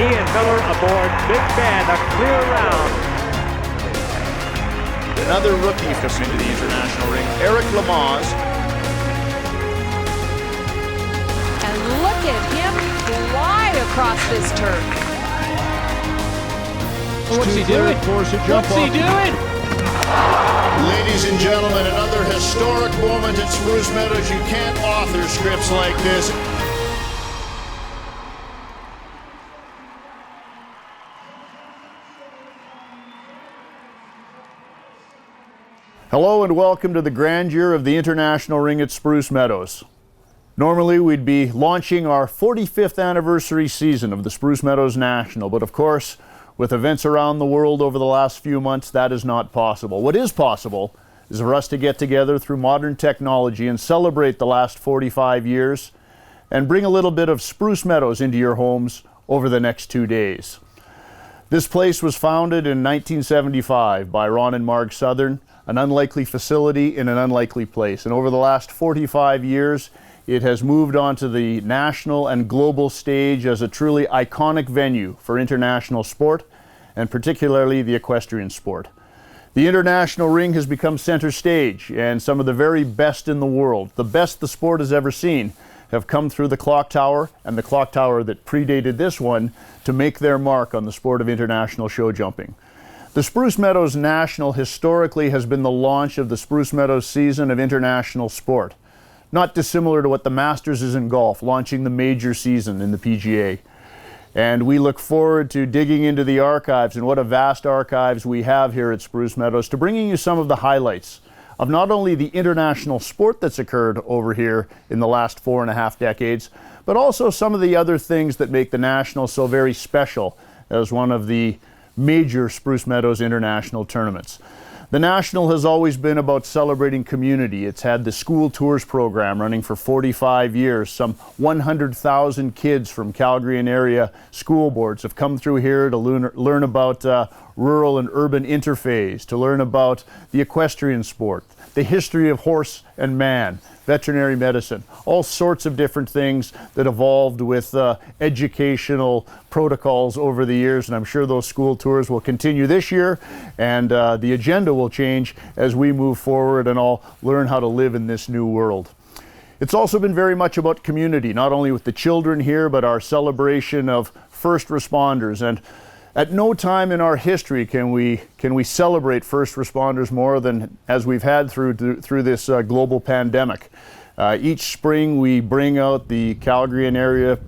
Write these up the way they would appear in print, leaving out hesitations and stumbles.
Ian Miller aboard Big Ben, a clear round. Another rookie comes into the international ring, Eric Lamaze. And look at him fly across this turf. What's he doing? What's he doing? Ladies and gentlemen, another historic moment at Spruce Meadows. You can't author scripts like this. Hello and welcome to the grandeur of the International Ring at Spruce Meadows. Normally we'd be launching our 45th anniversary season of the Spruce Meadows National, but of course, with events around the world over the last few months, that is not possible. What is possible is for us to get together through modern technology and celebrate the last 45 years and bring a little bit of Spruce Meadows into your homes over the next 2 days. This place was founded in 1975 by Ron and Marg Southern, an unlikely facility in an unlikely place. And over the last 45 years, it has moved onto the national and global stage as a truly iconic venue for international sport, and particularly the equestrian sport. The International Ring has become center stage, and some of the very best in the world, the best the sport has ever seen, have come through the clock tower and the clock tower that predated this one to make their mark on the sport of international show jumping. The Spruce Meadows National historically has been the launch of the Spruce Meadows season of international sport. Not dissimilar to what the Masters is in golf, launching the major season in the PGA. And we look forward to digging into the archives, and what a vast archives we have here at Spruce Meadows, to bringing you some of the highlights of not only the international sport that's occurred over here in the last 4.5 decades, but also some of the other things that make the National so very special as one of the major Spruce Meadows international tournaments. The National has always been about celebrating community. It's had the school tours program running for 45 years. Some 100,000 kids from Calgary and area school boards have come through here to learn about rural and urban interface, to learn about the equestrian sport, the history of horse and man, veterinary medicine, all sorts of different things that evolved with educational protocols over the years. And I'm sure those school tours will continue this year, and the agenda will change as we move forward and all learn how to live in this new world. It's also been very much about community, not only with the children here, but our celebration of first responders. And at no time in our history can we celebrate first responders more than as we've had through this global pandemic. Each spring we bring out the Calgary and area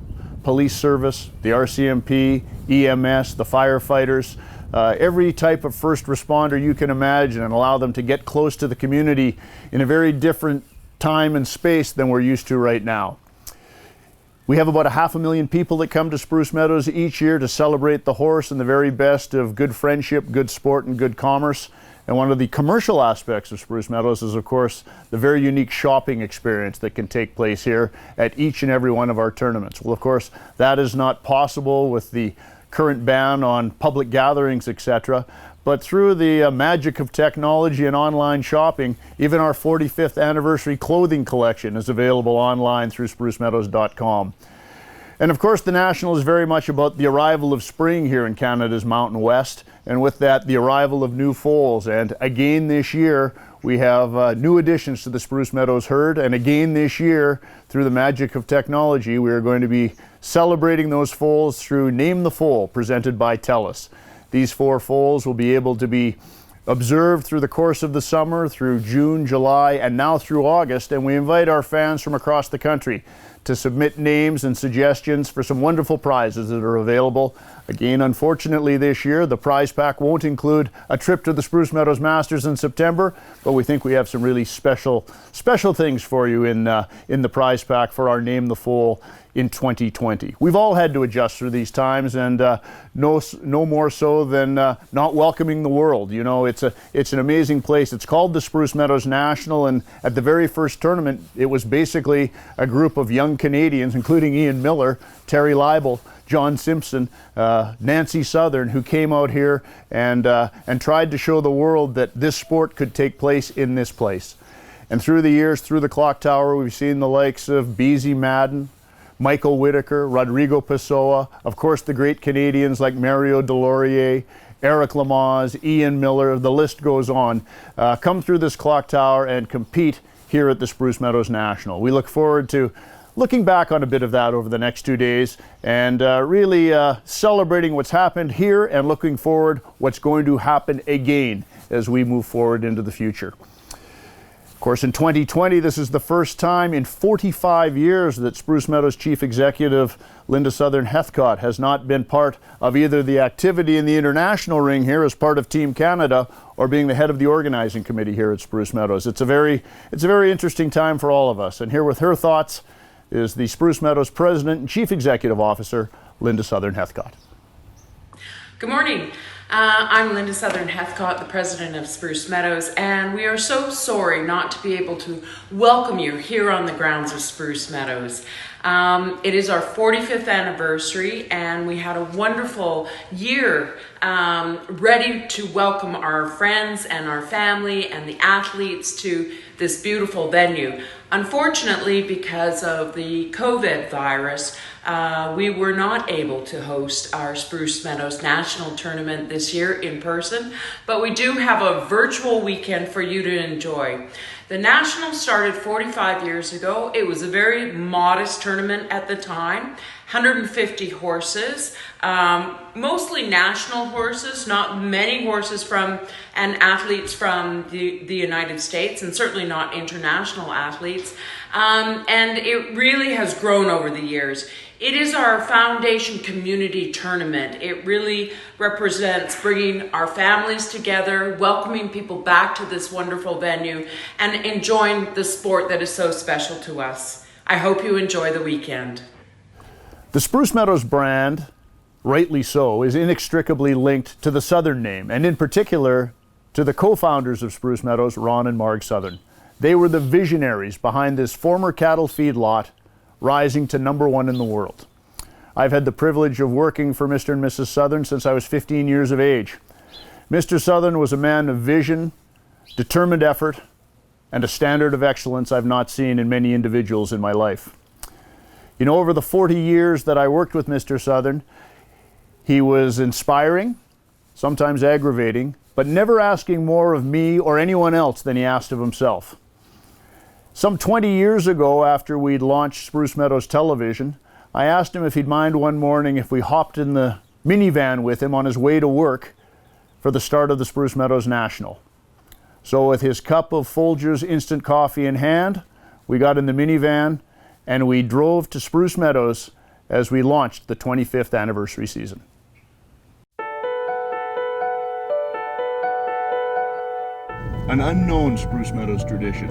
police service, the RCMP, EMS, the firefighters, every type of first responder you can imagine, and allow them to get close to the community in a very different time and space than we're used to right now. We have about 500,000 people that come to Spruce Meadows each year to celebrate the horse and the very best of good friendship, good sport, and good commerce. And one of the commercial aspects of Spruce Meadows is, of course, the very unique shopping experience that can take place here at each and every one of our tournaments. Well, of course, that is not possible with the current ban on public gatherings, etc. But through the magic of technology and online shopping, even our 45th anniversary clothing collection is available online through sprucemeadows.com. And of course, the National is very much about the arrival of spring here in Canada's Mountain West, and with that, the arrival of new foals. And again this year, we have new additions to the Spruce Meadows herd, and again this year, through the magic of technology, we are going to be celebrating those foals through Name the Foal, presented by TELUS. These 4 foals will be able to be observed through the course of the summer, through June, July, and now through August. And we invite our fans from across the country to submit names and suggestions for some wonderful prizes that are available. Again, unfortunately this year, the prize pack won't include a trip to the Spruce Meadows Masters in September, but we think we have some really special things for you in the prize pack for our Name the Foal in 2020. We've all had to adjust through these times, and no more so than not welcoming the world. You know, it's an amazing place. It's called the Spruce Meadows National, and at the very first tournament, it was basically a group of young Canadians, including Ian Miller, Terry Leibel, John Simpson, Nancy Southern, who came out here and tried to show the world that this sport could take place in this place. And through the years, through the clock tower, we've seen the likes of Beezy Madden, Michael Whitaker, Rodrigo Pessoa, of course the great Canadians like Mario Delorier, Eric Lamaze, Ian Miller, the list goes on, come through this clock tower and compete here at the Spruce Meadows National. We look forward to looking back on a bit of that over the next 2 days and really celebrating what's happened here and looking forward what's going to happen again as we move forward into the future. Of course, in 2020, this is the first time in 45 years that Spruce Meadows Chief Executive Linda Southern Heathcott has not been part of either the activity in the international ring here as part of Team Canada or being the head of the organizing committee here at Spruce Meadows. It's a very interesting time for all of us. And here with her thoughts is the Spruce Meadows President and Chief Executive Officer, Linda Southern Heathcott. Good morning. I'm Linda Southern Heathcott, the president of Spruce Meadows, and we are so sorry not to be able to welcome you here on the grounds of Spruce Meadows. It is our 45th anniversary, and we had a wonderful year ready to welcome our friends and our family and the athletes to this beautiful venue. Unfortunately, because of the COVID virus, we were not able to host our Spruce Meadows National Tournament this year in person, but we do have a virtual weekend for you to enjoy. The National started 45 years ago. It was a very modest tournament at the time, 150 horses, mostly national horses, not many horses from and athletes from the United States, and certainly not international athletes. And it really has grown over the years. It is our foundation community tournament. It really represents bringing our families together, welcoming people back to this wonderful venue, and enjoying the sport that is so special to us. I hope you enjoy the weekend. The Spruce Meadows brand, rightly so, is inextricably linked to the Southern name, and in particular to the co-founders of Spruce Meadows, Ron and Marg Southern. They were the visionaries behind this former cattle feedlot rising to #1 in the world. I've had the privilege of working for Mr. and Mrs. Southern since I was 15 years of age. Mr. Southern was a man of vision, determined effort, and a standard of excellence I've not seen in many individuals in my life. You know, over the 40 years that I worked with Mr. Southern, he was inspiring, sometimes aggravating, but never asking more of me or anyone else than he asked of himself. Some 20 years ago, after we'd launched Spruce Meadows Television, I asked him if he'd mind one morning if we hopped in the minivan with him on his way to work for the start of the Spruce Meadows National. So with his cup of Folgers instant coffee in hand, we got in the minivan and we drove to Spruce Meadows as we launched the 25th anniversary season. An unknown Spruce Meadows tradition.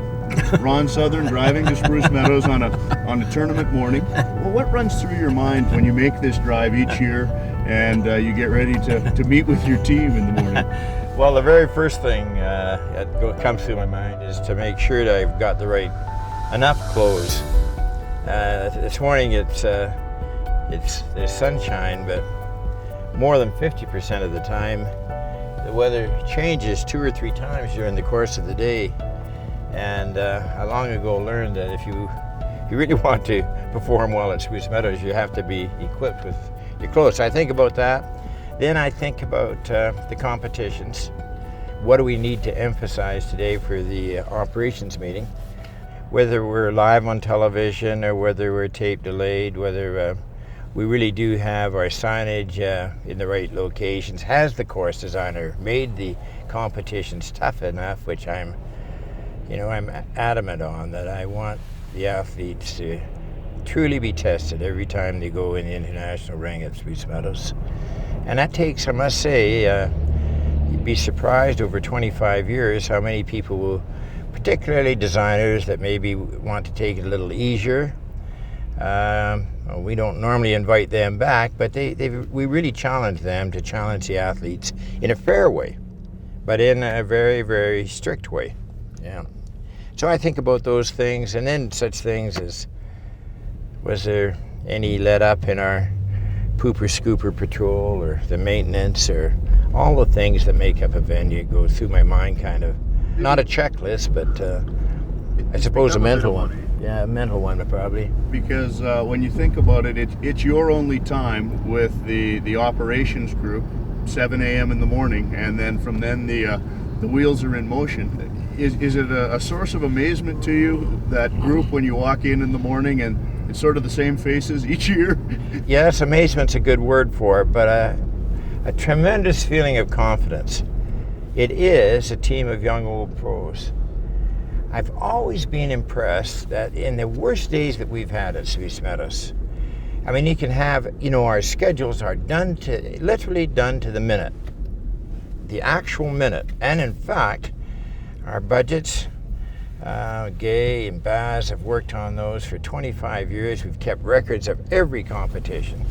Ron Southern driving to Spruce Meadows on a tournament morning. Well, what runs through your mind when you make this drive each year and you get ready to meet with your team in the morning? Well, the very first thing that comes through my mind is to make sure that I've got the right enough clothes. This morning there's sunshine, but more than 50% of the time the weather changes 2 or 3 times during the course of the day. And I long ago learned that if you really want to perform well at Spruce Meadows, you have to be equipped with your clothes. So I think about that. Then I think about the competitions. What do we need to emphasize today for the operations meeting? Whether we're live on television or whether we're tape delayed, whether we really do have our signage in the right locations. Has the course designer made the competitions tough enough, which I'm adamant on, that I want the athletes to truly be tested every time they go in the international ring at Spruce Meadows. And that takes, I must say, you'd be surprised over 25 years how many people will, particularly designers that maybe want to take it a little easier. We don't normally invite them back, but we really challenge them to challenge the athletes in a fair way, but in a very, very strict way. Yeah. So I think about those things, and then such things as, was there any let up in our pooper scooper patrol, or the maintenance, or all the things that make up a venue go through my mind, kind of. Not a checklist, but I suppose a mental one. Yeah, a mental one probably. Because when you think about it, it's your only time with the operations group, 7 a.m. in the morning, and then from then the wheels are in motion. Is it a source of amazement to you, that group, when you walk in the morning and it's sort of the same faces each year? Yes, amazement's a good word for it, but a tremendous feeling of confidence. It is a team of young old pros. I've always been impressed that in the worst days that we've had at Spruce Meadows, I mean, you can have, our schedules are literally done to the minute, the actual minute. And in fact, our budgets, Gay and Baz have worked on those for 25 years. We've kept records of every competition.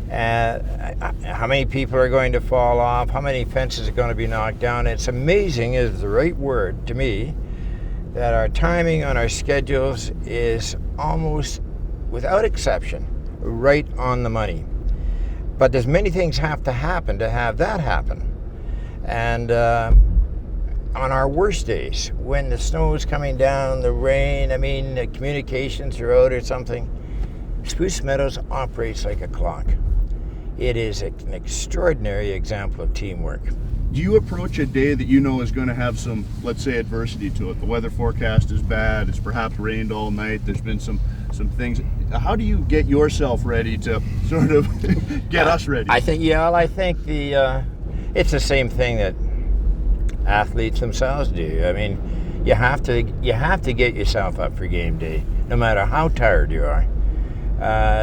How many people are going to fall off, how many fences are going to be knocked down. It's amazing, is the right word to me, that our timing on our schedules is almost, without exception, right on the money. But there's many things have to happen to have that happen. And on our worst days, when the snow is coming down, the rain, the communications are out or something, Spruce Meadows operates like a clock. It is an extraordinary example of teamwork. Do you approach a day that you know is going to have some, let's say, adversity to it? The weather forecast is bad, it's perhaps rained all night, there's been some things. How do you get yourself ready to sort of get us ready? I think it's the same thing that athletes themselves do. You have to get yourself up for game day, no matter how tired you are.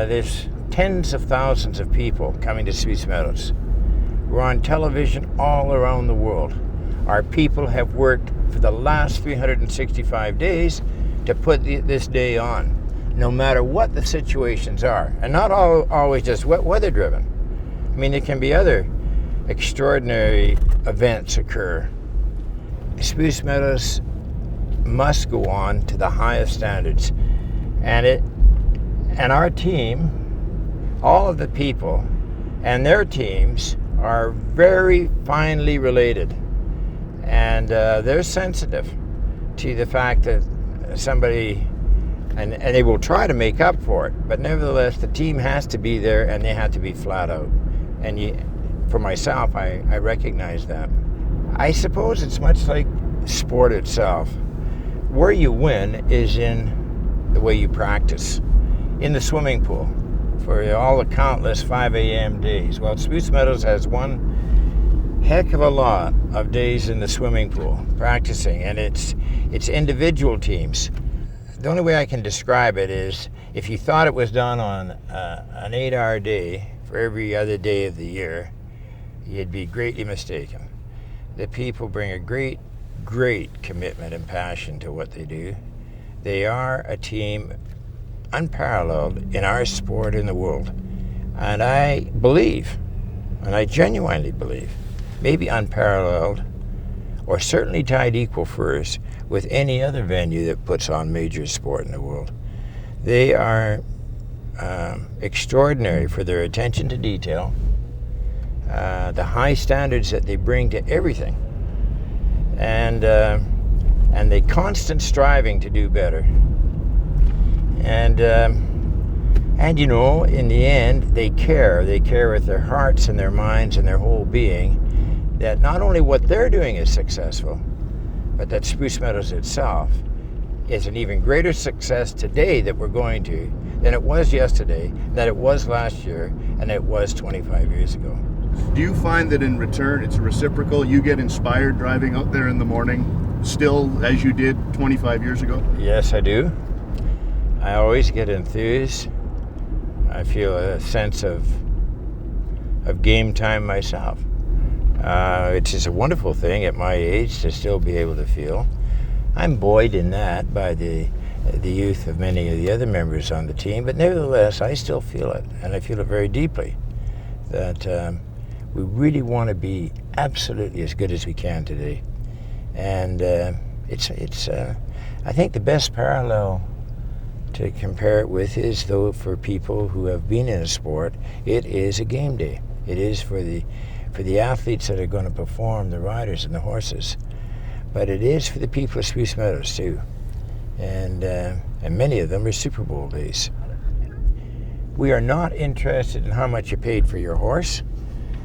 There's tens of thousands of people coming to Spruce Meadows. We're on television all around the world. Our people have worked for the last 365 days to put this day on, no matter what the situations are, and not always just weather driven. There can be other extraordinary events occur. Spruce Meadows must go on to the highest standards, and our team, all of the people and their teams, are very finely related, and they're sensitive to the fact that somebody, and they will try to make up for it, but nevertheless the team has to be there and they have to be flat out. And for myself, I recognize that. I suppose it's much like sport itself. Where you win is in the way you practice. In the swimming pool, for all the countless 5 a.m. days. Well, Spruce Meadows has one heck of a lot of days in the swimming pool practicing, and it's individual teams. The only way I can describe it is, if you thought it was done on an 8-hour day for every other day of the year, you'd be greatly mistaken. The people bring a great commitment and passion to what they do. They are a team unparalleled in our sport in the world. And I believe, and I genuinely believe, maybe unparalleled, or certainly tied equal first with any other venue that puts on major sport in the world. They are extraordinary for their attention to detail, the high standards that they bring to everything, and the constant striving to do better. And in the end, they care with their hearts and their minds and their whole being, that not only what they're doing is successful, but that Spruce Meadows itself is an even greater success today that we're going to than it was yesterday, that it was last year, and it was 25 years ago. Do you find that in return it's reciprocal? You get inspired driving out there in the morning still as you did 25 years ago? Yes, I do. I always get enthused. I feel a sense of game time myself. It's just a wonderful thing at my age to still be able to feel. I'm buoyed in that by the youth of many of the other members on the team, but nevertheless, I still feel it, and I feel it very deeply, that we really want to be absolutely as good as we can today. And it's I think the best parallel to compare it with is, though, for people who have been in a sport, it is a game day. It is for the athletes that are going to perform, the riders and the horses. But it is for the people of Spruce Meadows too. and many of them are Super Bowl days. We are not interested in how much you paid for your horse.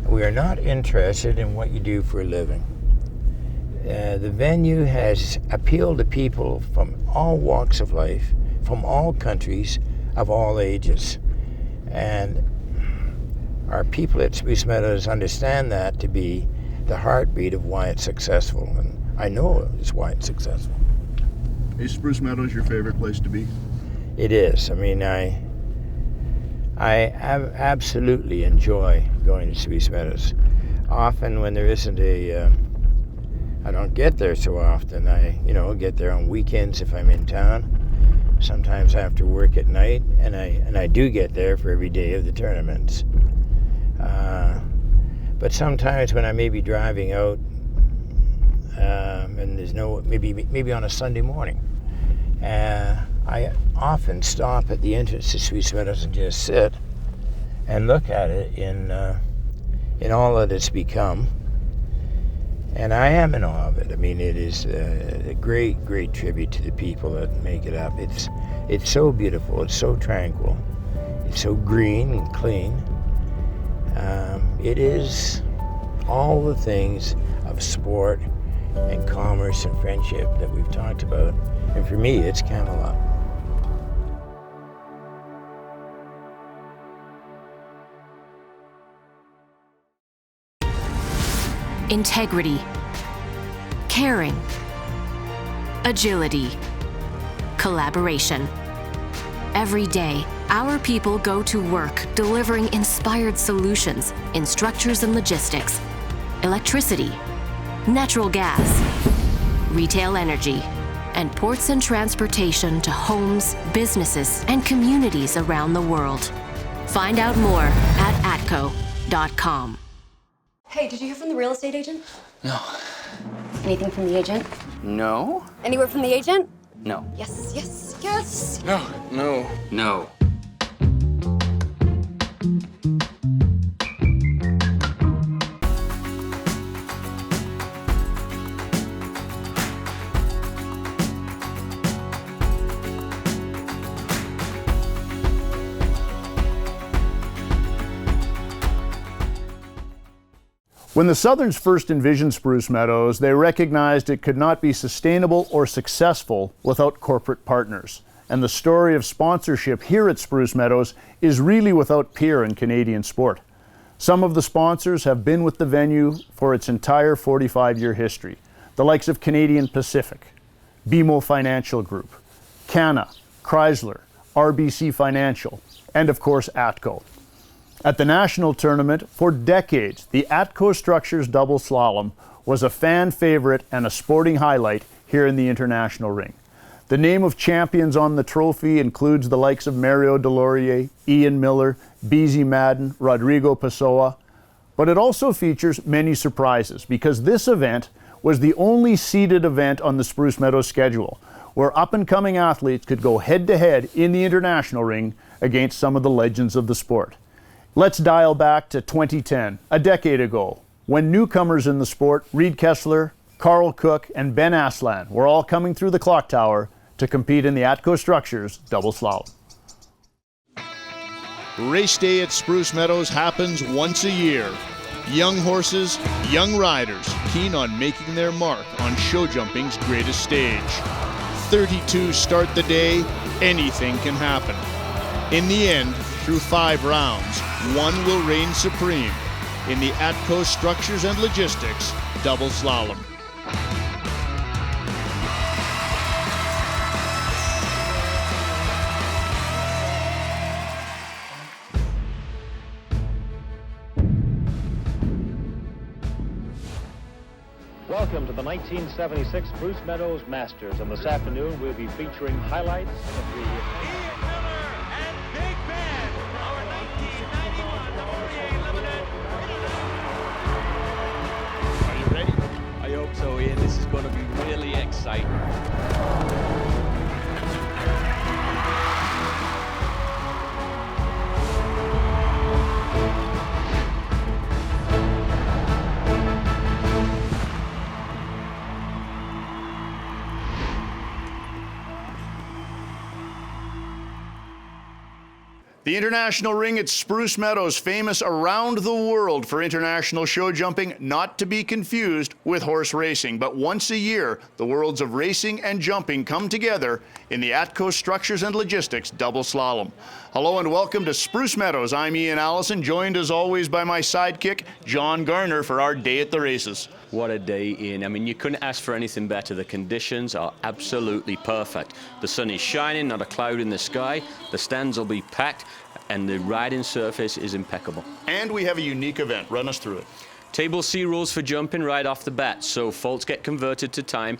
We are not interested in what you do for a living. The venue has appealed to people from all walks of life, from all countries, of all ages. And our people at Spruce Meadows understand that to be the heartbeat of why it's successful. And I know it's why it's successful. Is Spruce Meadows your favorite place to be? It is. I mean, I absolutely enjoy going to Spruce Meadows. Often when there isn't I don't get there so often. I get there on weekends if I'm in town, sometimes after work at night, and I do get there for every day of the tournaments. But sometimes when I may be driving out, and there's maybe on a Sunday morning, I often stop at the entrance to Spruce Meadows and just sit and look at it in all that it's become. And I am in awe of it. I mean, it is a great, great tribute to the people that make it up. It's so beautiful. It's so tranquil. It's so green and clean. It is all the things of sport and commerce and friendship that we've talked about. And for me, it's Camelot. Integrity, caring, agility, collaboration. Every day, our people go to work delivering inspired solutions in structures and logistics, electricity, natural gas, retail energy, and ports and transportation to homes, businesses, and communities around the world. Find out more at atco.com. Hey, did you hear from the real estate agent? No. Anything from the agent? No. Anywhere from the agent? No. Yes, yes, yes. No. No. No. When the Southerns first envisioned Spruce Meadows, they recognized it could not be sustainable or successful without corporate partners. And the story of sponsorship here at Spruce Meadows is really without peer in Canadian sport. Some of the sponsors have been with the venue for its entire 45-year history. The likes of Canadian Pacific, BMO Financial Group, Cana, Chrysler, RBC Financial, and of course ATCO. At the national tournament, for decades, the ATCO Structures Double Slalom was a fan favorite and a sporting highlight here in the international ring. The name of champions on the trophy includes the likes of Mario Delorier, Ian Miller, Beezy Madden, Rodrigo Pessoa, but it also features many surprises because this event was the only seeded event on the Spruce Meadows schedule, where up-and-coming athletes could go head-to-head in the international ring against some of the legends of the sport. Let's dial back to 2010, a decade ago, when newcomers in the sport, Reed Kessler, Carl Cook, and Ben Aslan were all coming through the clock tower to compete in the ATCO Structures Double Slalom. Race day at Spruce Meadows happens once a year. Young horses, young riders, keen on making their mark on show jumping's greatest stage. 32 start the day, anything can happen. In the end, through 5 rounds, one will reign supreme in the ATCO Structures and Logistics Double Slalom. Welcome to the 1976 Spruce Meadows Masters, and this afternoon we'll be featuring highlights of the... Are you ready? I hope so, Ian. This is going to be really exciting. The International Ring at Spruce Meadows, famous around the world for international show jumping, not to be confused with horse racing. But once a year, the worlds of racing and jumping come together in the ATCO Structures and Logistics Double Slalom. Hello and welcome to Spruce Meadows. I'm Ian Allison, joined as always by my sidekick, John Gartner, for our day at the races. What a day, Ian. I mean, you couldn't ask for anything better. The conditions are absolutely perfect. The sun is shining, not a cloud in the sky. The stands will be packed, and the riding surface is impeccable. And we have a unique event. Run us through it. Table C rules for jumping right off the bat. So faults get converted to time.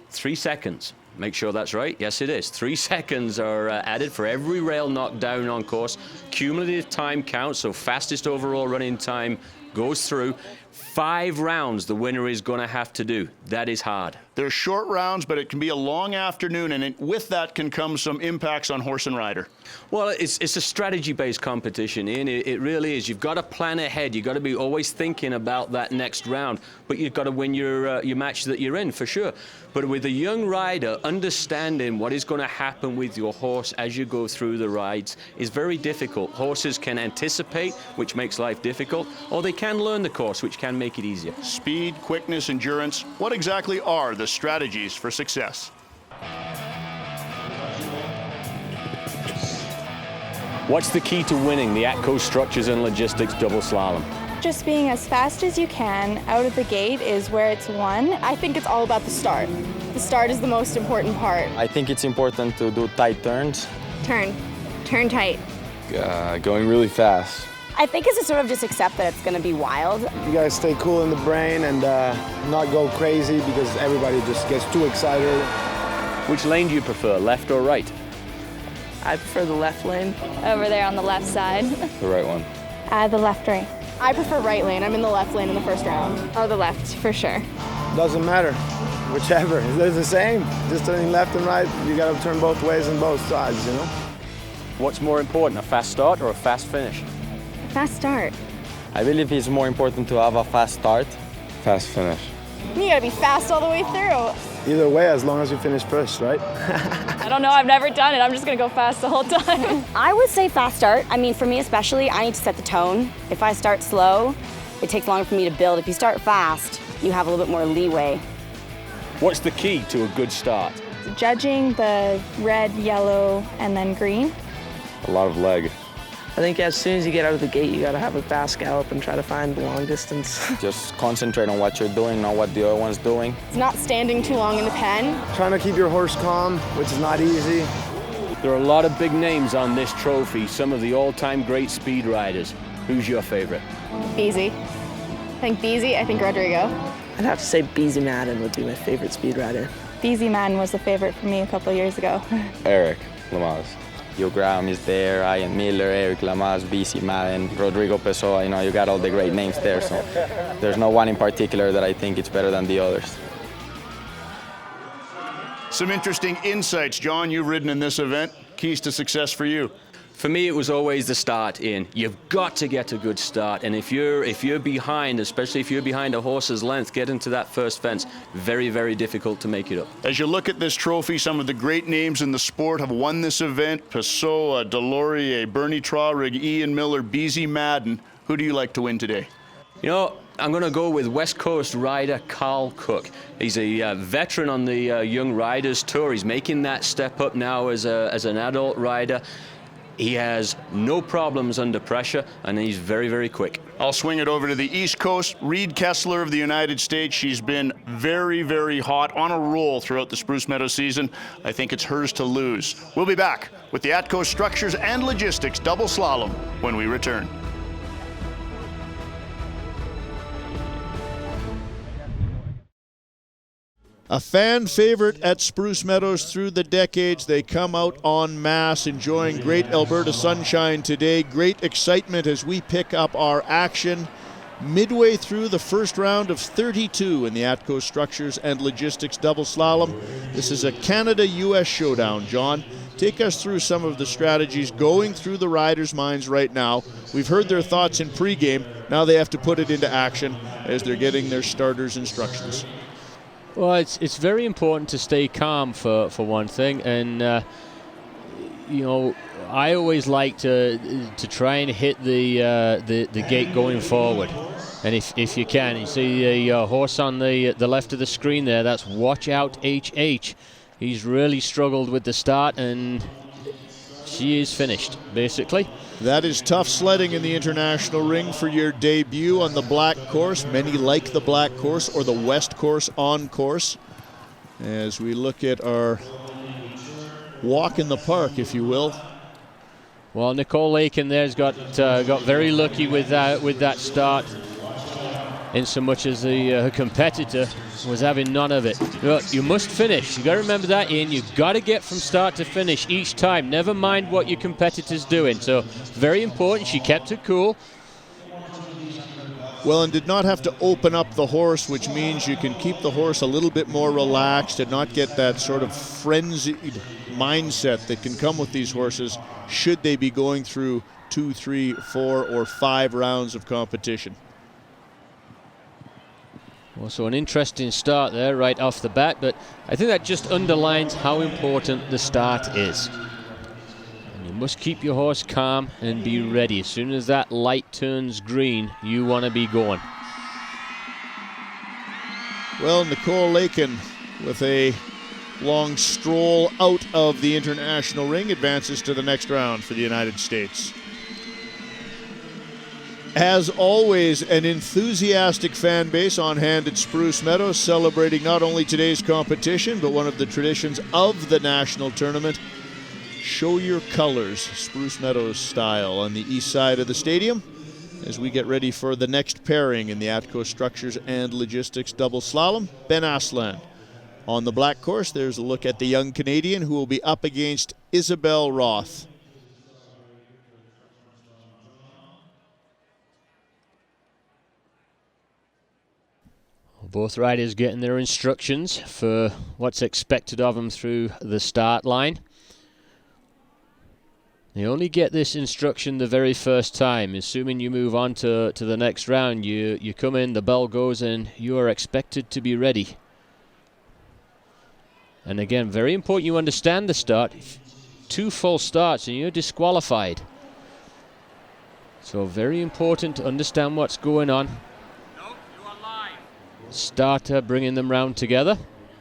3 seconds. Make sure that's right. Yes, it is. 3 seconds are added for every rail knocked down on course. Cumulative time counts, so fastest overall running time goes through. 5 rounds the winner is going to have to do. That is hard. They're short rounds, but it can be a long afternoon, and with that can come some impacts on horse and rider. Well, it's a strategy-based competition, Ian. It really is. You've got to plan ahead. You've got to be always thinking about that next round, but you've got to win your match that you're in, for sure. But with a young rider, understanding what is going to happen with your horse as you go through the rides is very difficult. Horses can anticipate, which makes life difficult, or they can learn the course, which can make it easier. Speed, quickness, endurance. What exactly are the strategies for success? What's the key to winning the ATCO Structures and Logistics Double Slalom? Just being as fast as you can out of the gate is where it's won. I think it's all about the start. The start is the most important part. I think it's important to do tight turns. Turn tight. Going really fast. I think it's to sort of just accept that it's going to be wild. You guys stay cool in the brain and not go crazy because everybody just gets too excited. Which lane do you prefer, left or right? I prefer the left lane. Over there on the left side. The right one. The left right. I prefer right lane. I'm in the left lane in the first round. Oh, the left, for sure. Doesn't matter. Whichever. They're the same. Just turning left and right, you got to turn both ways on both sides, you know? What's more important, a fast start or a fast finish? Fast start. I believe it's more important to have a fast start, fast finish. You gotta be fast all the way through. Either way, as long as you finish first, right? I don't know, I've never done it. I'm just gonna go fast the whole time. I would say fast start. I mean, for me especially, I need to set the tone. If I start slow, it takes longer for me to build. If you start fast, you have a little bit more leeway. What's the key to a good start? Judging the red, yellow, and then green. A lot of leg. I think as soon as you get out of the gate, you got to have a fast gallop and try to find the long distance. Just concentrate on what you're doing, not what the other one's doing. It's not standing too long in the pen. Trying to keep your horse calm, which is not easy. There are a lot of big names on this trophy, some of the all-time great speed riders. Who's your favorite? Beezy. I think Rodrigo. I'd have to say Beezy Madden would be my favorite speed rider. Beezy Madden was the favorite for me a couple years ago. Eric Lamaze. Joe Graham is there, Ian Miller, Eric Lamaze, BC Madden, Rodrigo Pessoa. You know, you got all the great names there, so there's no one in particular that I think it's better than the others. Some interesting insights, John. You've ridden in this event. Keys to success for you? For me, it was always the start, Ian. You've got to get a good start, and if you're behind, especially if you're behind a horse's length, getting to that first fence, very, very difficult to make it up. As you look at this trophy, some of the great names in the sport have won this event. Pessoa, Delorier, Bernie Trarig, Ian Miller, Beezy Madden. Who do you like to win today? You know, I'm going to go with West Coast rider Carl Cook. He's a veteran on the Young Riders Tour. He's making that step up now as an adult rider. He has no problems under pressure, and he's very, very quick. I'll swing it over to the East Coast. Reed Kessler of the United States. She's been very, very hot, on a roll throughout the Spruce Meadows season. I think it's hers to lose. We'll be back with the ATCO Structures and Logistics Double Slalom when we return. A fan favorite at Spruce Meadows through the decades. They come out en masse, enjoying great Alberta sunshine today. Great excitement as we pick up our action midway through the first round of 32 in the ATCO Structures and Logistics Double Slalom. This is a Canada-US showdown. John, take us through some of the strategies going through the riders' minds right now. We've heard their thoughts in pregame. Now they have to put it into action as they're getting their starters' instructions. Well, it's very important to stay calm for one thing, and you know, I always like to try and hit the gate going forward. And if you can, you see the horse on the left of the screen there, that's Watch Out HH. He's really struggled with the start, and she is finished, basically. That is tough sledding in the international ring for your debut on the black course. Many like the black course or the west course on course. As we look at our walk in the park, if you will. Well, Nicole Lakin there's got very lucky with that start, in so much as her competitor was having none of it. Look, you must finish. You got to remember that, Ian. You've got to get from start to finish each time. Never mind what your competitor's doing. So very important. She kept it cool. Well, and did not have to open up the horse, which means you can keep the horse a little bit more relaxed and not get that sort of frenzied mindset that can come with these horses should they be going through 2, 3, 4, or 5 rounds of competition. Well, so an interesting start there right off the bat, but I think that just underlines how important the start is. And you must keep your horse calm and be ready. As soon as that light turns green, you want to be going. Well, Nicole Lakin with a long stroll out of the international ring advances to the next round for the United States. As always, an enthusiastic fan base on hand at Spruce Meadows, celebrating not only today's competition, but one of the traditions of the national tournament. Show your colors, Spruce Meadows style, on the east side of the stadium as we get ready for the next pairing in the ATCO Structures and Logistics Double Slalom. Ben Aslan. On the black course, there's a look at the young Canadian who will be up against Isabel Roth. Both riders getting their instructions for what's expected of them through the start line. They only get this instruction the very first time. Assuming you move on to the next round, you come in, the bell goes, and you are expected to be ready. And again, very important you understand the start. 2 full starts and you're disqualified. So very important to understand what's going on. Starter bringing them round together.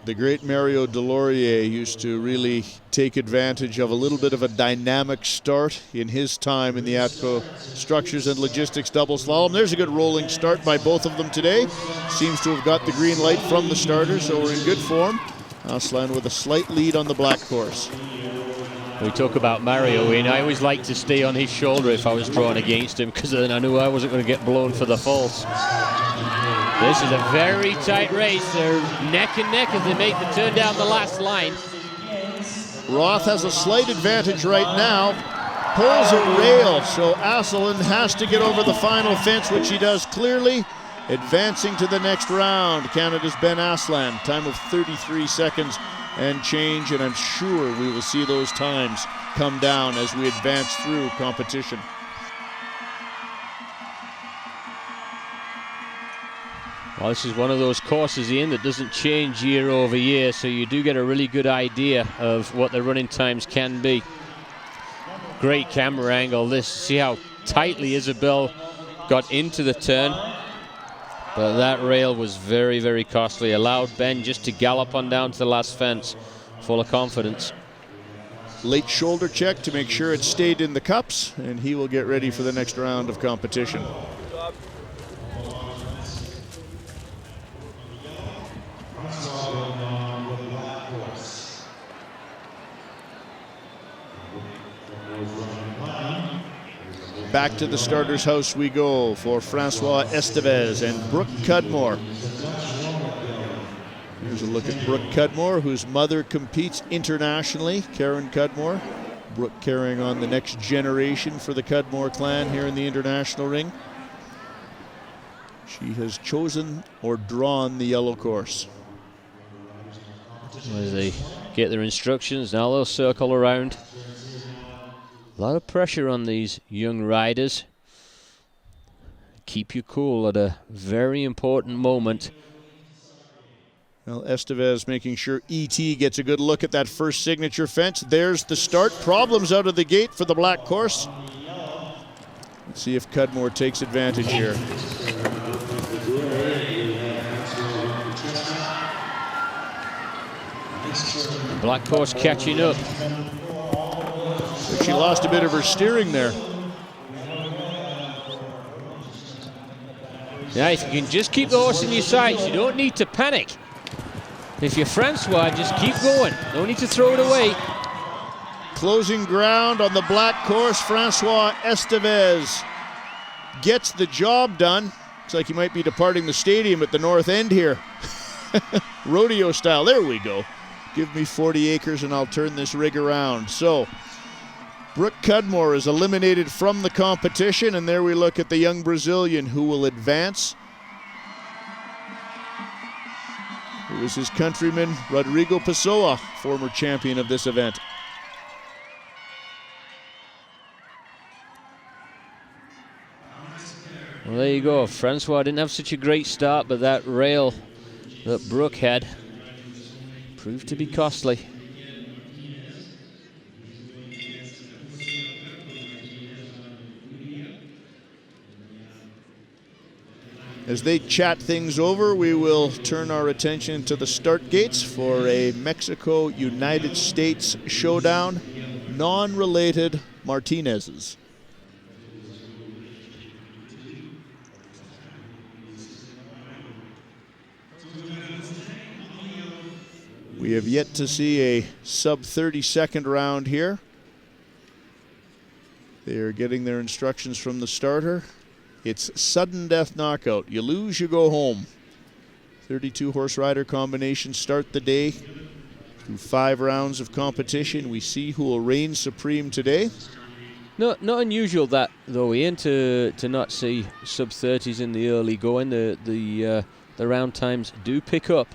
The great Mario Delorier used to really take advantage of a little bit of a dynamic start in his time in the ATCO Structures and Logistics Double Slalom. There's a good rolling start by both of them today. Seems to have got the green light from the starter, so we're in good form. Aslan with a slight lead on the black course. We talk about Mario, and I always like to stay on his shoulder if I was drawn against him, because then I knew I wasn't going to get blown for the false. This is a very tight race. They're neck and neck as they make the turn down the last line. Roth has a slight advantage right now. Pulls a rail, so Aslan has to get over the final fence, which he does clearly. Advancing to the next round, Canada's Ben Aslan. Time of 33 seconds and change, and I'm sure we will see those times come down as we advance through competition. Well, this is one of those courses, Ian, that doesn't change year over year, so you do get a really good idea of what the running times can be. Great camera angle. See how tightly Isabel got into the turn. But that rail was very, very costly. Allowed Ben just to gallop on down to the last fence, full of confidence. Late shoulder check to make sure it stayed in the cups, and he will get ready for the next round of competition. Back to the starter's house we go for Francois Estevez and Brook Cudmore. Here's a look at Brook Cudmore, whose mother competes internationally, Karen Cudmore. Brook carrying on the next generation for the Cudmore clan here in the international ring. She has chosen or drawn the yellow course. As they get their instructions, now they'll circle around. A lot of pressure on these young riders. Keep you cool at a very important moment. Well, Estevez making sure E.T. gets a good look at that first signature fence. There's the start. Problems out of the gate for the black course. Let's see if Cudmore takes advantage here. Black course catching up. But she lost a bit of her steering there. Yeah, if you can just keep the horse in your sights, you don't need to panic. If you're Francois, just keep going. No need to throw it away. Closing ground on the black course, Francois Estevez gets the job done. Looks like he might be departing the stadium at the north end here. Rodeo style, there we go. Give me 40 acres and I'll turn this rig around. So, Brook Cudmore is eliminated from the competition, and there we look at the young Brazilian who will advance. It was his countryman, Rodrigo Pessoa, former champion of this event. Well, there you go. Francois didn't have such a great start, but that rail that Brook had proved to be costly. As they chat things over, we will turn our attention to the start gates for a Mexico-United States showdown, non-related Martinez's. We have yet to see a sub-30-second round here. They are getting their instructions from the starter. It's sudden death knockout. You lose, you go home. 32 horse rider combinations start the day. Through 5 rounds of competition, we see who will reign supreme today. Not unusual that, though, Ian, to not see sub-30s in the early going. The round times do pick up.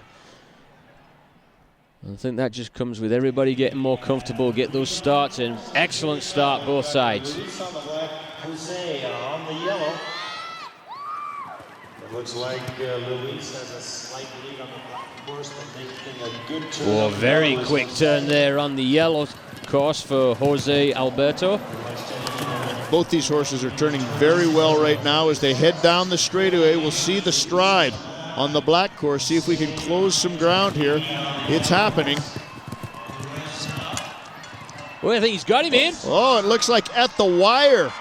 I think that just comes with everybody getting more comfortable, get those starts in. Excellent start, both sides. Jose on the yellow. It looks like Luis has a slight lead on the black course, but making a good turn. Oh, very quick turn there on the yellow course for Jose Alberto. Both these horses are turning very well right now as they head down the straightaway. We'll see the stride on the black course, see if we can close some ground here. It's happening. Well, I think he's got him in. Oh, it looks like at the wire.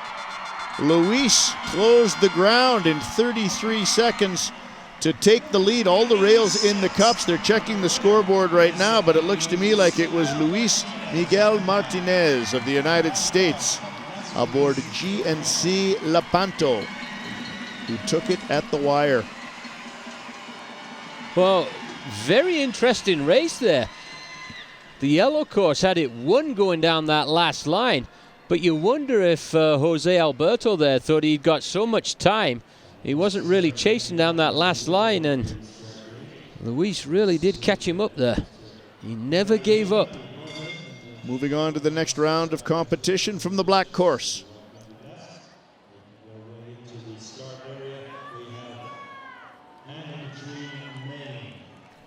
Luis closed the ground in 33 seconds to take the lead. All the rails in the cups. They're checking the scoreboard right now, but it looks to me like it was Luis Miguel Martinez of the United States aboard GNC Lepanto who took it at the wire. Well, very interesting race there. The yellow course had it won going down that last line, but you wonder if Jose Alberto there thought he'd got so much time, he wasn't really chasing down that last line, and Luis really did catch him up there. He never gave up. Moving on to the next round of competition from the black course.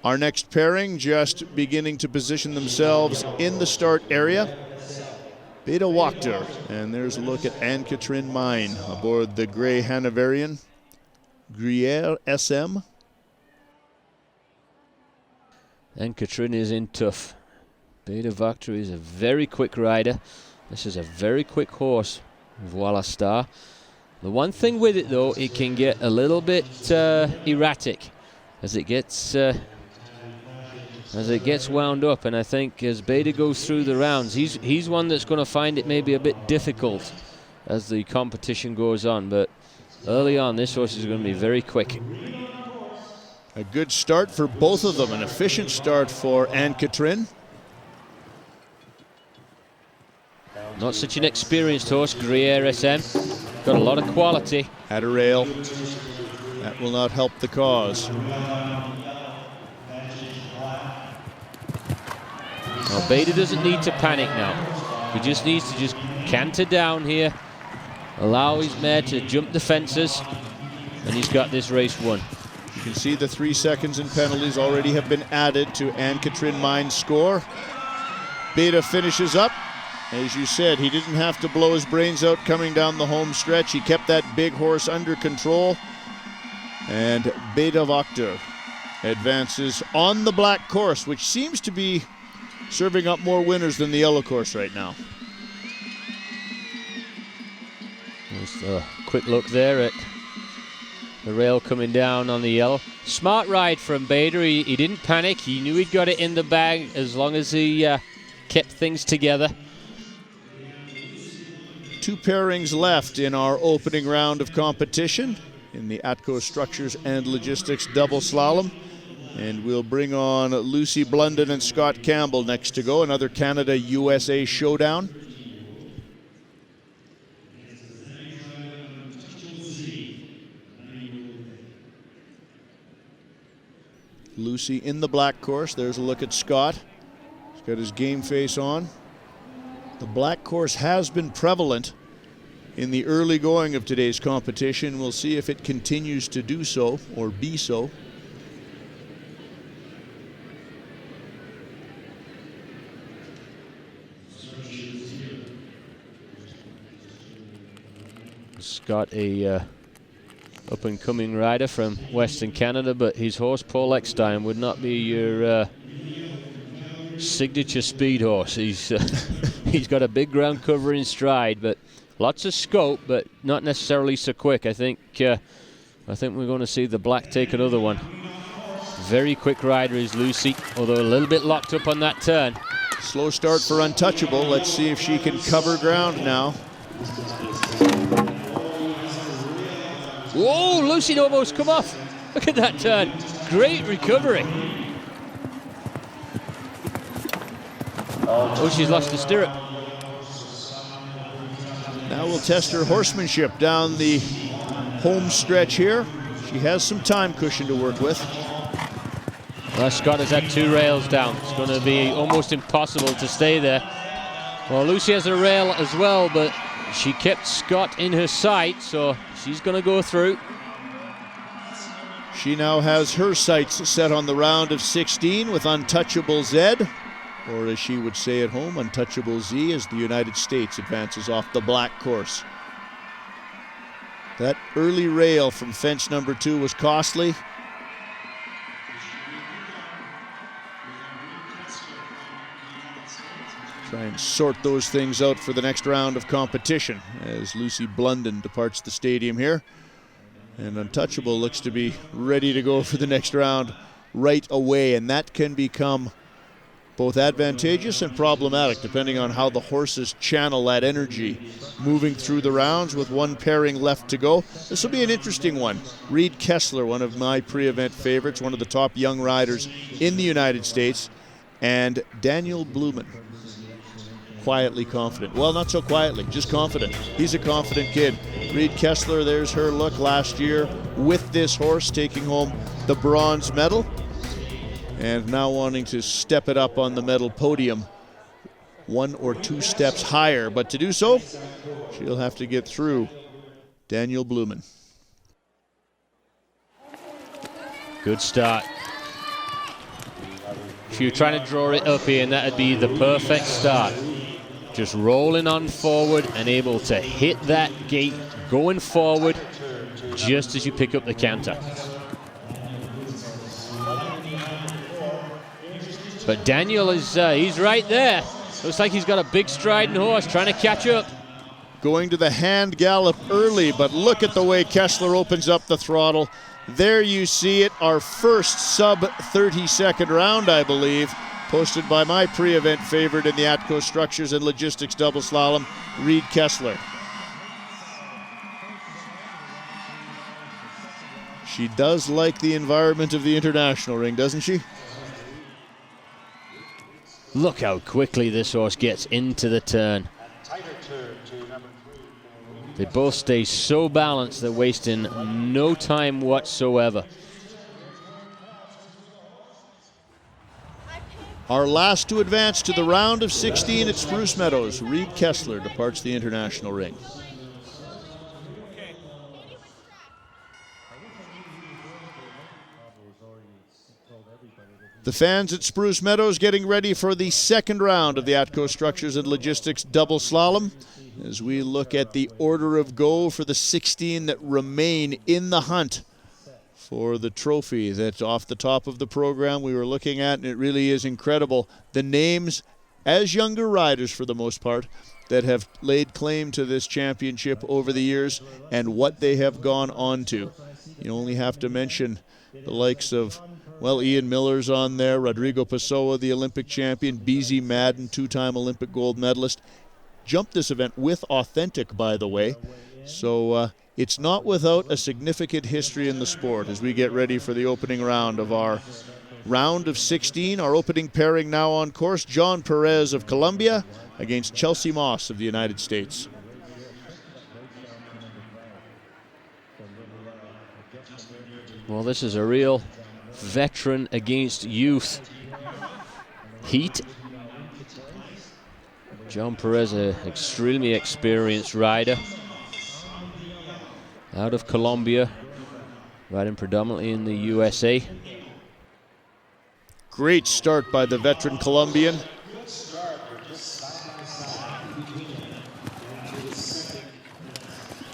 Our next pairing just beginning to position themselves in the start area. Beta Wachter, and there's a look at Anne-Catherine Mine aboard the gray Hanoverian Gruyere SM. Anne-Catherine is in tough. Beta Wachter is a very quick rider. This is a very quick horse, Voila Star. The one thing with it, though, it can get a little bit erratic as it gets wound up, and I think as Beta goes through the rounds, he's one that's going to find it maybe a bit difficult as the competition goes on, but early on this horse is going to be very quick. A good start for both of them, an efficient start for Anne-Catherine. Not such an experienced horse, Gruyere SM. Got a lot of quality. At a rail. That will not help the cause. Well, Beta doesn't need to panic now. He just needs to just canter down here, allow his mare to jump the fences, and he's got this race won. You can see the 3 seconds in penalties already have been added to Anne-Catherine Mine's score. Beta finishes up. As you said, he didn't have to blow his brains out coming down the home stretch. He kept that big horse under control. And Beta Vokter advances on the black course, which seems to be serving up more winners than the yellow course right now. Just a quick look there at the rail coming down on the yellow. Smart ride from Beta. He didn't panic. He knew he'd got it in the bag as long as he kept things together. 2 pairings left in our opening round of competition in the ATCO Structures and Logistics Double Slalom. And we'll bring on Lucy Blunden and Scott Campbell next to go. Another Canada-USA showdown. Lucy in the black course. There's a look at Scott. He's got his game face on. The black course has been prevalent in the early going of today's competition. We'll see if it continues to do so or be so. Scott, a up-and-coming rider from Western Canada, but his horse, Paul Eckstein, would not be your signature speed horse. He's he's got a big ground cover in stride, but lots of scope, but not necessarily so quick. I think we're going to see the black take another one. Very quick rider is Lucy, although a little bit locked up on that turn. Slow start for Untouchable. Let's see if she can cover ground now. Whoa, Lucy almost come off. Look at that turn. Great recovery. Oh, she's lost the stirrup. Now we'll test her horsemanship down the home stretch here. She has some time cushion to work with. Well, Scott has had 2 rails down. It's going to be almost impossible to stay there. Well, Lucy has a rail as well, but she kept Scott in her sight, so she's going to go through. She now has her sights set on the round of 16 with Untouchable Z, or as she would say at home, Untouchable Z, as the United States advances off the black course. That early rail from fence number 2 was costly. Try and sort those things out for the next round of competition as Lucy Blunden departs the stadium here. And Untouchable looks to be ready to go for the next round right away, and that can become both advantageous and problematic depending on how the horses channel that energy moving through the rounds with 1 pairing left to go. This will be an interesting one. Reed Kessler, one of my pre-event favorites, one of the top young riders in the United States, and Daniel Blumen. Quietly confident. Well, not so quietly, just confident. He's a confident kid. Reed Kessler, there's her look last year with this horse, taking home the bronze medal, and now wanting to step it up on the medal podium 1 or 2 steps higher. But to do so, she'll have to get through Daniel Blumen. Good start. If you're trying to draw it up here, and that'd be the perfect start. Just rolling on forward and able to hit that gate going forward just as you pick up the canter. But Daniel is he's right there. Looks like he's got a big striding horse trying to catch up. Going to the hand gallop early, but look at the way Kessler opens up the throttle. There you see it, our first sub 30-second round, I believe, posted by my pre-event favorite in the ATCO Structures and Logistics Double Slalom, Reed Kessler. She does like the environment of the international ring, doesn't she? Look how quickly this horse gets into the turn. They both stay so balanced, they're wasting no time whatsoever. Our last to advance to the round of 16 at Spruce Meadows, Reed Kessler departs the international ring. The fans at Spruce Meadows getting ready for the second round of the ATCO Structures and Logistics Double Slalom as we look at the order of go for the 16 that remain in the hunt for the trophy that's off the top of the program we were looking at, and it really is incredible. The names, as younger riders for the most part, that have laid claim to this championship over the years and what they have gone on to. You only have to mention the likes of, well, Ian Miller's on there, Rodrigo Pessoa, the Olympic champion, BZ Madden, two-time Olympic gold medalist. Jumped this event with Authentic, by the way. So it's not without a significant history in the sport as we get ready for the opening round of our round of 16. Our opening pairing now on course, John Perez of Colombia against Chelsea Maas of the United States. Well, this is a real veteran against youth heat. John Perez, an extremely experienced rider out of Colombia, riding predominantly in the USA. Great start by the veteran Colombian.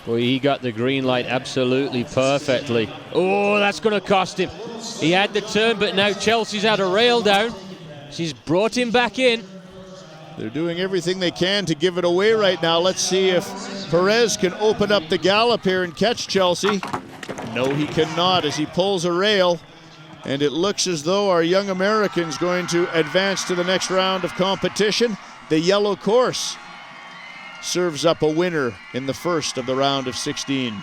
Boy, he got the green light absolutely perfectly. Oh, that's going to cost him. He had the turn, but now Chelsea's had a rail down. She's brought him back in. They're doing everything they can to give it away right now. Let's see if Perez can open up the gallop here and catch Chelsea. No, he cannot as he pulls a rail. And it looks as though our young American's going to advance to the next round of competition. The yellow course serves up a winner in the first of the round of 16.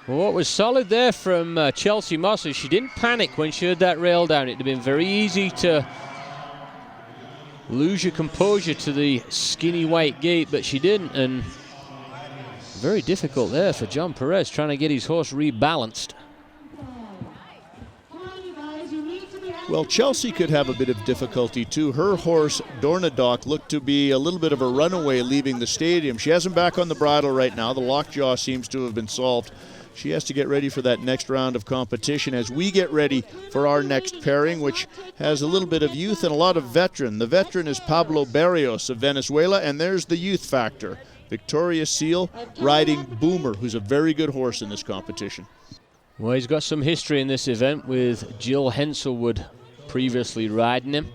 Well, what was solid there from Chelsea Maas is she didn't panic when she had that rail down. It'd have been very easy to lose your composure to the skinny white gate, but she didn't, and very difficult there for John Perez trying to get his horse rebalanced. Well, Chelsea could have a bit of difficulty too. Her horse, Dornadoc, looked to be a little bit of a runaway leaving the stadium. She has him back on the bridle right now. The lockjaw seems to have been solved. She has to get ready for that next round of competition as we get ready for our next pairing, which has a little bit of youth and a lot of veteran. The veteran is Pablo Barrios of Venezuela, and there's the youth factor. Victoria Seal riding Boomer, who's a very good horse in this competition. Well, he's got some history in this event with Jill Henselwood previously riding him.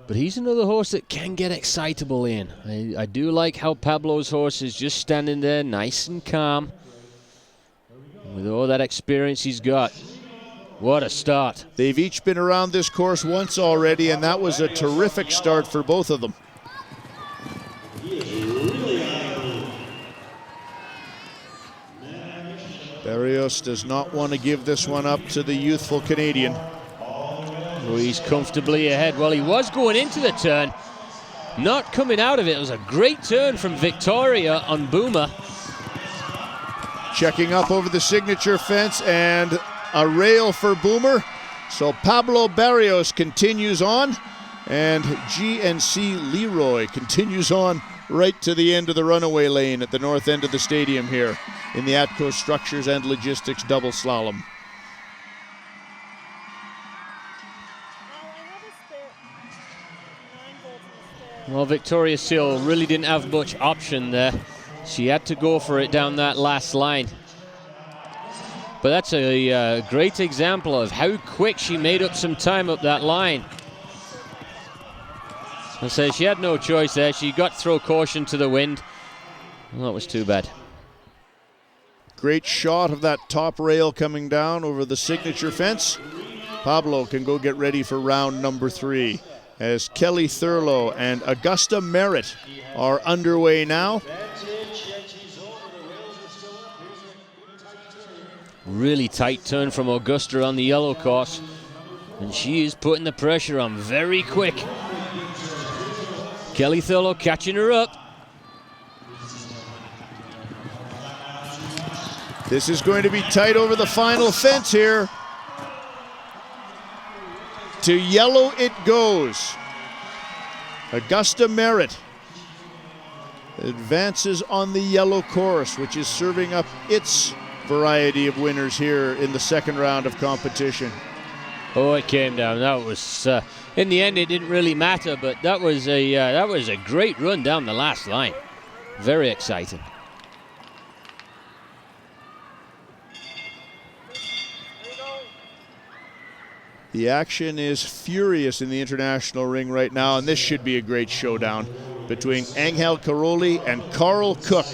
But he's another horse that can get excitable in. I do like how Pablo's horse is just standing there nice and calm with all that experience he's got. What a start. They've each been around this course once already, and that was a terrific start for both of them. Barrios does not want to give this one up to the youthful Canadian. Oh, he's comfortably ahead. Well, he was going into the turn, not coming out of it. It was a great turn from Victoria on Boomer. Checking up over the signature fence and a rail for Boomer. So Pablo Barrios continues on, and GNC Leroy continues on right to the end of the runaway lane at the north end of the stadium here in the ATCO Structures and Logistics Double Slalom. Well, Victoria Seal really didn't have much option there. She had to go for it down that last line. But that's a great example of how quick she made up some time up that line. I say she had no choice there. She got to throw caution to the wind. Well, that was too bad. Great shot of that top rail coming down over the signature fence. Pablo can go get ready for round number 3 as Kelly Thurlow and Augusta Merritt are underway now. Really tight turn from Augusta on the yellow course, and she is putting the pressure on very quick. Kelly Thurlow catching her up. This is going to be tight over the final fence here. To yellow it goes. Augusta Merritt advances on the yellow course, which is serving up its variety of winners here in the second round of competition. Oh, it came down. That was, in the end, it didn't really matter, but that was a great run down the last line. Very exciting. The action is furious in the international ring right now, and this should be a great showdown between Angel Caroli and Carl Cook.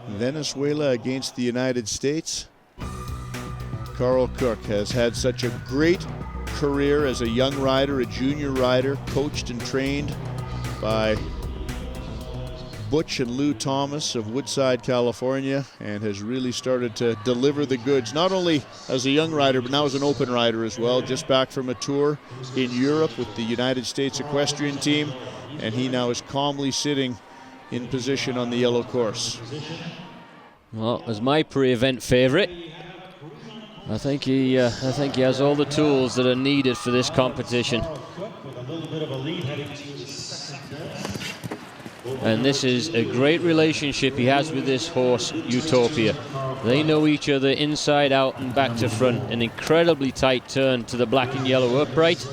Venezuela against the United States. Carl Cook has had such a great career as a young rider, a junior rider, coached and trained by Butch and Lou Thomas of Woodside, California, and has really started to deliver the goods, not only as a young rider, but now as an open rider as well, just back from a tour in Europe with the United States equestrian team, and he now is calmly sitting in position on the yellow course. Well, as my pre-event favorite, I think he has all the tools that are needed for this competition. And this is a great relationship he has with this horse, Utopia. They know each other inside out and back to front. An incredibly tight turn to the black and yellow upright.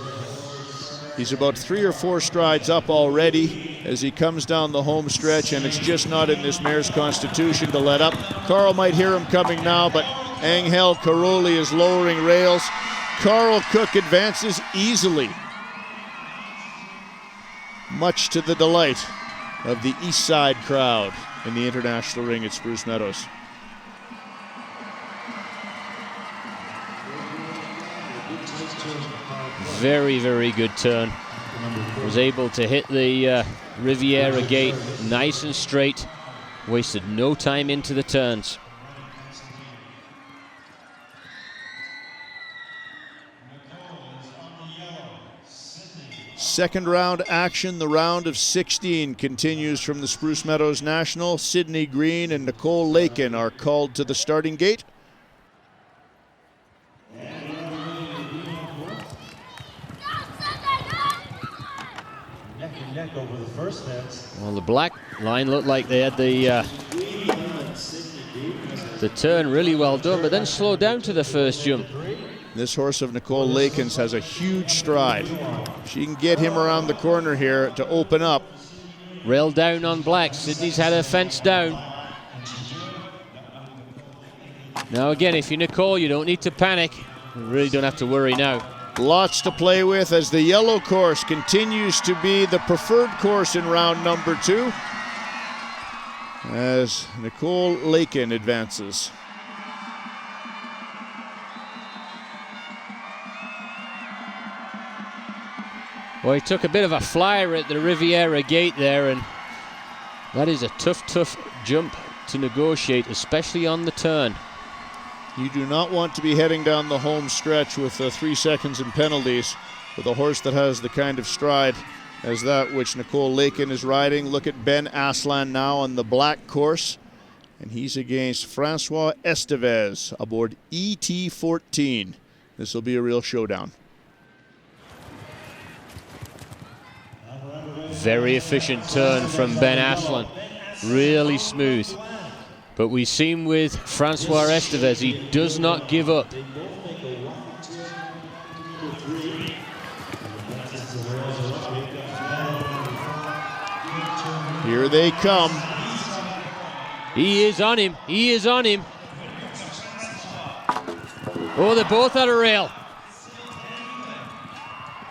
He's about 3 or 4 strides up already as he comes down the home stretch, and it's just not in this mare's constitution to let up. Carl might hear him coming now, but Angel Caroli is lowering rails. Carl Cook advances easily, much to the delight of the East Side crowd in the international ring at Spruce Meadows. Very, very good turn. Was able to hit the Riviera gate nice and straight. Wasted no time into the turns. Second round action, the round of 16 continues from the Spruce Meadows National. Sydney Green and Nicole Lakin are called to the starting gate. Well, the black line looked like they had the turn really well done, but then slowed down to the first jump. This horse of Nicole Lakin's has a huge stride. She can get him around the corner here to open up. Rail down on black. Sydney's had her fence down. Now again, if you're Nicole, you don't need to panic. You really don't have to worry now. Lots to play with as the yellow course continues to be the preferred course in round number 2 as Nicole Lakin advances. Well, he took a bit of a flyer at the Riviera gate there, and that is a tough jump to negotiate, especially on the turn. You do not want to be heading down the home stretch with 3 seconds in penalties with a horse that has the kind of stride as that which Nicole Lakin is riding. Look at Ben Aslan now on the black course, and he's against Francois Estevez aboard ET14. This will be a real showdown. Very efficient turn from Ben Aslan, really smooth. But we've seen with Francois Estevez, he does not give up. Here they come. He is on him, he is on him. Oh, they're both at a rail.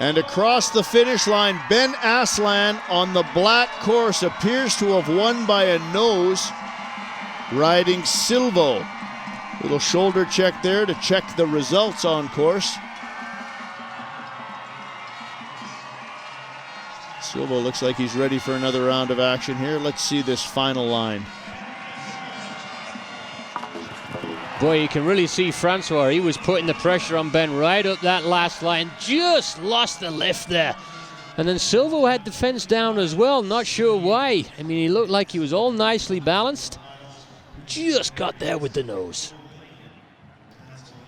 And across the finish line, Ben Aslan on the black course appears to have won by a nose, riding Silvo. Little shoulder check there to check the results on course. Silvo looks like he's ready for another round of action here. Let's see this final line. Boy, you can really see Francois. He was putting the pressure on Ben right up that last line. Just lost the lift there. And then Silvo had the fence down as well. Not sure why. I mean, he looked like he was all nicely balanced. Just got there with the nose.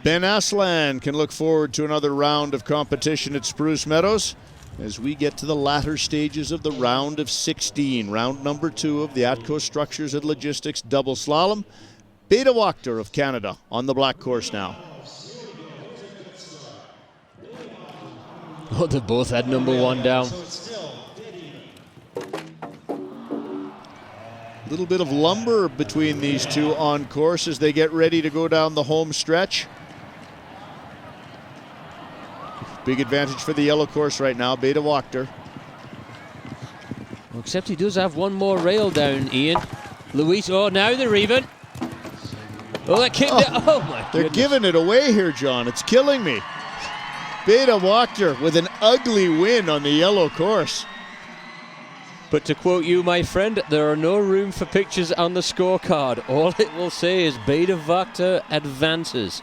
Ben Aslan can look forward to another round of competition at Spruce Meadows as we get to the latter stages of the round of 16, round number 2 of the ATCO Structures and Logistics Double Slalom. Beta Wachter of Canada on the black course now. Oh, they've both had number 1 down. A little bit of lumber between these two on course as they get ready to go down the home stretch. Big advantage for the yellow course right now, Beta Wachter. Well, except he does have one more rail down, Ian. Luis, oh, now they're even. Oh, that kicked it. Oh, my goodness. They're giving it away here, John. It's killing me. Beta Wachter with an ugly win on the yellow course. But to quote you, my friend, there are no room for pictures on the scorecard. All it will say is Beta Wachter advances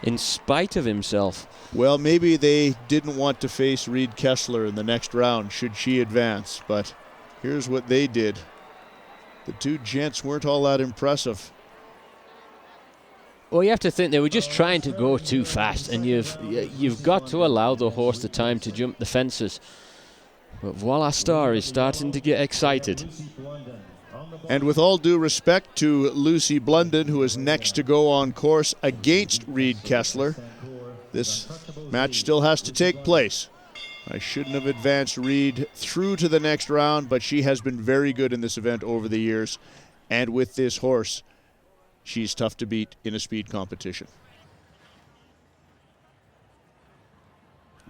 in spite of himself. Well, maybe they didn't want to face Reed Kessler in the next round should she advance, but here's what they did. The two gents weren't all that impressive. Well, you have to think they were just trying to go too fast, and you've got to allow the horse the time to jump the fences. But Voila Star is starting to get excited. And with all due respect to Lucy Blunden, who is next to go on course against Reed Kessler, this match still has to take place. I shouldn't have advanced Reed through to the next round, but she has been very good in this event over the years. And with this horse, she's tough to beat in a speed competition.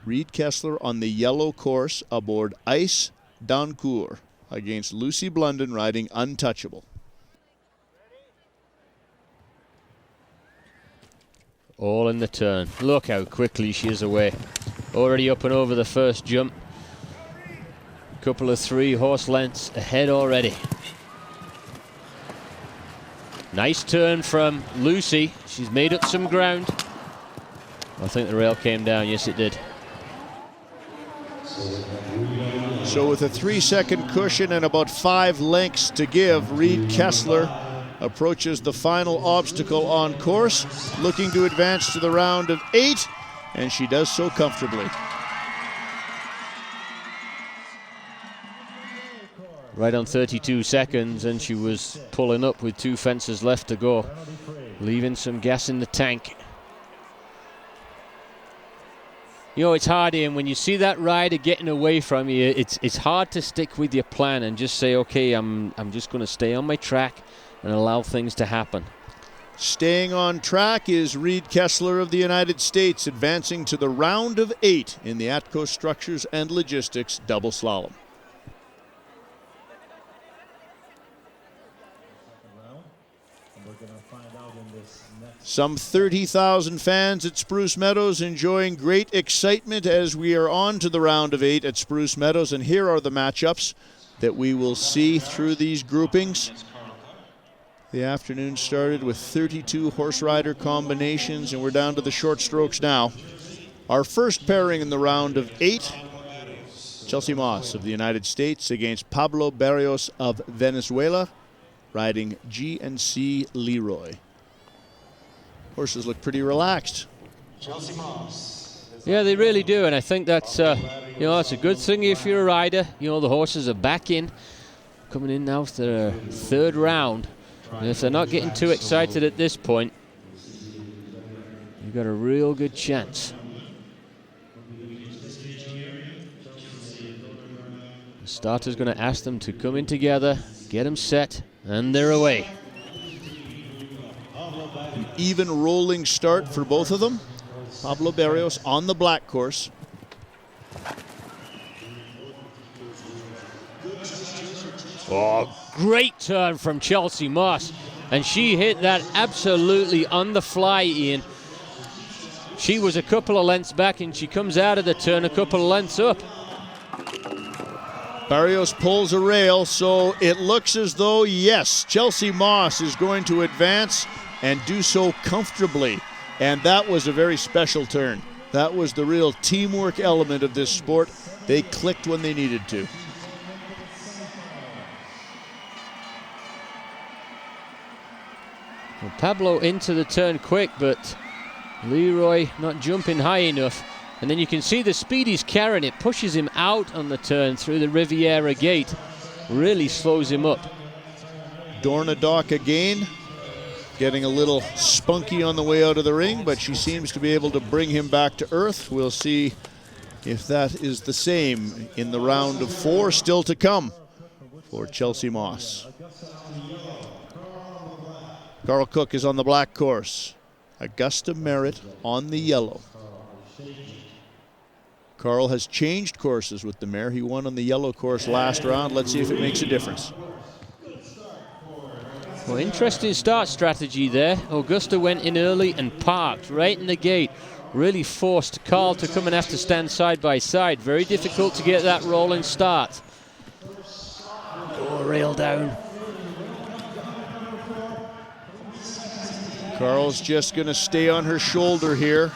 Reed Kessler on the yellow course aboard Ice Dancourt against Lucy Blunden riding Untouchable. All in the turn. Look how quickly she is away. Already up and over the first jump. Couple of 3 horse lengths ahead already. Nice turn from Lucy. She's made up some ground. I think the rail came down. Yes, it did. So with a 3-second cushion and about 5 lengths to give, Reed Kessler approaches the final obstacle on course, looking to advance to the round of 8, and she does so comfortably. Right on 32 seconds, and she was pulling up with 2 fences left to go, leaving some gas in the tank. You know, it's hard, Ian, when you see that rider getting away from you, it's hard to stick with your plan and just say, okay, I'm just going to stay on my track and allow things to happen. Staying on track is Reed Kessler of the United States, advancing to the round of 8 in the ATCO Structures and Logistics Double Slalom. Some 30,000 fans at Spruce Meadows enjoying great excitement as we are on to the round of 8 at Spruce Meadows, and here are the matchups that we will see through these groupings. The afternoon started with 32 horse rider combinations, and we're down to the short strokes now. Our first pairing in the round of 8, Chelsea Maas of the United States against Pablo Barrios of Venezuela, riding GNC Leroy. Horses look pretty relaxed. Yeah, they really do, and I think that's that's a good thing if you're a rider. You know, the horses are back in, coming in now for their 3rd round. And if they're not getting too excited at this point, you've got a real good chance. The starter's going to ask them to come in together, get them set, and they're away. An even rolling start for both of them. Pablo Barrios on the black course. Oh, great turn from Chelsea Maas. And she hit that absolutely on the fly, Ian. She was a couple of lengths back, and she comes out of the turn a couple of lengths up. Barrios pulls a rail, so it looks as though, yes, Chelsea Maas is going to advance and do so comfortably. And that was a very special turn. That was the real teamwork element of this sport. They clicked when they needed to. Well, Pablo into the turn quick, but Leroy not jumping high enough. And then you can see the speed he's carrying. It pushes him out on the turn through the Riviera gate. Really slows him up. Dornadock again, getting a little spunky on the way out of the ring, but she seems to be able to bring him back to earth. We'll see if that is the same in the round of 4 still to come for Chelsea Maas. Carl Cook is on the black course. Augusta Merritt on the yellow. Carl has changed courses with the mare. He won on the yellow course last round. Let's see if it makes a difference. Well, interesting start strategy there. Augusta went in early and parked right in the gate. Really forced Carl to come and have to stand side by side. Very difficult to get that rolling start. Oh, rail down. Carl's just going to stay on her shoulder here,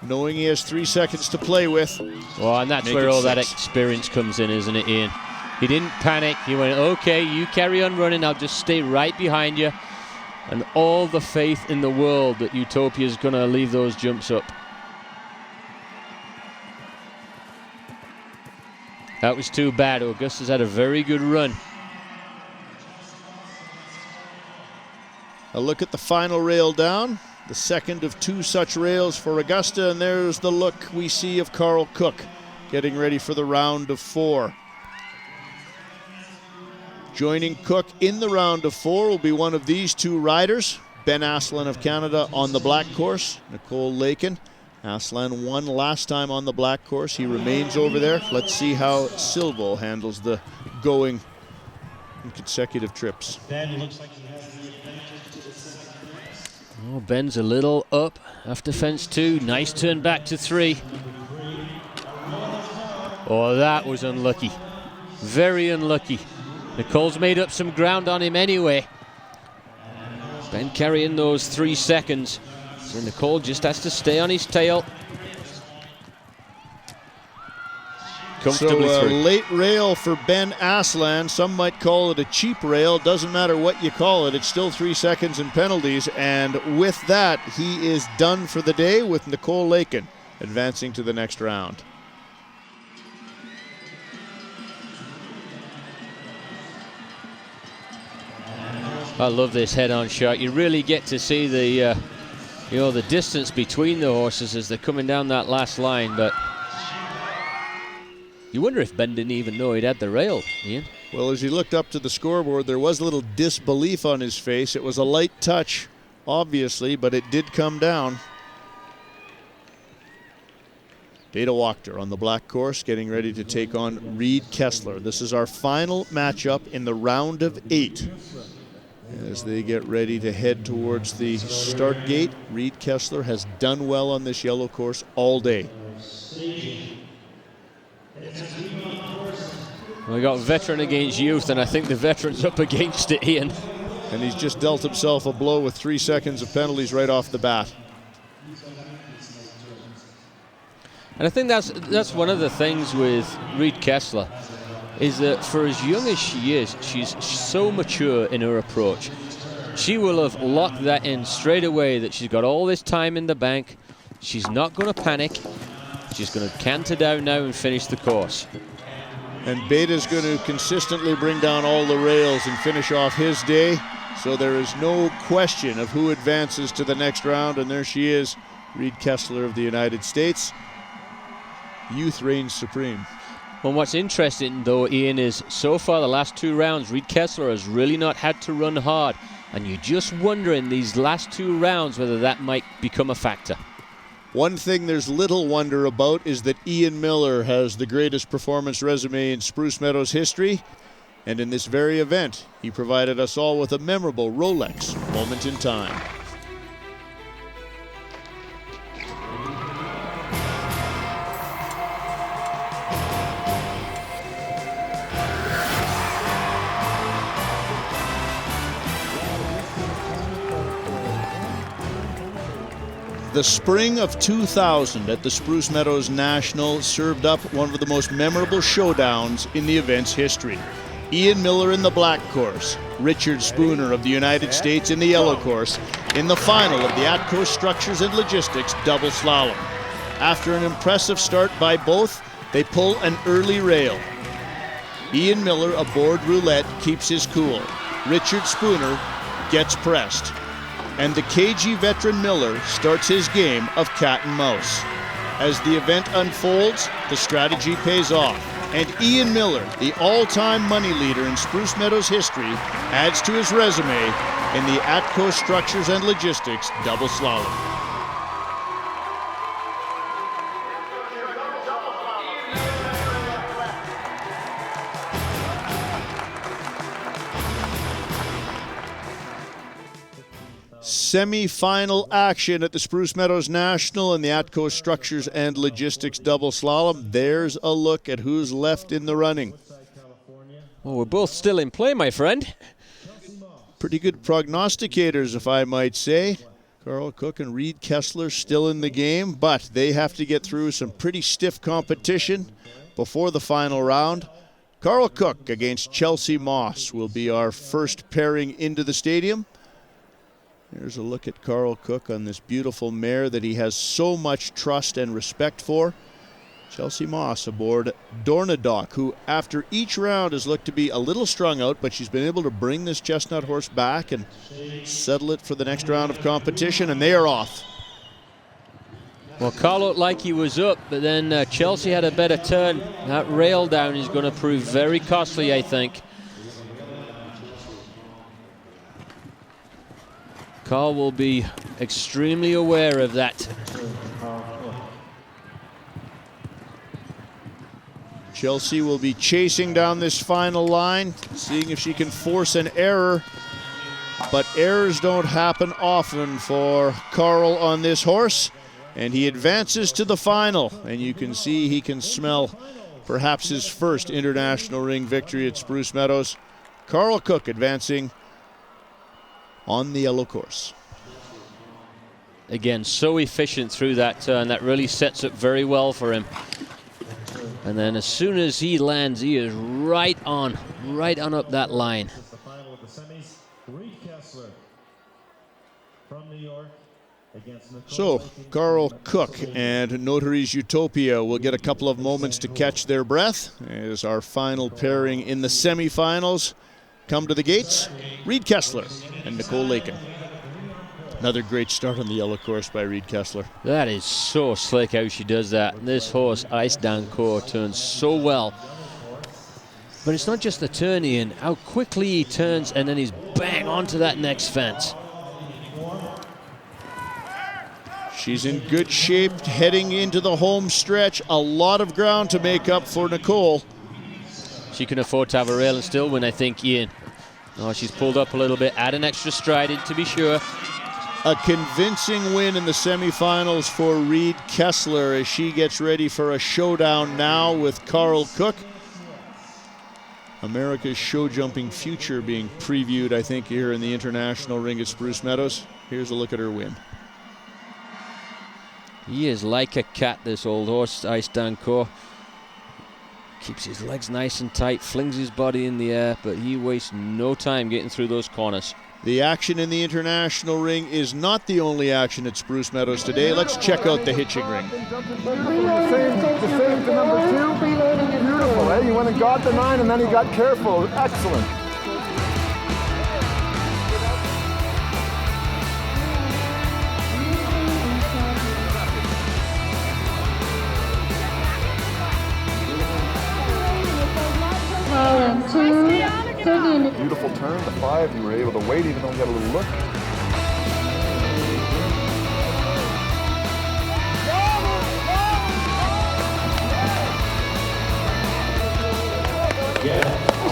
knowing he has 3 seconds to play with. Well, and that's where all that experience comes in, isn't it, Ian? He didn't panic. He went, okay, you carry on running. I'll just stay right behind you. And all the faith in the world that Utopia is going to leave those jumps up. That was too bad. Augusta's had a very good run. A look at the final rail down. The second of 2 such rails for Augusta, and there's the look we see of Carl Cook getting ready for the round of 4. Joining Cook in the round of 4 will be one of these 2 riders. Ben Aslan of Canada on the black course, Nicole Lakin. Aslan won last time on the black course. He remains over there. Let's see how Silvo handles the going in consecutive trips. Ben looks like he has the advantage to the second. Oh, Ben's a little up after fence 2. Nice turn back to 3. Oh, that was unlucky. Very unlucky. Nicole's made up some ground on him anyway. Ben carrying those 3 seconds. So Nicole just has to stay on his tail. Comfortably so through. Late rail for Ben Aslan. Some might call it a cheap rail. Doesn't matter what you call it. It's still 3 seconds in penalties. And with that, he is done for the day with Nicole Lakin advancing to the next round. I love this head-on shot. You really get to see the, the distance between the horses as they're coming down that last line. But you wonder if Ben didn't even know he'd had the rail, Ian. Well, as he looked up to the scoreboard, there was a little disbelief on his face. It was a light touch, obviously, but it did come down. Data Wachter on the black course, getting ready to take on Reed Kessler. This is our final matchup in the round of 8. As they get ready to head towards the start gate, Reed Kessler has done well on this yellow course all day. We got veteran against youth, and I think the veteran's up against it, Ian. And he's just dealt himself a blow with 3 seconds of penalties right off the bat. And I think that's one of the things with Reed Kessler, is that for as young as she is, she's so mature in her approach. She will have locked that in straight away, that she's got all this time in the bank. She's not going to panic. She's going to canter down now and finish the course. And Beta's going to consistently bring down all the rails and finish off his day. So there is no question of who advances to the next round. And there she is, Reed Kessler of the United States. Youth reigns supreme. Well, what's interesting, though, Ian, is so far the last 2 rounds, Reed Kessler has really not had to run hard. And you just wonder in these last 2 rounds whether that might become a factor. One thing there's little wonder about is that Ian Miller has the greatest performance resume in Spruce Meadows history. And in this very event, he provided us all with a memorable Rolex moment in time. The spring of 2000 at the Spruce Meadows National served up one of the most memorable showdowns in the event's history. Ian Miller in the black course, Richard Spooner of the United States in the yellow course. in the final of the ATCO Structures and Logistics Double Slalom. After an impressive start by both, they pull an early rail. Ian Miller aboard roulette keeps his cool. Richard Spooner gets pressed. And the KG veteran Miller starts his game of cat and mouse. As the event unfolds, the strategy pays off. And Ian Miller, the all-time money leader in Spruce Meadows history, adds to his resume in the ATCO Structures and Logistics Double Slalom. Semi-final action at the Spruce Meadows National and the ATCO Structures and Logistics Double Slalom. There's a look at who's left in the running. Well, we're both still in play, my friend. Pretty good prognosticators, if I might say. Carl Cook and Reed Kessler still in the game, but they have to get through some pretty stiff competition before the final round. Carl Cook against Chelsea Maas will be our first pairing into the stadium. Here's a look at Carl Cook on this beautiful mare that he has so much trust and respect for. Chelsea Maas aboard Dornadoc, who after each round has looked to be a little strung out, but she's been able to bring this chestnut horse back and settle it for the next round of competition, and they are off. Well, Carl looked like he was up, but then Chelsea had a better turn. That rail down is going to prove very costly, I think. Carl will be extremely aware of that. Chelsea will be chasing down this final line, seeing if she can force an error. But errors don't happen often for Carl on this horse. And he advances to the final. And you can see he can smell perhaps his first international ring victory at Spruce Meadows. Carl Cook advancing on the yellow course. Again, so efficient through that turn. That really sets up very well for him. And then as soon as he lands, he is right on up that line. The final of the semis, Reed Kessler from New York against So, Carl Cook and Notaries Utopia will get a couple of moments to catch their breath as our final pairing in the semifinals come to the gates. Reed Kessler and Nicole Lakin. Another great start on the yellow course by Reed Kessler. That is so slick how she does that. This horse, Ice Dancourt, turns so well. But it's not just the turn, Ian. How quickly he turns and then he's bang onto that next fence. She's in good shape heading into the home stretch. A lot of ground to make up for Nicole. She can afford to have a rail and still win, I think, Ian. Oh, she's pulled up a little bit, add an extra stride in to be sure. A convincing win in the semifinals for Reed Kessler as she gets ready for a showdown now with Carl Cook. America's show jumping future being previewed, I think, here in the international ring at Spruce Meadows. Here's a look at her win. He is like a cat, this old horse, Ice Dancourt. Keeps his legs nice and tight, flings his body in the air, but he wastes no time getting through those corners. The action in the international ring is not the only action at Spruce Meadows today. Let's check out the hitching ring. The same to number 2. Beautiful, eh? You went and got the 9 and then he got careful. Excellent. Beautiful turn, the 5, you were able to wait even though you got a little look.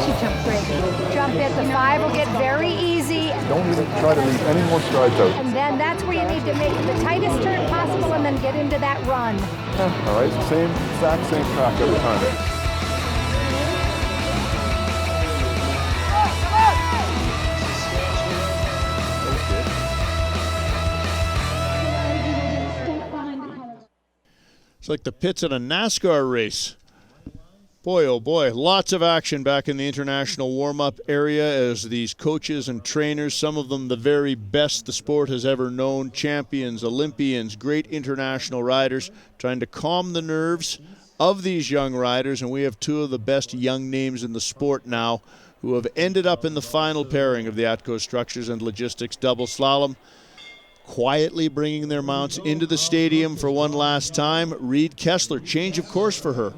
She jumped great. Jump it, the 5 will get very easy. Don't even try to leave any more strides out. And then that's where you need to make the tightest turn possible and then get into that run. All right, exact same track every time. It's like the pits at a NASCAR race. Boy, oh boy, lots of action back in the international warm-up area as these coaches and trainers, some of them the very best the sport has ever known, champions, Olympians, great international riders, trying to calm the nerves of these young riders. And we have two of the best young names in the sport now who have ended up in the final pairing of the ATCO Structures and Logistics Double Slalom, quietly bringing their mounts into the stadium for one last time. Reed Kessler, change of course for her.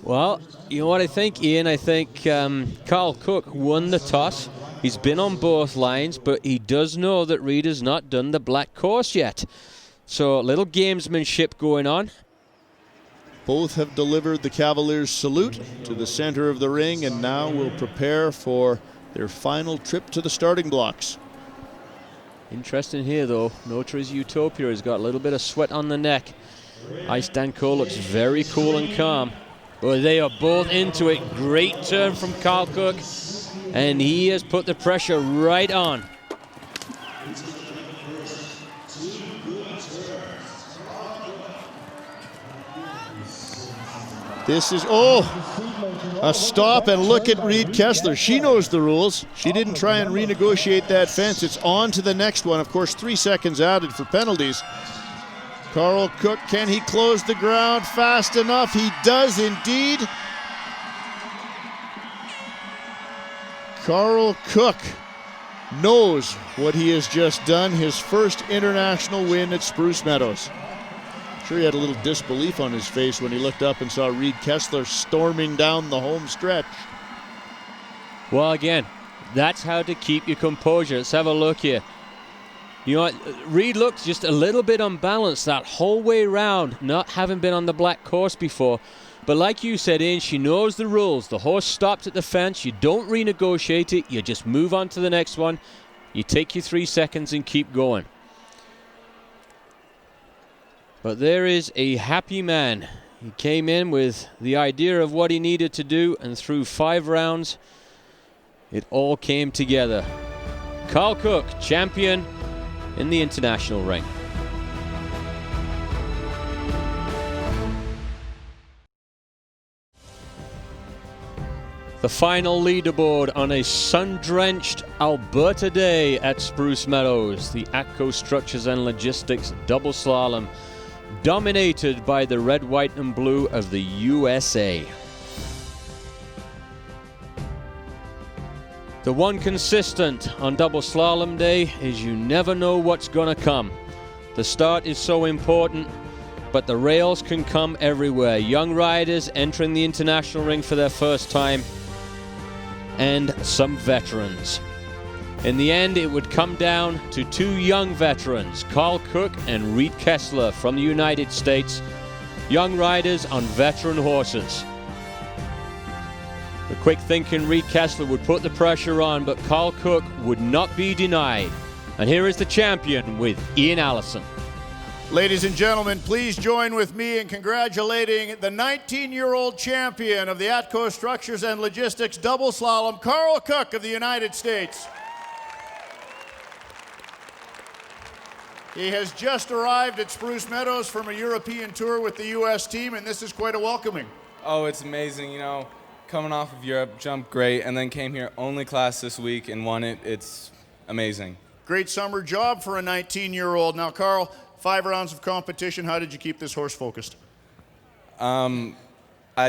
Well, you know what I think, Ian? I think Carl Cook won the toss. He's been on both lines, but he does know that Reed has not done the black course yet. So a little gamesmanship going on. Both have delivered the Cavaliers' salute to the center of the ring and now will prepare for their final trip to the starting blocks. Interesting here, though. Notary's Utopia has got a little bit of sweat on the neck. Ice Danko looks very cool and calm. But they are both into it. Great turn from Carl Cook. And he has put the pressure right on. This is, a stop, and look at Reed Kessler. She knows the rules. She didn't try and renegotiate that fence. It's on to the next one. Of course, 3 seconds added for penalties. Carl Cook, can he close the ground fast enough? He does indeed. Carl Cook knows what he has just done. His first international win at Spruce Meadows. I'm sure he had a little disbelief on his face when he looked up and saw Reed Kessler storming down the home stretch. Well, again, that's how to keep your composure. Let's have a look here. You know what, Reed looks just a little bit unbalanced that whole way round, not having been on the black course before. But like you said, Ian, she knows the rules. The horse stopped at the fence. You don't renegotiate it. You just move on to the next one. You take your 3 seconds and keep going. But there is a happy man. He came in with the idea of what he needed to do, and through 5 rounds, it all came together. Carl Cook, champion in the international ring. The final leaderboard on a sun-drenched Alberta day at Spruce Meadows. The ATCO Structures and Logistics Double Slalom, dominated by the red, white, and blue of the USA. The one consistent on Double Slalom Day is you never know what's going to come. The start is so important, but the rails can come everywhere. Young riders entering the international ring for their first time, and some veterans. In the end, it would come down to 2 young veterans, Carl Cook and Reed Kessler from the United States, young riders on veteran horses. The quick-thinking Reed Kessler would put the pressure on, but Carl Cook would not be denied. And here is the champion with Ian Allison. Ladies and gentlemen, please join with me in congratulating the 19-year-old champion of the ATCO Structures and Logistics Double Slalom, Carl Cook of the United States. He has just arrived at Spruce Meadows from a European tour with the U.S. team, and this is quite a welcoming. Oh, it's amazing, you know. Coming off of Europe, jumped great, and then came here only class this week and won it. It's amazing. Great summer job for a 19-year-old. Now, Carl, 5 rounds of competition. How did you keep this horse focused? I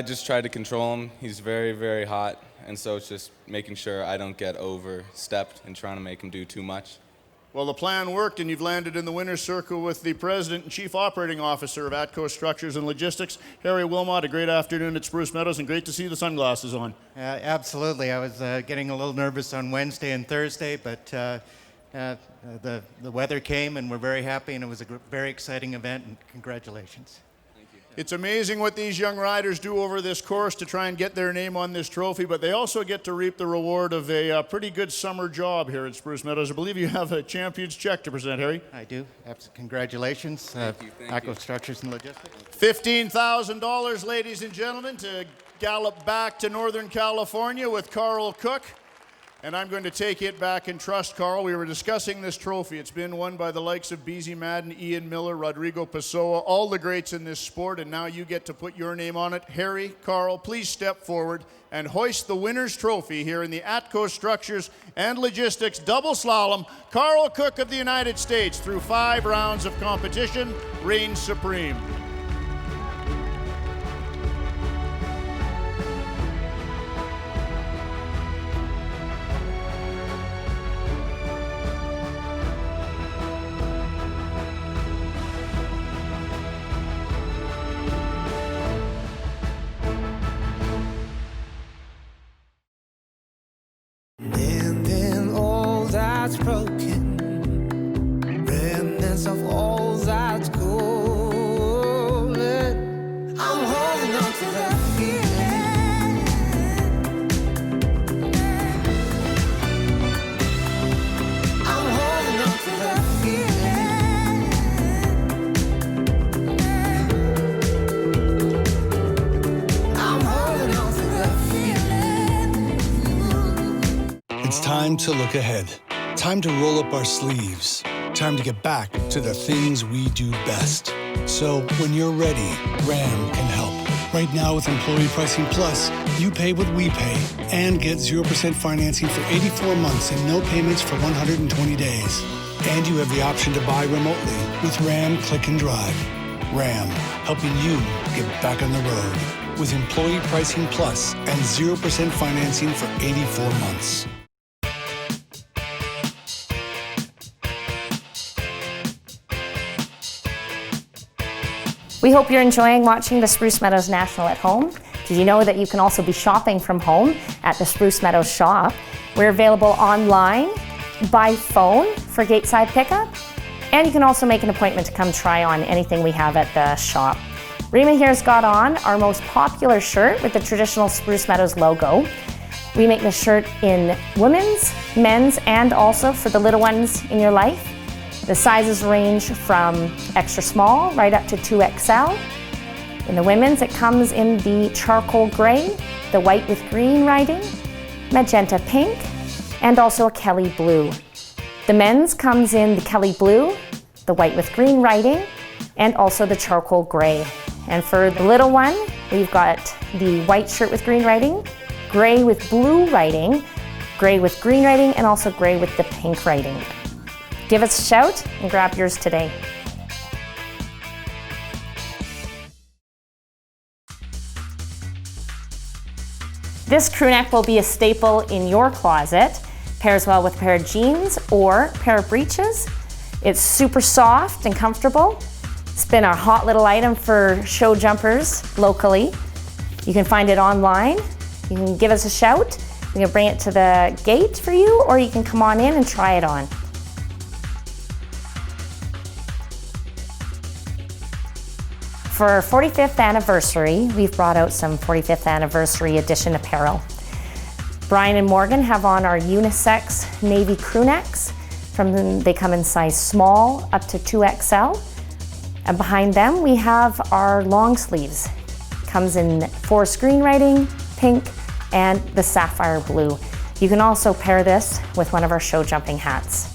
just tried to control him. He's very, very hot, and so it's just making sure I don't get overstepped and trying to make him do too much. Well, the plan worked, and you've landed in the winner's circle with the President and Chief Operating Officer of ATCO Structures and Logistics, Harry Wilmot. A great afternoon at Spruce Meadows, and great to see the sunglasses on. Absolutely. I was getting a little nervous on Wednesday and Thursday, but the weather came, and we're very happy, and it was a very exciting event, and congratulations. It's amazing what these young riders do over this course to try and get their name on this trophy, but they also get to reap the reward of a pretty good summer job here at Spruce Meadows. I believe you have a champion's check to present, Harry. I do. Congratulations. Thank you. ATCO Structures and Logistics. $15,000, ladies and gentlemen, to gallop back to Northern California with Carl Cook. And I'm going to take it back and trust, Carl. We were discussing this trophy. It's been won by the likes of BZ Madden, Ian Miller, Rodrigo Pessoa, all the greats in this sport, and now you get to put your name on it. Harry, Carl, please step forward and hoist the winner's trophy here in the ATCO Structures and Logistics Double Slalom. Carl Cook of the United States, through 5 rounds of competition, reigns supreme. Broken, remnants of all that's golden. I'm holding on to that feeling. I'm holding on to that feeling. I'm holding on to that feeling. It's time to look ahead. Time to roll up our sleeves. Time to get back to the things we do best. So when you're ready, RAM can help. Right now with Employee Pricing Plus, you pay what we pay and get 0% financing for 84 months and no payments for 120 days. And you have the option to buy remotely with RAM Click and Drive. RAM, helping you get back on the road with Employee Pricing Plus and 0% financing for 84 months. We hope you're enjoying watching the Spruce Meadows National at home. Did you know that you can also be shopping from home at the Spruce Meadows shop? We're available online, by phone for gateside pickup, and you can also make an appointment to come try on anything we have at the shop. Rima here's got on our most popular shirt with the traditional Spruce Meadows logo. We make this shirt in women's, men's, and also for the little ones in your life. The sizes range from extra small right up to 2XL. In the women's, it comes in the charcoal gray, the white with green writing, magenta pink, and also a Kelly blue. The men's comes in the Kelly blue, the white with green writing, and also the charcoal gray. And for the little one, we've got the white shirt with green writing, gray with blue writing, gray with green writing, and also gray with the pink writing. Give us a shout and grab yours today. This crew neck will be a staple in your closet. Pairs well with a pair of jeans or a pair of breeches. It's super soft and comfortable. It's been a hot little item for show jumpers locally. You can find it online. You can give us a shout. We can bring it to the gate for you, or you can come on in and try it on. For our 45th anniversary, we've brought out some 45th anniversary edition apparel. Brian and Morgan have on our unisex navy crew necks. They come in size small up to 2XL. And behind them, we have our long sleeves. Comes in forest green writing, pink, and the sapphire blue. You can also pair this with one of our show jumping hats.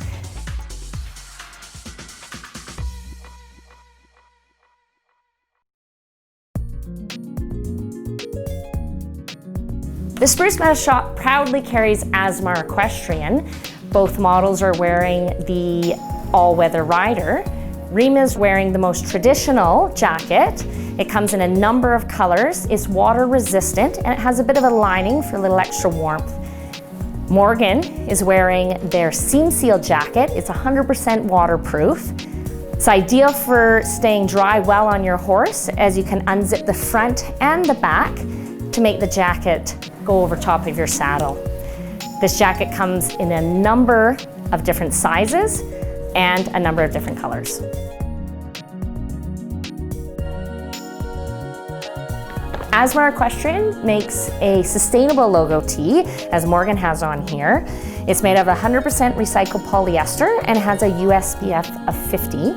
The Spruce Meadows shop proudly carries Asmar Equestrian. Both models are wearing the all-weather rider. Rima's wearing the most traditional jacket. It comes in a number of colors. It's water resistant and it has a bit of a lining for a little extra warmth. Morgan is wearing their seam seal jacket. It's 100% waterproof. It's ideal for staying dry well on your horse, as you can unzip the front and the back to make the jacket go over top of your saddle. This jacket comes in a number of different sizes and a number of different colors. Asmar Equestrian makes a sustainable logo tee, as Morgan has on here. It's made of 100% recycled polyester and has a USPF of 50.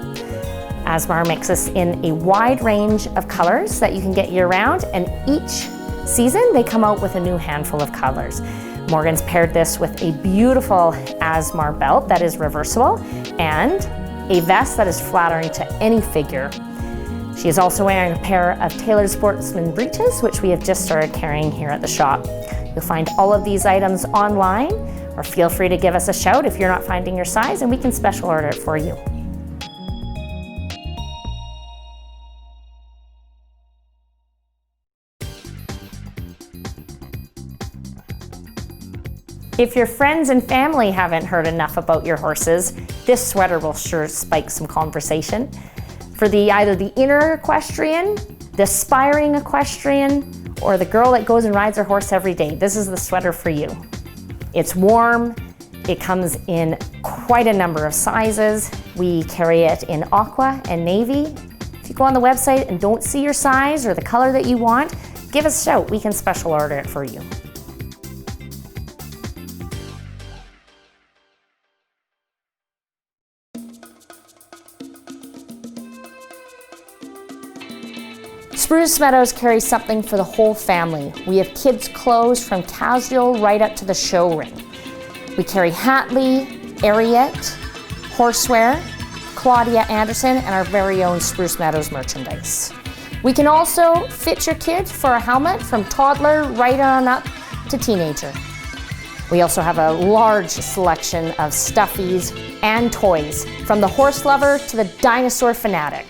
Asmar makes this in a wide range of colors that you can get year-round, and each season they come out with a new handful of colors. Morgan's paired this with a beautiful Asmar belt that is reversible and a vest that is flattering to any figure. She is also wearing a pair of tailored sportsman breeches, which we have just started carrying here at the shop. You'll find all of these items online, or feel free to give us a shout if you're not finding your size and we can special order it for you. If your friends and family haven't heard enough about your horses, this sweater will sure spike some conversation. For either the inner equestrian, the aspiring equestrian, or the girl that goes and rides her horse every day, this is the sweater for you. It's warm, it comes in quite a number of sizes. We carry it in aqua and navy. If you go on the website and don't see your size or the color that you want, give us a shout, we can special order it for you. Spruce Meadows carries something for the whole family. We have kids' clothes from casual right up to the show ring. We carry Hatley, Ariette, Horseware, Claudia Anderson, and our very own Spruce Meadows merchandise. We can also fit your kid for a helmet from toddler right on up to teenager. We also have a large selection of stuffies and toys, from the horse lover to the dinosaur fanatic.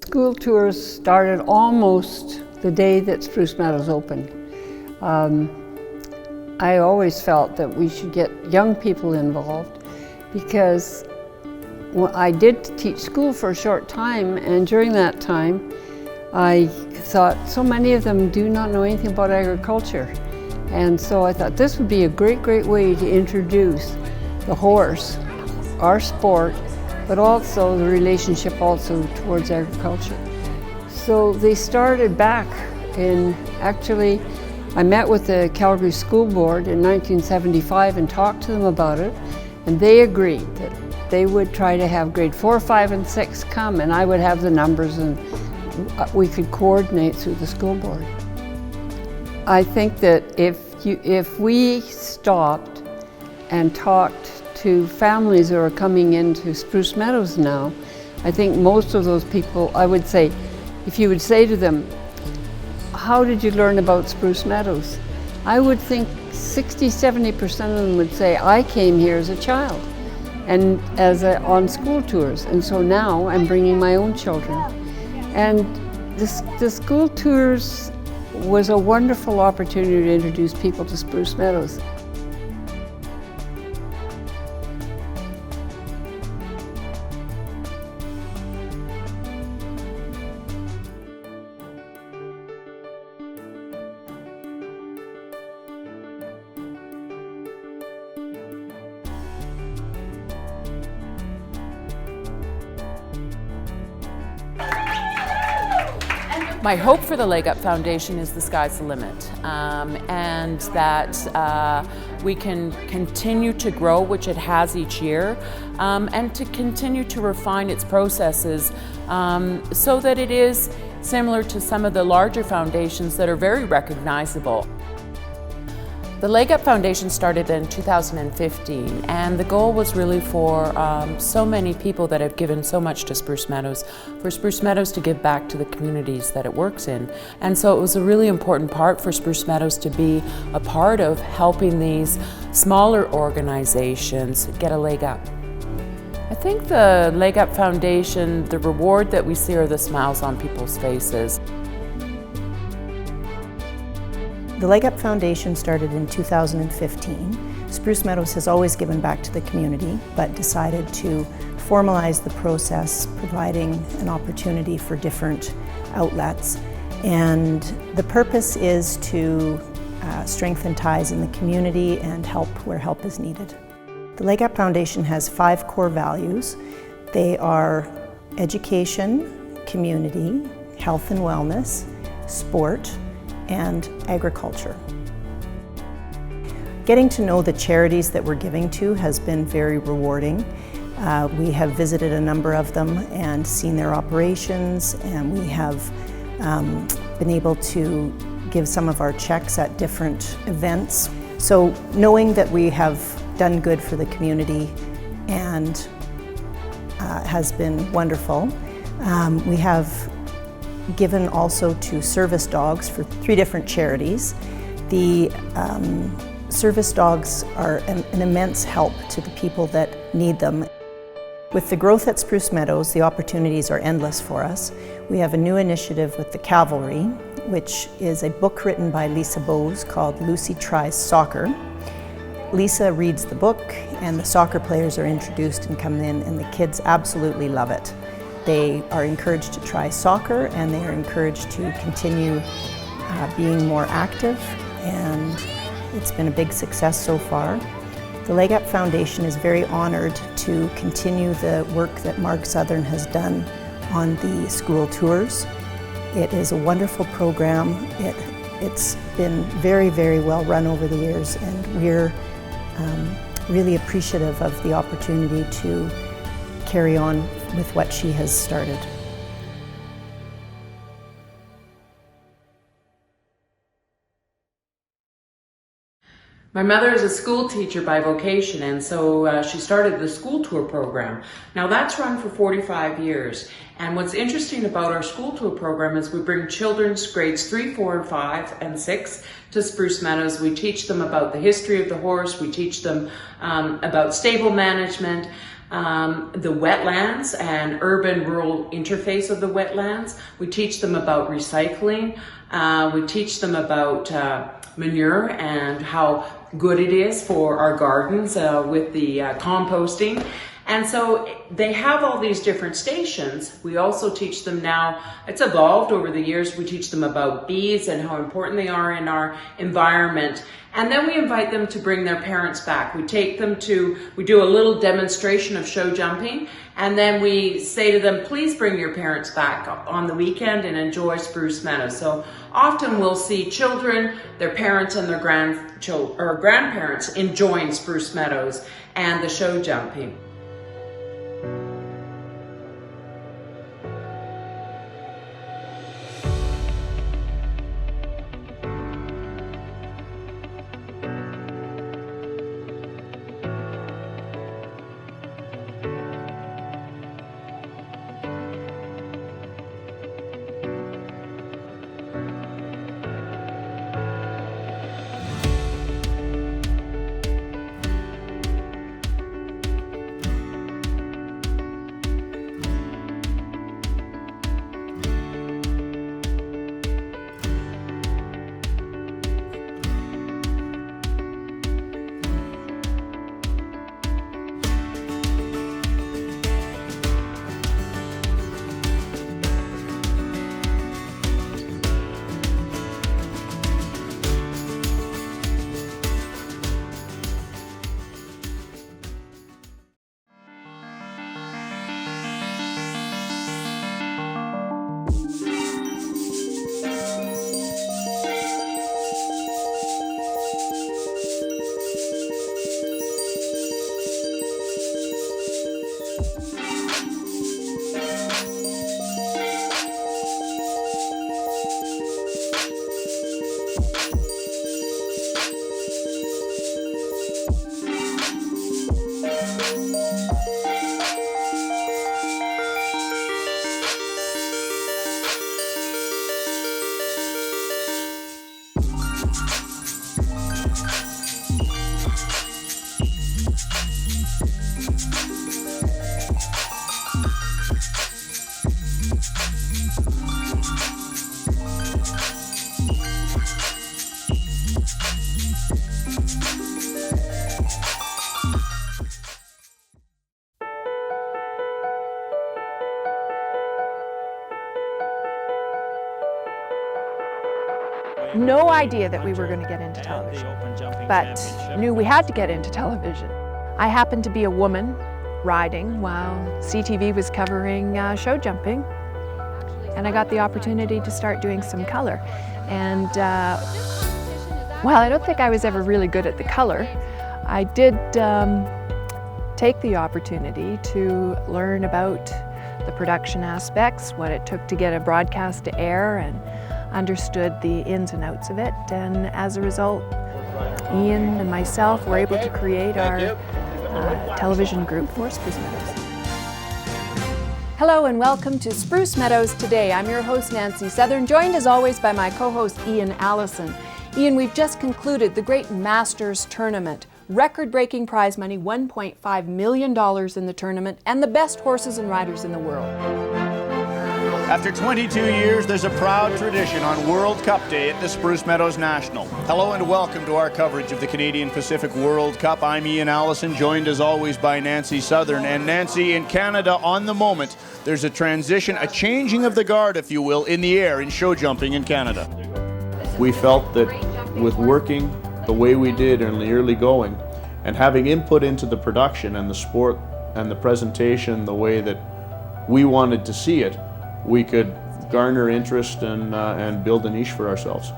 School tours started almost the day that Spruce Meadows opened. I always felt that we should get young people involved because I did teach school for a short time, and during that time I thought so many of them do not know anything about agriculture. And so I thought this would be a great way to introduce the horse, our sport, but also the relationship also towards agriculture. So they started back in, actually, I met with the Calgary School Board in 1975 and talked to them about it, and they agreed that they would try to have grade 4, 5, and 6 come, and I would have the numbers and we could coordinate through the school board. I think that if we stopped and talked to families who are coming into Spruce Meadows now, I think most of those people, I would say, if you would say to them, how did you learn about Spruce Meadows? I would think 60–70% of them would say, I came here as a child and on school tours, and so now I'm bringing my own children. And the school tours was a wonderful opportunity to introduce people to Spruce Meadows. My hope for the Leg Up Foundation is the sky's the limit, and that we can continue to grow, which it has each year, and to continue to refine its processes so that it is similar to some of the larger foundations that are very recognizable. The Leg Up Foundation started in 2015, and the goal was really for so many people that have given so much to Spruce Meadows, for Spruce Meadows to give back to the communities that it works in. And so it was a really important part for Spruce Meadows to be a part of helping these smaller organizations get a leg up. I think the Leg Up Foundation, the reward that we see are the smiles on people's faces. The Leg Up Foundation started in 2015. Spruce Meadows has always given back to the community, but decided to formalize the process, providing an opportunity for different outlets. And the purpose is to strengthen ties in the community and help where help is needed. The Leg Up Foundation has 5 core values. They are education, community, health and wellness, sport, and agriculture. Getting to know the charities that we're giving to has been very rewarding. We have visited a number of them and seen their operations, and we have been able to give some of our checks at different events. So knowing that we have done good for the community and has been wonderful. We have given also to service dogs for 3 different charities. The service dogs are an immense help to the people that need them. With the growth at Spruce Meadows, the opportunities are endless for us. We have a new initiative with the Cavalry, which is a book written by Lisa Bowes called Lucy Tries Soccer. Lisa reads the book and the soccer players are introduced and come in, and the kids absolutely love it. They are encouraged to try soccer, and they are encouraged to continue being more active, and it's been a big success so far. The Leg Up Foundation is very honored to continue the work that Mark Southern has done on the school tours. It is a wonderful program. It's been very, very well run over the years, and we're really appreciative of the opportunity to carry on with what she has started. My mother is a school teacher by vocation, and so she started the school tour program. Now that's run for 45 years. And what's interesting about our school tour program is we bring children's grades 3, 4, 5, and 6 to Spruce Meadows. We teach them about the history of the horse. We teach them about stable management, the wetlands and urban-rural interface of the wetlands. We teach them about recycling. We teach them about manure and how good it is for our gardens with the composting. And so they have all these different stations. We also teach them now, it's evolved over the years, we teach them about bees and how important they are in our environment. And then we invite them to bring their parents back. We take them to, we do a little demonstration of show jumping, and then we say to them, please bring your parents back on the weekend and enjoy Spruce Meadows. So often we'll see children, their parents and their grandparents enjoying Spruce Meadows and the show jumping. No idea that we were going to get into television, but knew we had to get into television. I happened to be a woman riding while CTV was covering show jumping, and I got the opportunity to start doing some color. And Well, I don't think I was ever really good at the color. I did take the opportunity to learn about the production aspects, what it took to get a broadcast to air, and understood the ins and outs of it. And as a result, Ian and myself were able to create our television group for Spruce Meadows. Hello and welcome to Spruce Meadows Today. I'm your host, Nancy Southern, joined as always by my co-host, Ian Allison. Ian, we've just concluded the Great Masters Tournament. Record-breaking prize money, $1.5 million in the tournament, and the best horses and riders in the world. After 22 years, there's a proud tradition on World Cup Day at the Spruce Meadows National. Hello and welcome to our coverage of the Canadian Pacific World Cup. I'm Ian Allison, joined as always by Nancy Southern. And Nancy, in Canada on the moment, there's a transition, a changing of the guard, if you will, in the air in show jumping in Canada. We felt that with working the way we did in the early going and having input into the production and the sport and the presentation the way that we wanted to see it, we could garner interest and build a niche for ourselves.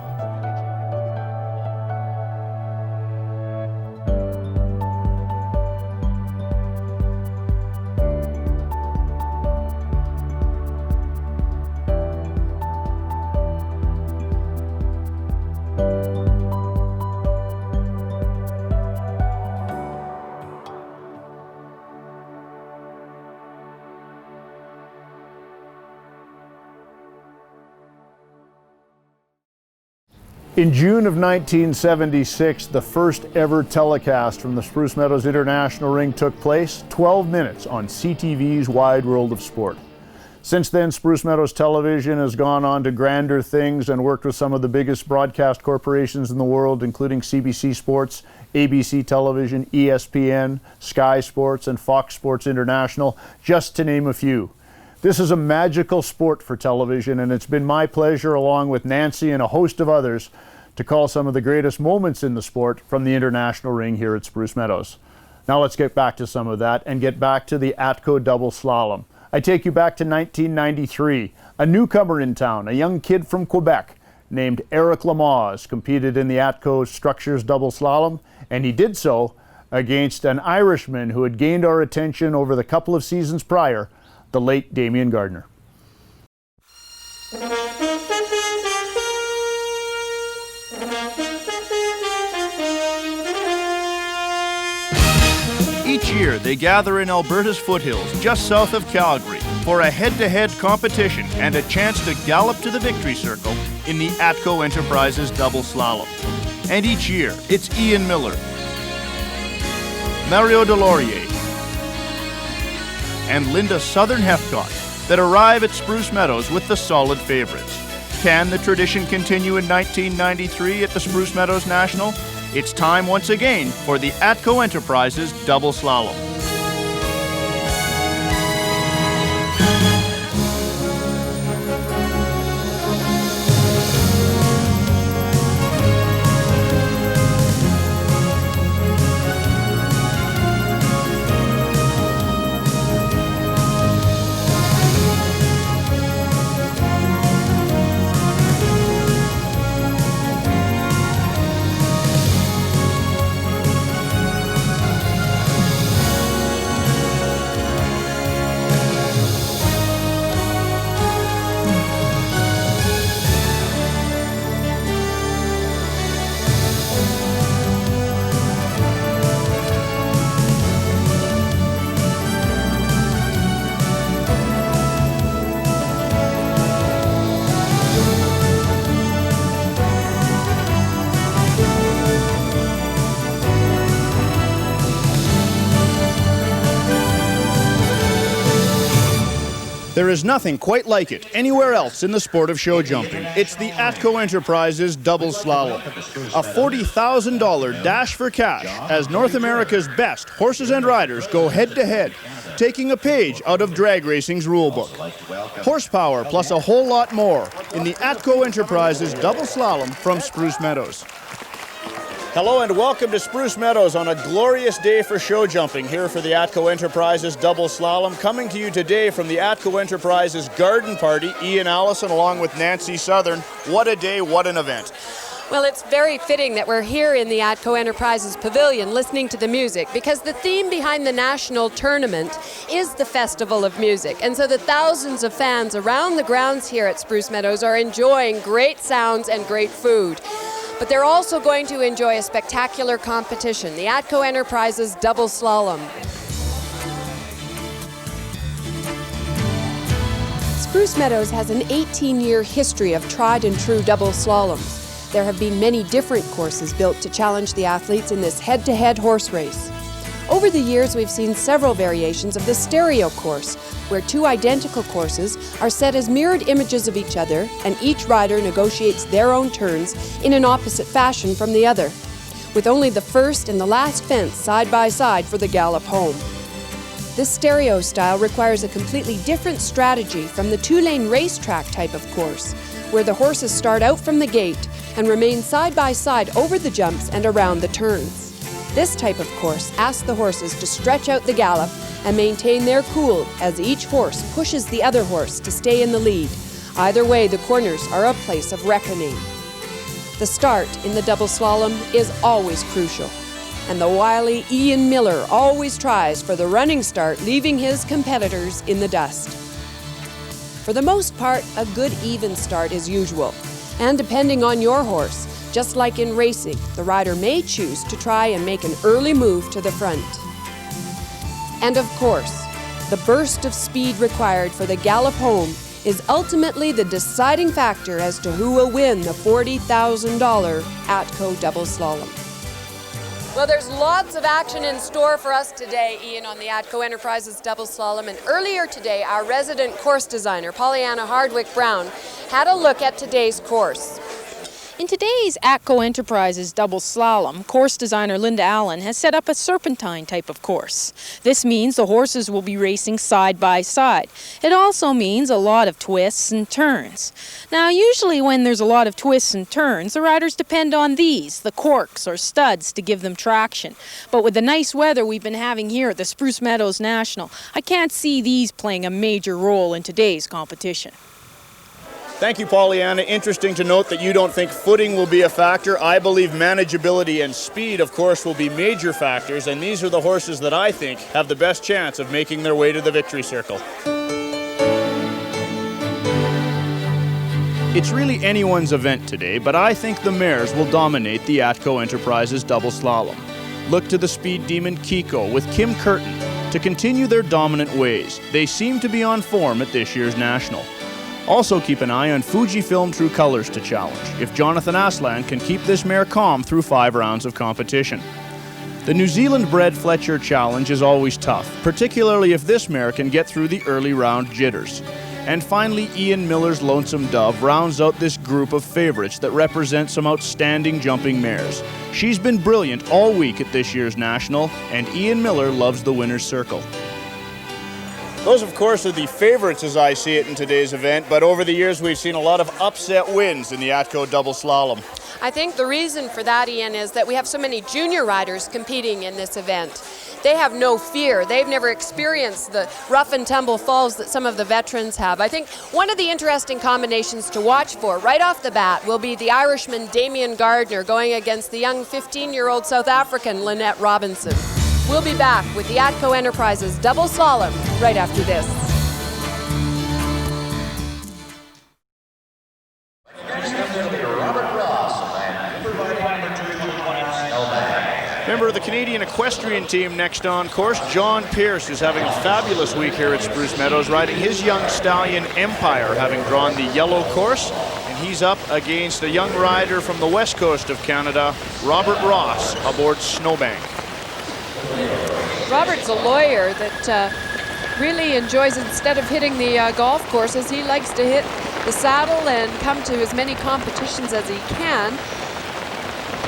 In June of 1976, the first ever telecast from the Spruce Meadows International Ring took place, 12 minutes on CTV's Wide World of Sport. Since then, Spruce Meadows Television has gone on to grander things and worked with some of the biggest broadcast corporations in the world, including CBC Sports, ABC Television, ESPN, Sky Sports, and Fox Sports International, just to name a few. This is a magical sport for television, and it's been my pleasure, along with Nancy and a host of others, to call some of the greatest moments in the sport from the International Ring here at Spruce Meadows. Now let's get back to some of that and get back to the ATCO Double Slalom. I take you back to 1993. A newcomer in town, a young kid from Quebec named Eric Lamaze, competed in the ATCO Structures Double Slalom, and he did so against an Irishman who had gained our attention over the couple of seasons prior, the late Damien Gartner. Each year, they gather in Alberta's foothills, just south of Calgary, for a head-to-head competition and a chance to gallop to the victory circle in the ATCO Enterprises Double Slalom. And each year, it's Ian Miller, Mario Delorier, and Linda Southern Heathcote that arrive at Spruce Meadows with the solid favorites. Can the tradition continue in 1993 at the Spruce Meadows National? It's time once again for the ATCO Enterprises Double Slalom. There is nothing quite like it anywhere else in the sport of show jumping. It's the ATCO Enterprises Double Slalom, a $40,000 dash for cash as North America's best horses and riders go head-to-head, taking a page out of drag racing's rulebook. Horsepower plus a whole lot more in the ATCO Enterprises Double Slalom from Spruce Meadows. Hello and welcome to Spruce Meadows on a glorious day for show jumping here for the ATCO Enterprises Double Slalom. Coming to you today from the ATCO Enterprises Garden Party, Ian Allison along with Nancy Southern. What a day, what an event. Well, it's very fitting that we're here in the ATCO Enterprises Pavilion listening to the music, because the theme behind the national tournament is the Festival of Music. And so the thousands of fans around the grounds here at Spruce Meadows are enjoying great sounds and great food. But they're also going to enjoy a spectacular competition, the ATCO Enterprises Double Slalom. Spruce Meadows has an 18-year history of tried and true double slaloms. There have been many different courses built to challenge the athletes in this head-to-head horse race. Over the years, we've seen several variations of the stereo course, where two identical courses are set as mirrored images of each other, and each rider negotiates their own turns in an opposite fashion from the other, with only the first and the last fence side by side for the gallop home. This stereo style requires a completely different strategy from the two-lane racetrack type of course, where the horses start out from the gate and remain side by side over the jumps and around the turns. This type of course asks the horses to stretch out the gallop and maintain their cool as each horse pushes the other horse to stay in the lead. Either way, the corners are a place of reckoning. The start in the double slalom is always crucial, and the wily Ian Miller always tries for the running start, leaving his competitors in the dust. For the most part, a good even start is usual. And depending on your horse, just like in racing, the rider may choose to try and make an early move to the front. And of course, the burst of speed required for the gallop home is ultimately the deciding factor as to who will win the $40,000 ATCO Double Slalom. Well, there's lots of action in store for us today, Ian, on the ATCO Enterprises Double Slalom. And earlier today, our resident course designer, Pollyanna Hardwick-Brown, had a look at today's course. In today's ATCO Enterprises Double Slalom, course designer Linda Allen has set up a serpentine type of course. This means the horses will be racing side by side. It also means a lot of twists and turns. Now, usually when there's a lot of twists and turns, the riders depend on these, the corks or studs, to give them traction. But with the nice weather we've been having here at the Spruce Meadows National, I can't see these playing a major role in today's competition. Thank you, Pollyanna. Interesting to note that you don't think footing will be a factor. I believe manageability and speed, of course, will be major factors, and these are the horses that I think have the best chance of making their way to the victory circle. It's really anyone's event today, but I think the mares will dominate the ATCO Enterprises Double Slalom. Look to the speed demon Kiko with Kim Curtin to continue their dominant ways. They seem to be on form at this year's National. Also keep an eye on Fujifilm True Colors to challenge, if Jonathan Aslan can keep this mare calm through 5 rounds of competition. The New Zealand-bred Fletcher Challenge is always tough, particularly if this mare can get through the early round jitters. And finally, Ian Miller's Lonesome Dove rounds out this group of favorites that represent some outstanding jumping mares. She's been brilliant all week at this year's National, and Ian Miller loves the winner's circle. Those, of course, are the favorites as I see it in today's event, but over the years we've seen a lot of upset wins in the ATCO Double Slalom. I think the reason for that, Ian, is that we have so many junior riders competing in this event. They have no fear. They've never experienced the rough and tumble falls that some of the veterans have. I think one of the interesting combinations to watch for right off the bat will be the Irishman Damien Gartner going against the young 15-year-old South African Lynette Robinson. We'll be back with the ATCO Enterprises Double Slalom right after this. Member of the Canadian equestrian team next on course, John Pierce, who's having a fabulous week here at Spruce Meadows, riding his young stallion Empire, having drawn the yellow course. And he's up against a young rider from the west coast of Canada, Robert Ross, aboard Snowbank. Robert's a lawyer that really enjoys, instead of hitting the golf courses, he likes to hit the saddle and come to as many competitions as he can.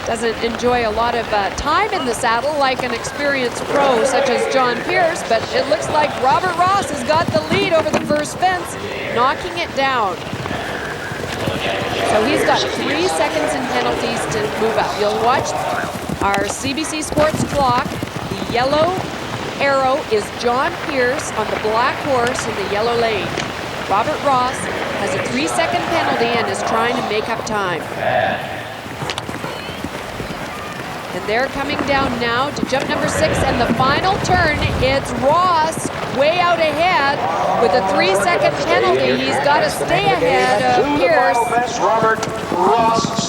Doesn't enjoy a lot of time in the saddle like an experienced pro such as John Pierce, but it looks like Robert Ross has got the lead over the first fence, knocking it down. So he's got 3 seconds in penalties to move up. You'll watch our CBC Sports clock. The yellow arrow is John Pierce on the black horse in the yellow lane. Robert Ross has a 3-second penalty and is trying to make up time. And they're coming down now to jump number 6 and the final turn. It's Ross way out ahead with a 3-second penalty. He's got to stay ahead of Pierce.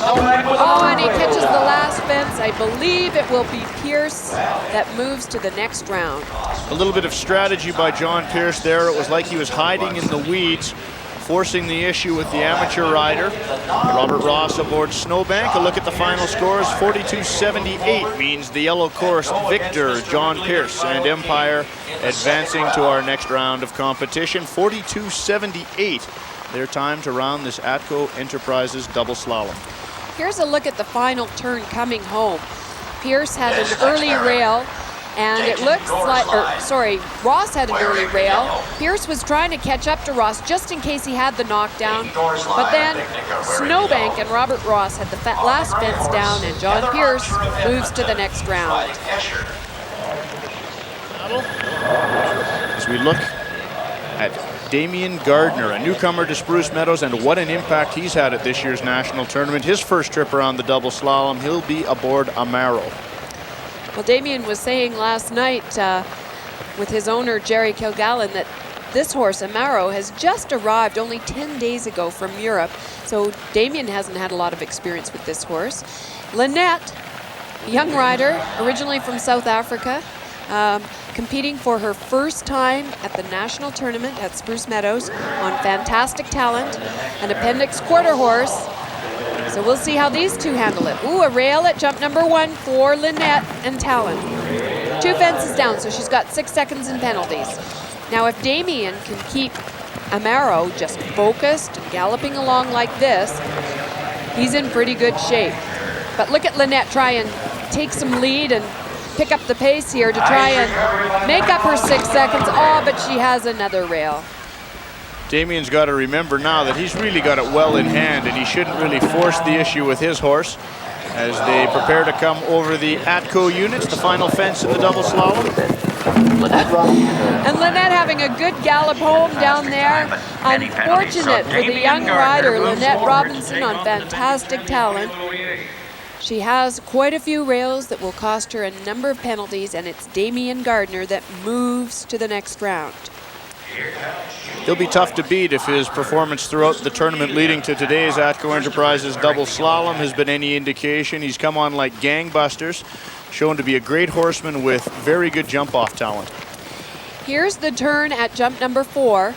Oh, and he catches the last fence. I believe it will be Pierce that moves to the next round. A little bit of strategy by John Pierce there. It was like he was hiding in the weeds, forcing the issue with the amateur rider. Robert Ross aboard Snowbank. A look at the final scores. 42-78 means the yellow course victor, John Pierce, and Empire advancing to our next round of competition. 42-78, their time to round this ATCO Enterprises Double Slalom. Here's a look at the final turn coming home. Pierce had an early rail, and it looks like, Ross had an early rail. Pierce was trying to catch up to Ross just in case he had the knockdown. But then Snowbank and Robert Ross had the last fence down, and John Pierce moves to the next round. As we look at Damien Gartner, a newcomer to Spruce Meadows, and what an impact he's had at this year's national tournament. His first trip around the double slalom, he'll be aboard Amaro. Well, Damien was saying last night with his owner, Jerry Kilgallen, that this horse, Amaro, has just arrived only 10 days ago from Europe. So Damien hasn't had a lot of experience with this horse. Lynette, a young rider, originally from South Africa, competing for her first time at the national tournament at Spruce Meadows on Fantastic Talent, an appendix quarter horse. So we'll see how these two handle it. Ooh, a rail at jump number 1 for Lynette and Talon. 2 fences down, so she's got 6 seconds in penalties. Now, if Damien can keep Amaro just focused and galloping along like this, he's in pretty good shape. But look at Lynette try and take some lead and pick up the pace here to try and make up her 6 seconds. Oh, but she has another rail. Damien's got to remember now that he's really got it well in hand, and he shouldn't really force the issue with his horse as they prepare to come over the ATCO units, the final fence of the double slalom. And Lynette having a good gallop home down there. Unfortunate for the young rider, Lynette Robinson, on Fantastic Talent. She has quite a few rails that will cost her a number of penalties, and it's Damien Gartner that moves to the next round. He'll be tough to beat if his performance throughout the tournament leading to today's ATCO Enterprises Double Slalom has been any indication. He's come on like gangbusters, shown to be a great horseman with very good jump-off talent. Here's the turn at jump number 4.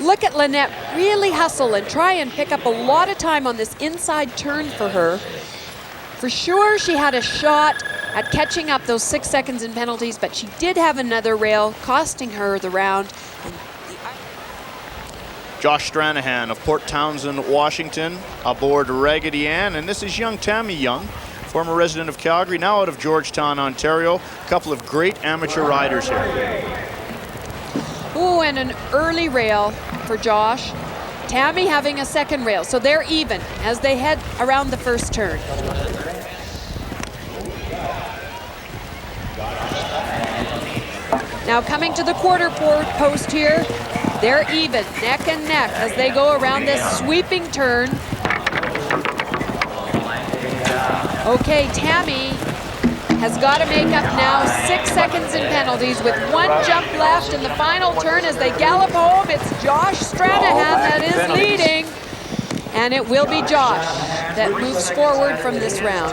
Look at Lynette really hustle and try and pick up a lot of time on this inside turn for her. For sure, she had a shot at catching up those 6 seconds in penalties, but she did have another rail, costing her the round. Josh Stranahan of Port Townsend, Washington, aboard Raggedy Ann, and this is young Tammy Young, former resident of Calgary, now out of Georgetown, Ontario. A couple of great amateur riders here. Ooh, and an early rail for Josh. Tammy having a second rail, so they're even as they head around the first turn. Now coming to the quarter post here, they're even, neck and neck, as they go around this sweeping turn. Okay, Tammy has got to make up now 6 seconds in penalties with 1 jump left in the final turn as they gallop home. It's Josh Stranahan that is leading, and it will be Josh that moves forward from this round.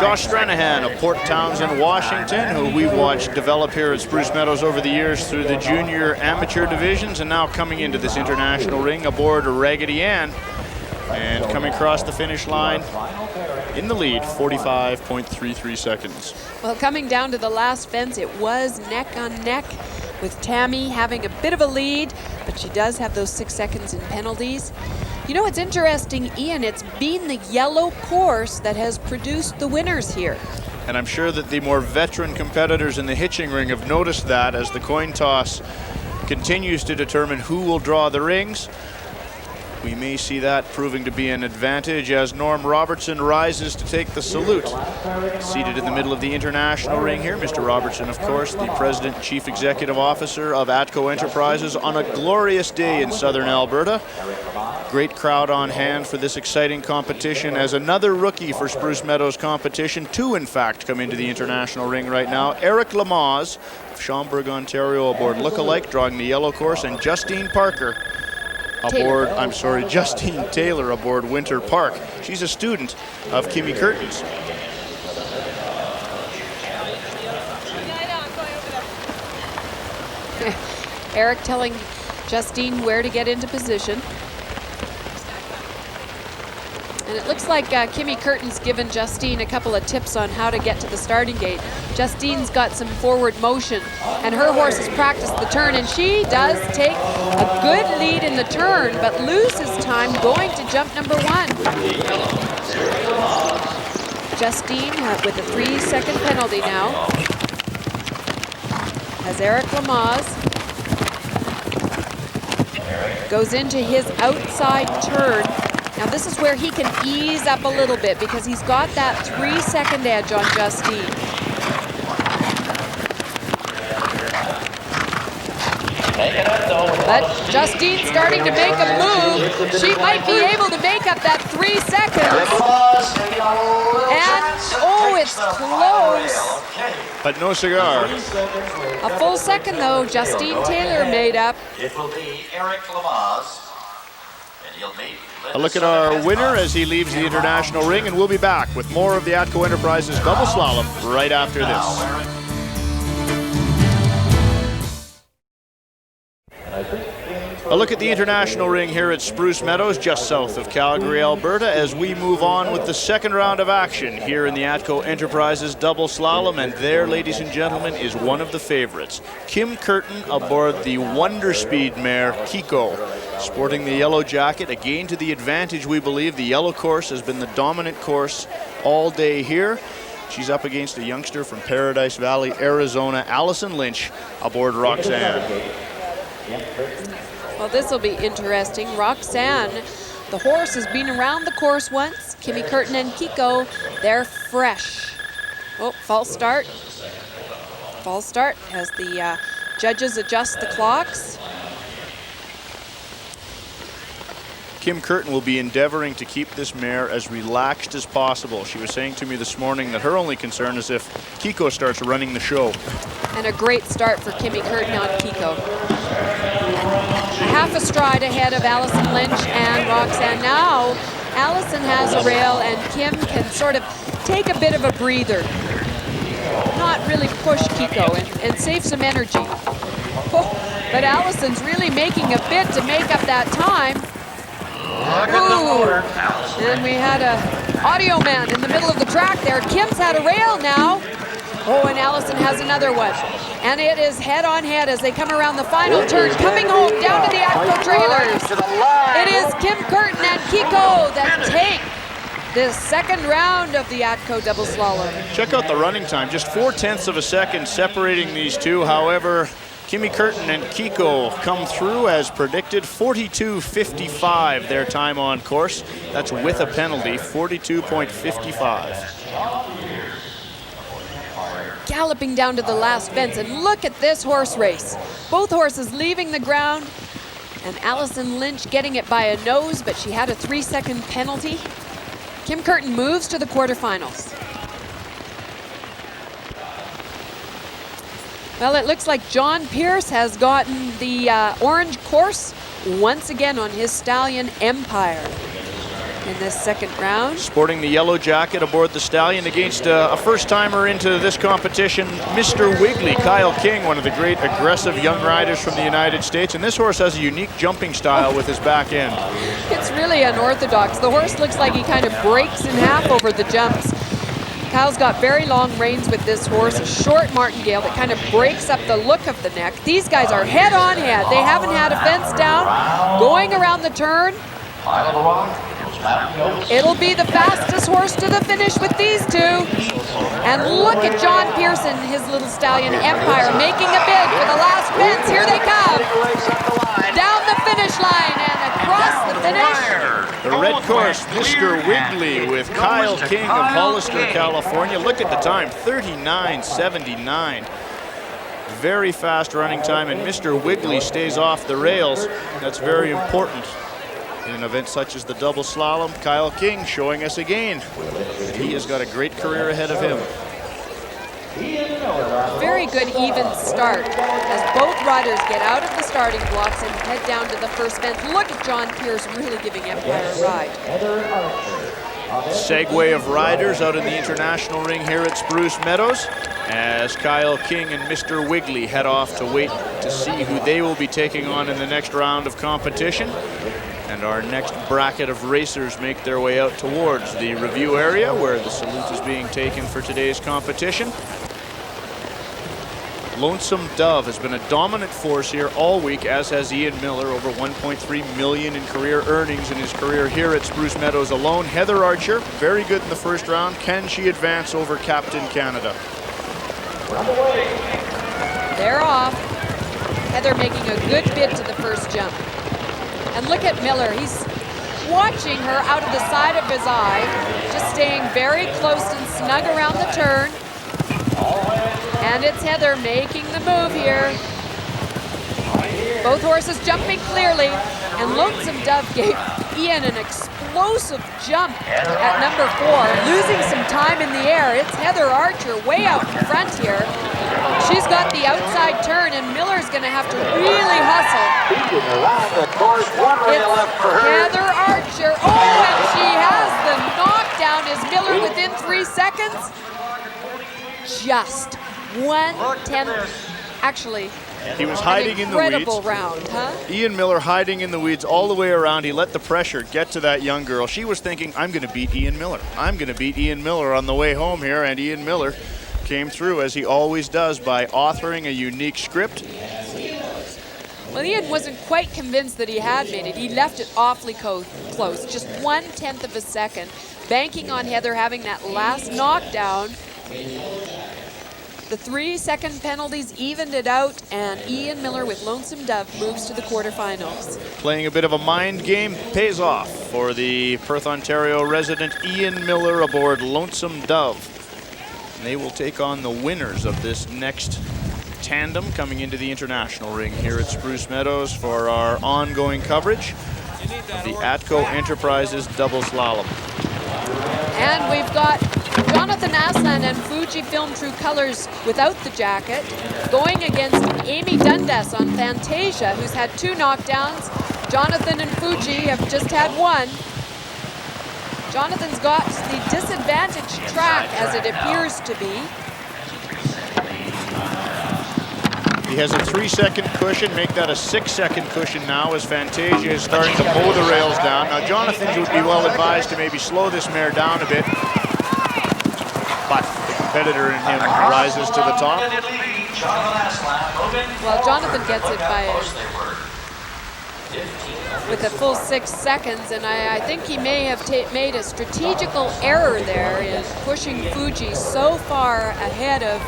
Josh Stranahan of Port Townsend, Washington, who we've watched develop here at Spruce Meadows over the years through the junior amateur divisions, and now coming into this international ring aboard Raggedy Ann, and coming across the finish line in the lead, 45.33 seconds. Well, coming down to the last fence, it was neck on neck with Tammy having a bit of a lead, but she does have those 6 seconds in penalties. You know, it's interesting, Ian, it's been the yellow course that has produced the winners here. And I'm sure that the more veteran competitors in the hitching ring have noticed that as the coin toss continues to determine who will draw the rings. We may see that proving to be an advantage as Norm Robertson rises to take the salute. Seated in the middle of the international ring here, Mr. Robertson, of course, the President and Chief Executive Officer of ATCO Enterprises on a glorious day in southern Alberta. Great crowd on hand for this exciting competition as another rookie for Spruce Meadows competition. Two, in fact, come into the international ring right now. Eric Lamaze of Schaumburg, Ontario, aboard Look-alike, drawing the yellow course, and Justine Justine Taylor aboard Winter Park. She's a student of Kimmy Curtin's. Eric telling Justine where to get into position. And it looks like Kimmy Curtin's given Justine a couple of tips on how to get to the starting gate. Justine's got some forward motion, and her horse has practiced the turn, and she does take a good lead in the turn, but loses time going to jump number 1. Justine with a 3-second penalty now. As Eric Lamaze goes into his outside turn. Now this is where he can ease up a little bit because he's got that 3-second edge on Justine. But Justine's starting to make a move. She might be able to make up that 3 seconds. And, oh, it's close. But no cigar. A full second, though, Justine Taylor made up. It will be Eric Lamaze, and he'll meet. A look at our winner as he leaves the international ring, and we'll be back with more of the ATCO Enterprises Double Slalom right after this. A look at the international ring here at Spruce Meadows, just south of Calgary, Alberta, as we move on with the second round of action here in the ATCO Enterprises Double Slalom. And there, ladies and gentlemen, is one of the favorites, Kim Curtin aboard the Wonder Speed mare Kiko, sporting the yellow jacket. Again, to the advantage, we believe. The yellow course has been the dominant course all day here. She's up against a youngster from Paradise Valley, Arizona, Allison Lynch, aboard Roxanne. Well, this will be interesting. Roxanne, the horse has been around the course once. Kimmy Curtin and Kiko, they're fresh. Oh, false start. False start as the judges adjust the clocks. Kim Curtin will be endeavoring to keep this mare as relaxed as possible. She was saying to me this morning that her only concern is if Kiko starts running the show. And a great start for Kimmy Curtin on Kiko. Half a stride ahead of Allison Lynch and Roxanne. Now, Allison has a rail and Kim can sort of take a bit of a breather. Not really push Kiko and save some energy. Oh, but Allison's really making a bid to make up that time. Ooh. And we had a audio man in the middle of the track there. Kim's had a rail now. Oh, and Allison has another one. And it is head on head as they come around the final turn, coming home down to the ATCO trailers. It is Kim Curtin and Kiko that take this second round of the ATCO Double Slalom. Check out the running time, just 0.4 of a second separating these two. However, Kimmy Curtin and Kiko come through as predicted, 42.55 their time on course. That's with a penalty, 42.55. Galloping down to the last fence, and look at this horse race. Both horses leaving the ground, and Allison Lynch getting it by a nose, but she had a 3-second penalty. Kim Curtin moves to the quarterfinals. Well, it looks like John Pierce has gotten the orange course once again on his stallion Empire in this second round. Sporting the yellow jacket aboard the stallion against a first-timer into this competition, Mr. Wiggly, Kyle King, one of the great aggressive young riders from the United States. And this horse has a unique jumping style with his back end. It's really unorthodox. The horse looks like he kind of breaks in half over the jumps. Kyle's got very long reins with this horse, a short martingale that kind of breaks up the look of the neck. These guys are head on head. They haven't had a fence down. Going around the turn. It'll be the fastest horse to the finish with these two. And look at John Pearson, his little stallion Empire, making a bid for the last fence. Here they come. Down the finish line and across the finish. The red course, Mr. Wiggly with Kyle King of Hollister, California. Look at the time, 39:79. Very fast running time, and Mr. Wiggly stays off the rails. That's very important in an event such as the double slalom. Kyle King showing us again that he has got a great career ahead of him. Very good even start as both riders get out of the starting blocks and head down to the first bend. Look at John Pierce really giving Empire a ride. Segue of riders out in the international ring here at Spruce Meadows as Kyle King and Mr. Wiggly head off to wait to see who they will be taking on in the next round of competition. And our next bracket of racers make their way out towards the review area where the salute is being taken for today's competition. Lonesome Dove has been a dominant force here all week, as has Ian Miller, over $1.3 million in career earnings in his career here at Spruce Meadows alone. Heather Archer, very good in the first round. Can she advance over Captain Canada? They're off. Heather making a good bid to the first jump. And look at Miller. He's watching her out of the side of his eye, just staying very close and snug around the turn. And it's Heather making the move here. Both horses jumping clearly, and Lonesome Dove gave Ian an explosive jump at number 4, losing some time in the air. It's Heather Archer way out in front here. She's got the outside turn, and Miller's going to have to really hustle. It's Heather Archer. Oh, and she has the knockdown. Is Miller within 3 seconds? Just 1/10. Actually, he was hiding in the weeds. Incredible round, huh? Ian Miller hiding in the weeds all the way around. He let the pressure get to that young girl. She was thinking, I'm going to beat Ian Miller. I'm going to beat Ian Miller on the way home here, and Ian Miller came through, as he always does, by authoring a unique script. Well, Ian wasn't quite convinced that he had made it. He left it awfully close, just 1/10 of a second, banking on Heather having that last knockdown. The 3-second penalties evened it out, and Ian Miller with Lonesome Dove moves to the quarterfinals. Playing a bit of a mind game pays off for the Perth, Ontario resident Ian Miller aboard Lonesome Dove. And they will take on the winners of this next tandem coming into the international ring here at Spruce Meadows for our ongoing coverage of the ATCO Enterprises Double Slalom. And we've got Jonathan Aslan and Fujifilm True Colors without the jacket, going against Amy Dundas on Fantasia, who's had 2 knockdowns. Jonathan and Fuji have just had 1. Jonathan's got the disadvantaged track, as it appears to be. He has a 3-second cushion, make that a 6-second cushion now as Fantasia is starting to mow the rails down. Now Jonathan would be well advised to maybe slow this mare down a bit, but the competitor in him rises to the top. Well, Jonathan gets it with a full 6 seconds, and I think he may have made a strategical error there in pushing Fuji so far ahead of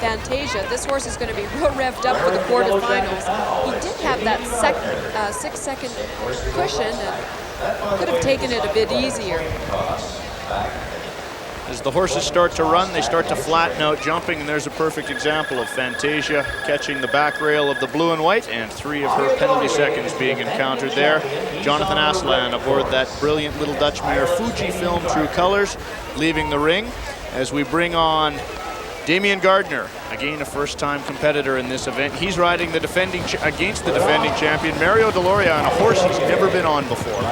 Fantasia. This horse is going to be real revved up for the quarterfinals. He did have that 6-second cushion and could have taken it a bit easier. As the horses start to run, they start to flatten out jumping, and there's a perfect example of Fantasia catching the back rail of the blue and white, and 3 of her penalty seconds being encountered there. Jonathan Aslan aboard that brilliant little Dutch mare Fujifilm True Colors, leaving the ring as we bring on Damien Gartner, again a first-time competitor in this event. He's riding the against the defending champion Mario Deloria on a horse he's never been on before.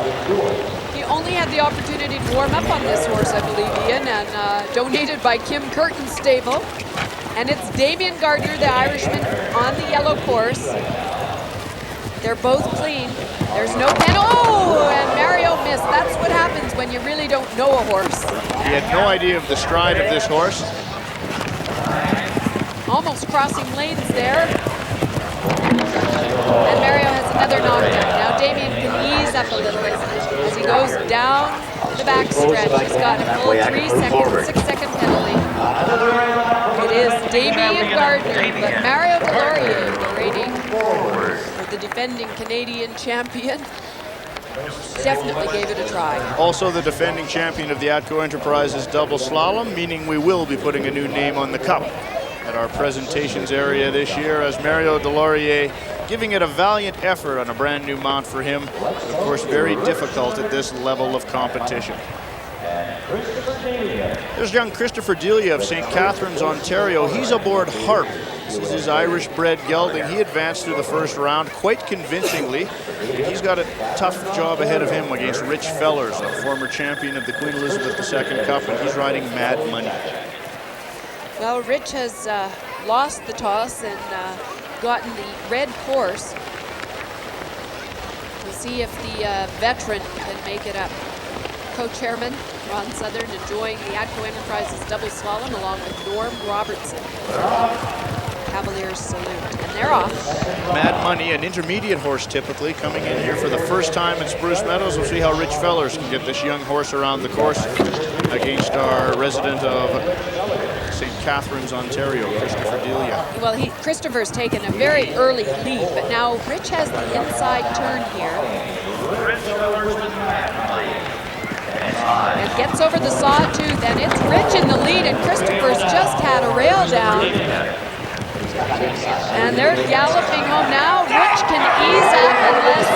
He only had the opportunity to warm up on this horse, I believe, Ian, and donated by Kim Curtin's stable. And it's Damien Gartner, the Irishman, on the yellow course. They're both clean. There's no penalty. Oh, and Mario missed. That's what happens when you really don't know a horse. He had no idea of the stride of this horse. Almost crossing lanes there. And Mario has another knockdown. Now Damien can ease up a little as he goes down the back stretch. He's got a full 6-second penalty. It is Damien Gartner, but Mario Deloria waiting for the defending Canadian champion. definitely gave it a try. Also the defending champion of the ATCO Enterprises Double Slalom, meaning we will be putting a new name on the cup at our presentations area this year, as Mario Delorier giving it a valiant effort on a brand new mount for him. Of course, very difficult at this level of competition. There's young Christopher Delia of St. Catharines, Ontario. He's aboard Harp. This is his Irish-bred gelding. He advanced through the first round quite convincingly. He's got a tough job ahead of him against Rich Fellers, a former champion of the Queen Elizabeth II Cup, and he's riding Mad Money. Well, Rich has lost the toss and gotten the red horse. We'll see if the veteran can make it up. Co-Chairman Ron Southern enjoying the ATCO Enterprises Double Slalom along with Norm Robertson. Cavaliers salute, and they're off. Mad Money, an intermediate horse typically, coming in here for the first time in Spruce Meadows. We'll see how Rich Fellers can get this young horse around the course against our resident of St. Catharines, Ontario, Christopher Delia. Well, Christopher's taken a very early lead, but now Rich has the inside turn here. And gets over the sawtooth, and it's Rich in the lead, and Christopher's just had a rail down. And they're galloping home now. Rich can ease up unless...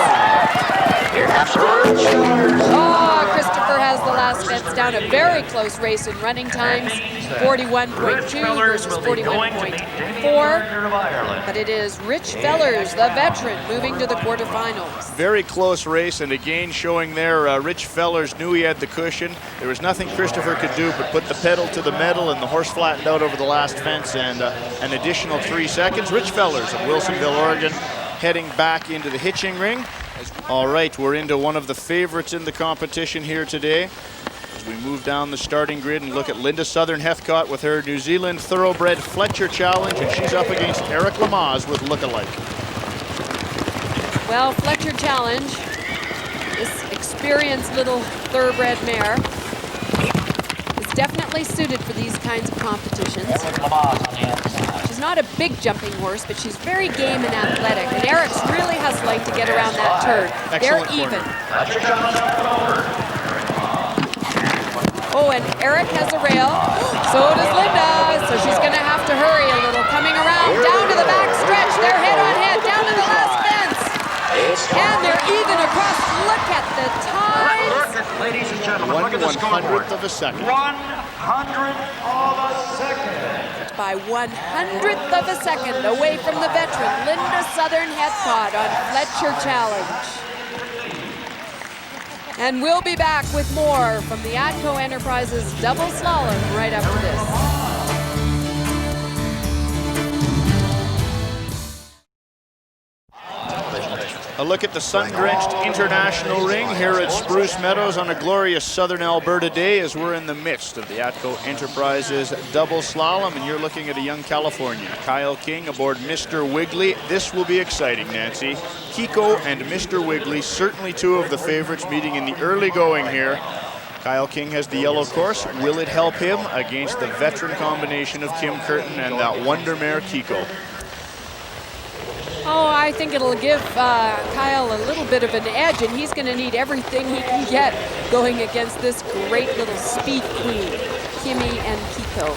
Oh, Christopher has the last fence down. A very close race in running times. 41.2 versus 41.4. But it is Rich Fellers, the veteran, moving to the quarterfinals. Very close race, and again showing there, Rich Fellers knew he had the cushion. There was nothing Christopher could do but put the pedal to the metal, and the horse flattened out over the last fence, and an additional 3 seconds. Rich Fellers of Wilsonville, Oregon, heading back into the hitching ring. All right, we're into one of the favorites in the competition here today. As we move down the starting grid and look at Linda Southern Heathcote with her New Zealand Thoroughbred Fletcher Challenge, and she's up against Eric Lamaze with Lookalike. Well, Fletcher Challenge, this experienced little thoroughbred mare, is definitely suited for these kinds of competitions. She's not a big jumping horse, but she's very game and athletic, and Eric's really hustling to get around that turn. They're even. Oh, and Eric has a rail. So does Linda, so she's going to have to hurry a little. Coming around, down to the back stretch. They're head on head, down to the last fence. And they're even across. Look at the times. Ladies and gentlemen, look at the scoreboard. 1/100th of a second. 100th of a second. By 1/100th of a second away from the veteran, Linda Southern Heathcote on Fletcher Challenge. And we'll be back with more from the ATCO Enterprises Double Slalom right after this. A look at the sun-drenched international ring here at Spruce Meadows on a glorious southern Alberta day, as we're in the midst of the ATCO Enterprises Double Slalom, and you're looking at a young Californian, Kyle King, aboard Mr. Wiggly. This will be exciting, Nancy. Kiko and Mr. Wiggly, certainly two of the favorites meeting in the early going here. Kyle King has the yellow course. Will it help him against the veteran combination of Kim Curtin and that wonder mare Kiko? Oh, I think it'll give Kyle a little bit of an edge, and he's going to need everything he can get going against this great little speed queen, Kimmy and Kiko.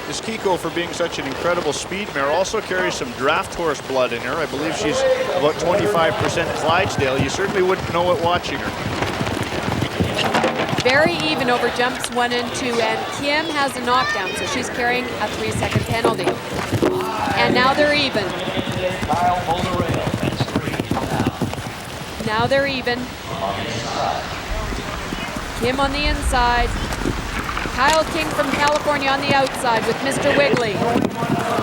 This Kiko, for being such an incredible speed mare, also carries some draft horse blood in her. I believe she's about 25% Clydesdale. You certainly wouldn't know it watching her. Very even over jumps 1 and 2, and Kim has a knockdown, so she's carrying a 3-second penalty. And now they're even. Now they're even. Kim on the inside. Kyle King from California on the outside with Mr. Wiggly.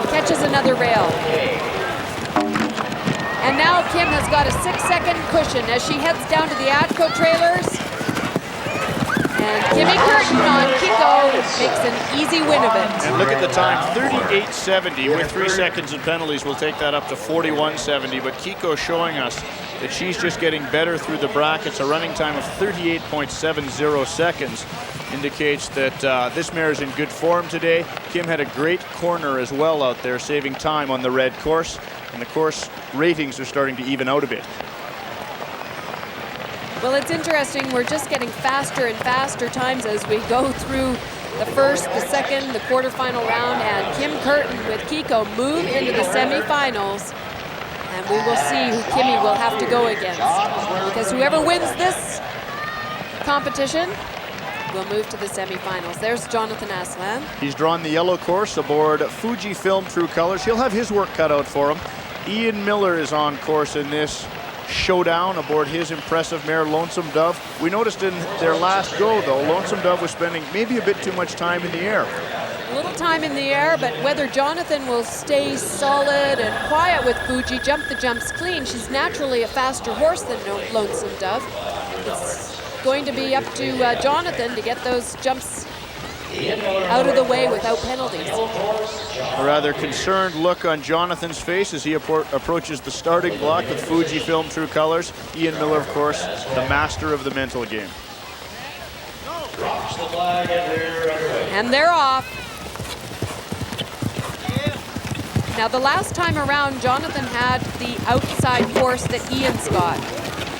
Catches another rail. And now Kim has got a 6-second cushion as she heads down to the ATCO trailers. And Kimmy Curtin on Kiko makes an easy win of it. And look at the time, 38.70 with 3 seconds and penalties. We'll take that up to 41.70. But Kiko showing us that she's just getting better through the brackets. A running time of 38.70 seconds indicates that this mare is in good form today. Kim had a great corner as well out there, saving time on the red course. and the course ratings are starting to even out a bit. Well, it's interesting. We're just getting faster and faster times as we go through the first, the second, the quarterfinal round, and Kim Curtin with Kiko move into the semifinals. And we will see who Kimmy will have to go against, because whoever wins this competition will move to the semifinals. There's Jonathan Aslan. He's drawn the yellow course aboard Fujifilm True Colors. He'll have his work cut out for him. Ian Miller is on course in this showdown aboard his impressive mare Lonesome Dove. We noticed in their last go, though, Lonesome Dove was spending maybe a bit too much time in the air. A little time in the air, but whether Jonathan will stay solid and quiet with Fuji, jump the jumps clean. She's naturally a faster horse than Lonesome Dove. It's going to be up to Jonathan to get those jumps out of the way without penalties. A rather concerned look on Jonathan's face as he approaches the starting block with Fujifilm True Colors. Ian Miller, of course, the master of the mental game. And they're off. Now, the last time around, Jonathan had the outside horse that Ian's got.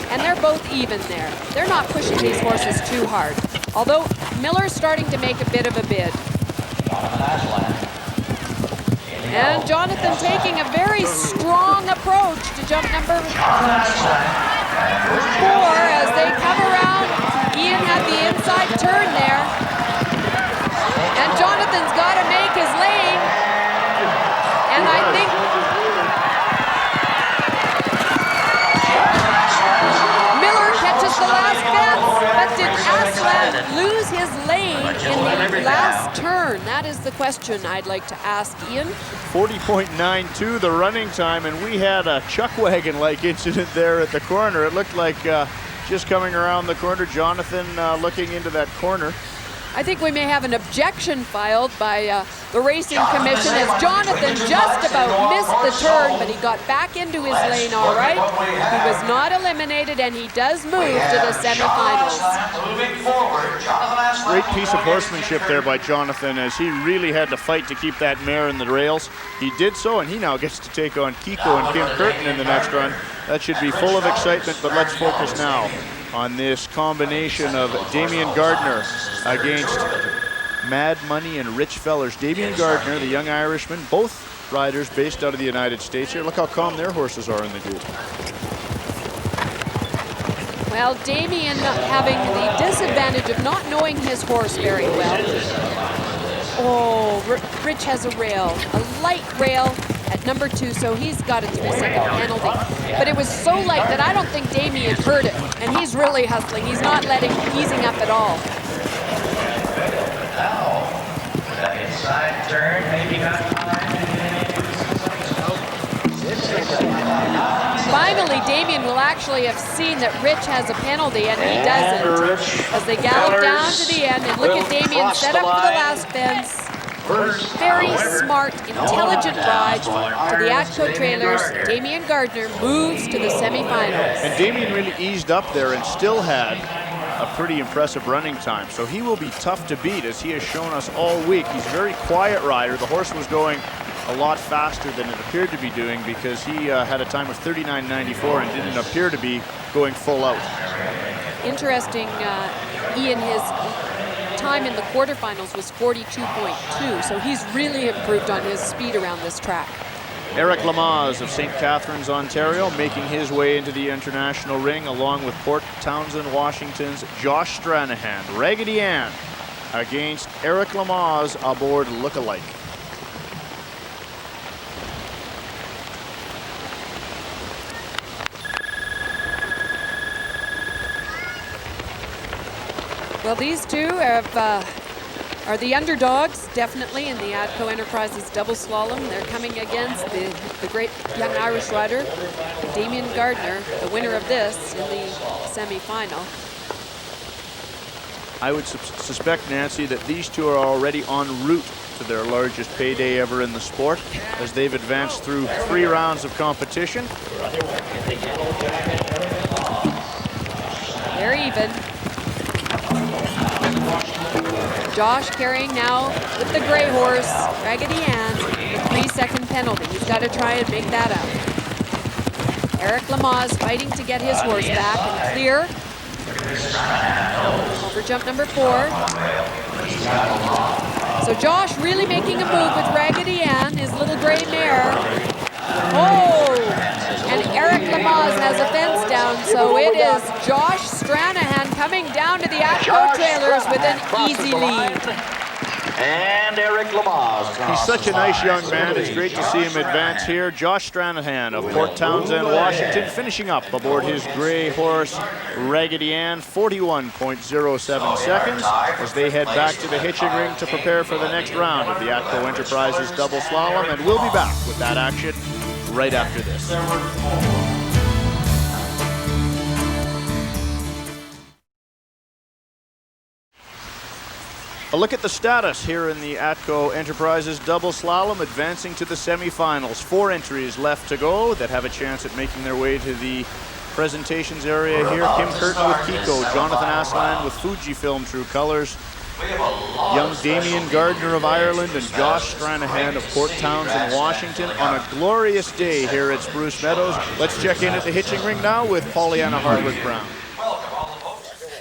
And they're both even there. They're not pushing these horses too hard. Although Miller's starting to make a bit of a bid. And Jonathan taking a very strong approach to jump number 4 as they come around. Ian had the inside turn there. And Jonathan's got to make his lane. And I think Miller catches the last fence, but did Aslan lose his lane in the last turn? That is the question I'd like to ask Ian. 40.92 the running time, and we had a chuck wagon-like incident there at the corner. It looked like just coming around the corner, Jonathan looking into that corner. I think we may have an objection filed by the Racing Commission as Jonathan just about missed the turn, but he got back into his lane all right. He was not eliminated, and he does move to the semifinals. Great piece of horsemanship there by Jonathan as he really had to fight to keep that mare in the rails. He did so, and he now gets to take on Kiko and Kim Curtin in the next run. That should be full of excitement, but let's focus now on this combination of Damien Gartner against Mad Money and Rich Fellers. Damien Gartner, the young Irishman, both riders based out of the United States here. Look how calm their horses are in the group. Well, Damien having the disadvantage of not knowing his horse very well. Oh, Rich has a rail, a light rail at number 2, so he's got a 3-second penalty. But it was so light that I don't think Damien heard it, and he's really hustling. He's not easing up at all. Now, that inside turn, maybe not Finally, Damien will actually have seen that Rich has a penalty, and he doesn't. As they gallop down to the end, and look at Damien set up for the last fence. Very smart, intelligent ride to the ATCO trailers. Damien Gartner moves to the semifinals. And Damien really eased up there and still had a pretty impressive running time. So he will be tough to beat, as he has shown us all week. He's a very quiet rider. The horse was going a lot faster than it appeared to be doing because he had a time of 39.94 and didn't appear to be going full out. Interesting, Ian, his time in the quarterfinals was 42.2, so he's really improved on his speed around this track. Eric Lamaze of St. Catharines, Ontario, making his way into the international ring along with Port Townsend, Washington's Josh Stranahan. Raggedy Ann against Eric Lamaze aboard Lookalike. Well, these two are the underdogs, definitely, in the ATCO Enterprises Double Slalom. They're coming against the great young Irish rider, Damien Gartner, the winner of this in the semi-final. I would suspect, Nancy, that these two are already en route to their largest payday ever in the sport as they've advanced through 3 rounds of competition. They're even. Josh carrying now with the gray horse, Raggedy Ann. 3-second penalty. He's got to try and make that up. Eric Lamaze fighting to get his horse back and clear. Over jump number 4. So Josh really making a move with Raggedy Ann, his little gray mare. Oh! And Eric Lamaze has a fence down, so it is Josh Stranahan coming down to the ATCO trailers with an easy lead. And Eric Lamaze. He's such a nice young man. It's great to see him advance here. Josh Stranahan of Port Townsend, Washington, finishing up aboard his gray horse, Raggedy Ann, 41.07 seconds as they head back to the hitching ring to prepare for the next round of the ATCO Enterprises Double Slalom, and we'll be back with that action right after this. A look at the status here in the ATCO Enterprises Double Slalom, advancing to the semifinals. 4 entries left to go that have a chance at making their way to the presentations area here. Kim Curtin with Kiko, Jonathan Aslan with Fujifilm True Colors, young Damien Gartner of Ireland, and Josh Stranahan of Port Townsend, Washington, on a glorious day here at Spruce Meadows. Let's check in at the hitching ring now with Pollyanna Hardwick-Brown.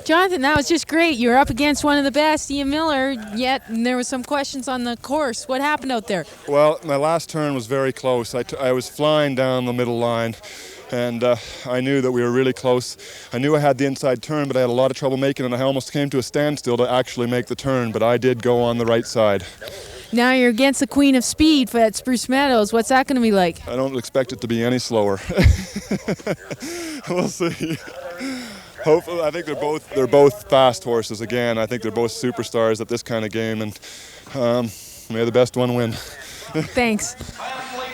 Jonathan, that was just great. You were up against one of the best, Ian Miller, yet there was some questions on the course. What happened out there? Well, my last turn was very close. I was flying down the middle line, and I knew that we were really close. I knew I had the inside turn, but I had a lot of trouble making it, and I almost came to a standstill to actually make the turn, but I did go on the right side. Now you're against the Queen of Speed at Spruce Meadows. What's that going to be like? I don't expect it to be any slower. We'll see. Hopefully, I think they're both fast horses again. I think they're both superstars at this kind of game, and may the best one win. Thanks.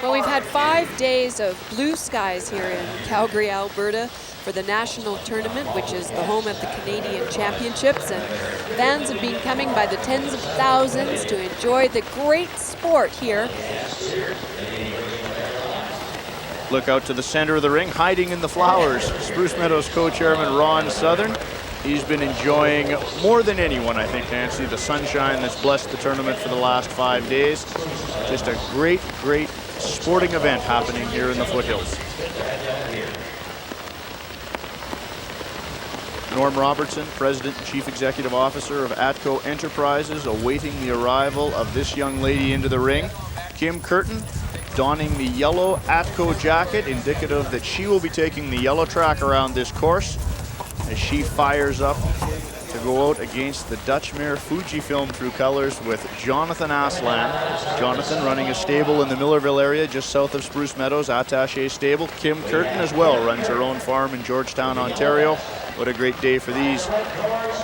Well, we've had 5 days of blue skies here in Calgary, Alberta for the national tournament, which is the home of the Canadian Championships, and fans have been coming by the tens of thousands to enjoy the great sport here. Look out to the center of the ring, hiding in the flowers, Spruce Meadows Co-Chairman Ron Southern. He's been enjoying more than anyone, I think, Nancy, the sunshine that's blessed the tournament for the last 5 days. Just a great, great sporting event happening here in the foothills. Norm Robertson, President and Chief Executive Officer of ATCO Enterprises, awaiting the arrival of this young lady into the ring. Kim Curtin, donning the yellow ATCO jacket, indicative that she will be taking the yellow track around this course as she fires up to go out against the Dutch mare Fujifilm True Colors with Jonathan Aslan. Jonathan running a stable in the Millerville area just south of Spruce Meadows, Attaché Stable. Kim Curtin as well runs her own farm in Georgetown, Ontario. What a great day for these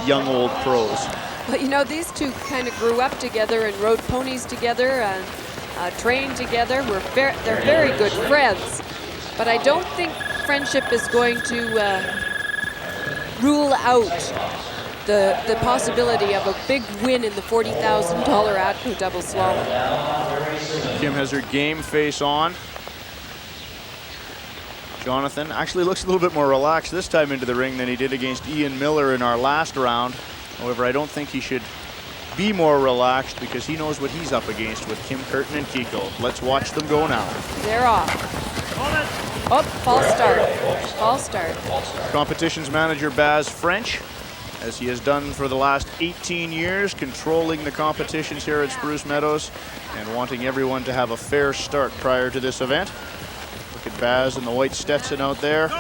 young old pros. Well, you know, these two kind of grew up together and rode ponies together and trained together. They're very good friends, but I don't think friendship is going to rule out the possibility of a big win in the $40,000 ATCO Double Slalom. Kim has her game face on. Jonathan actually looks a little bit more relaxed this time into the ring than he did against Ian Miller in our last round. However, I don't think he should be more relaxed because he knows what he's up against with Kim Curtin and Kiko. Let's watch them go now. They're off. Oh, false start. False start. Competitions manager Baz French, as he has done for the last 18 years, controlling the competitions here at Spruce Meadows and wanting everyone to have a fair start prior to this event. Look at Baz in the white Stetson out there.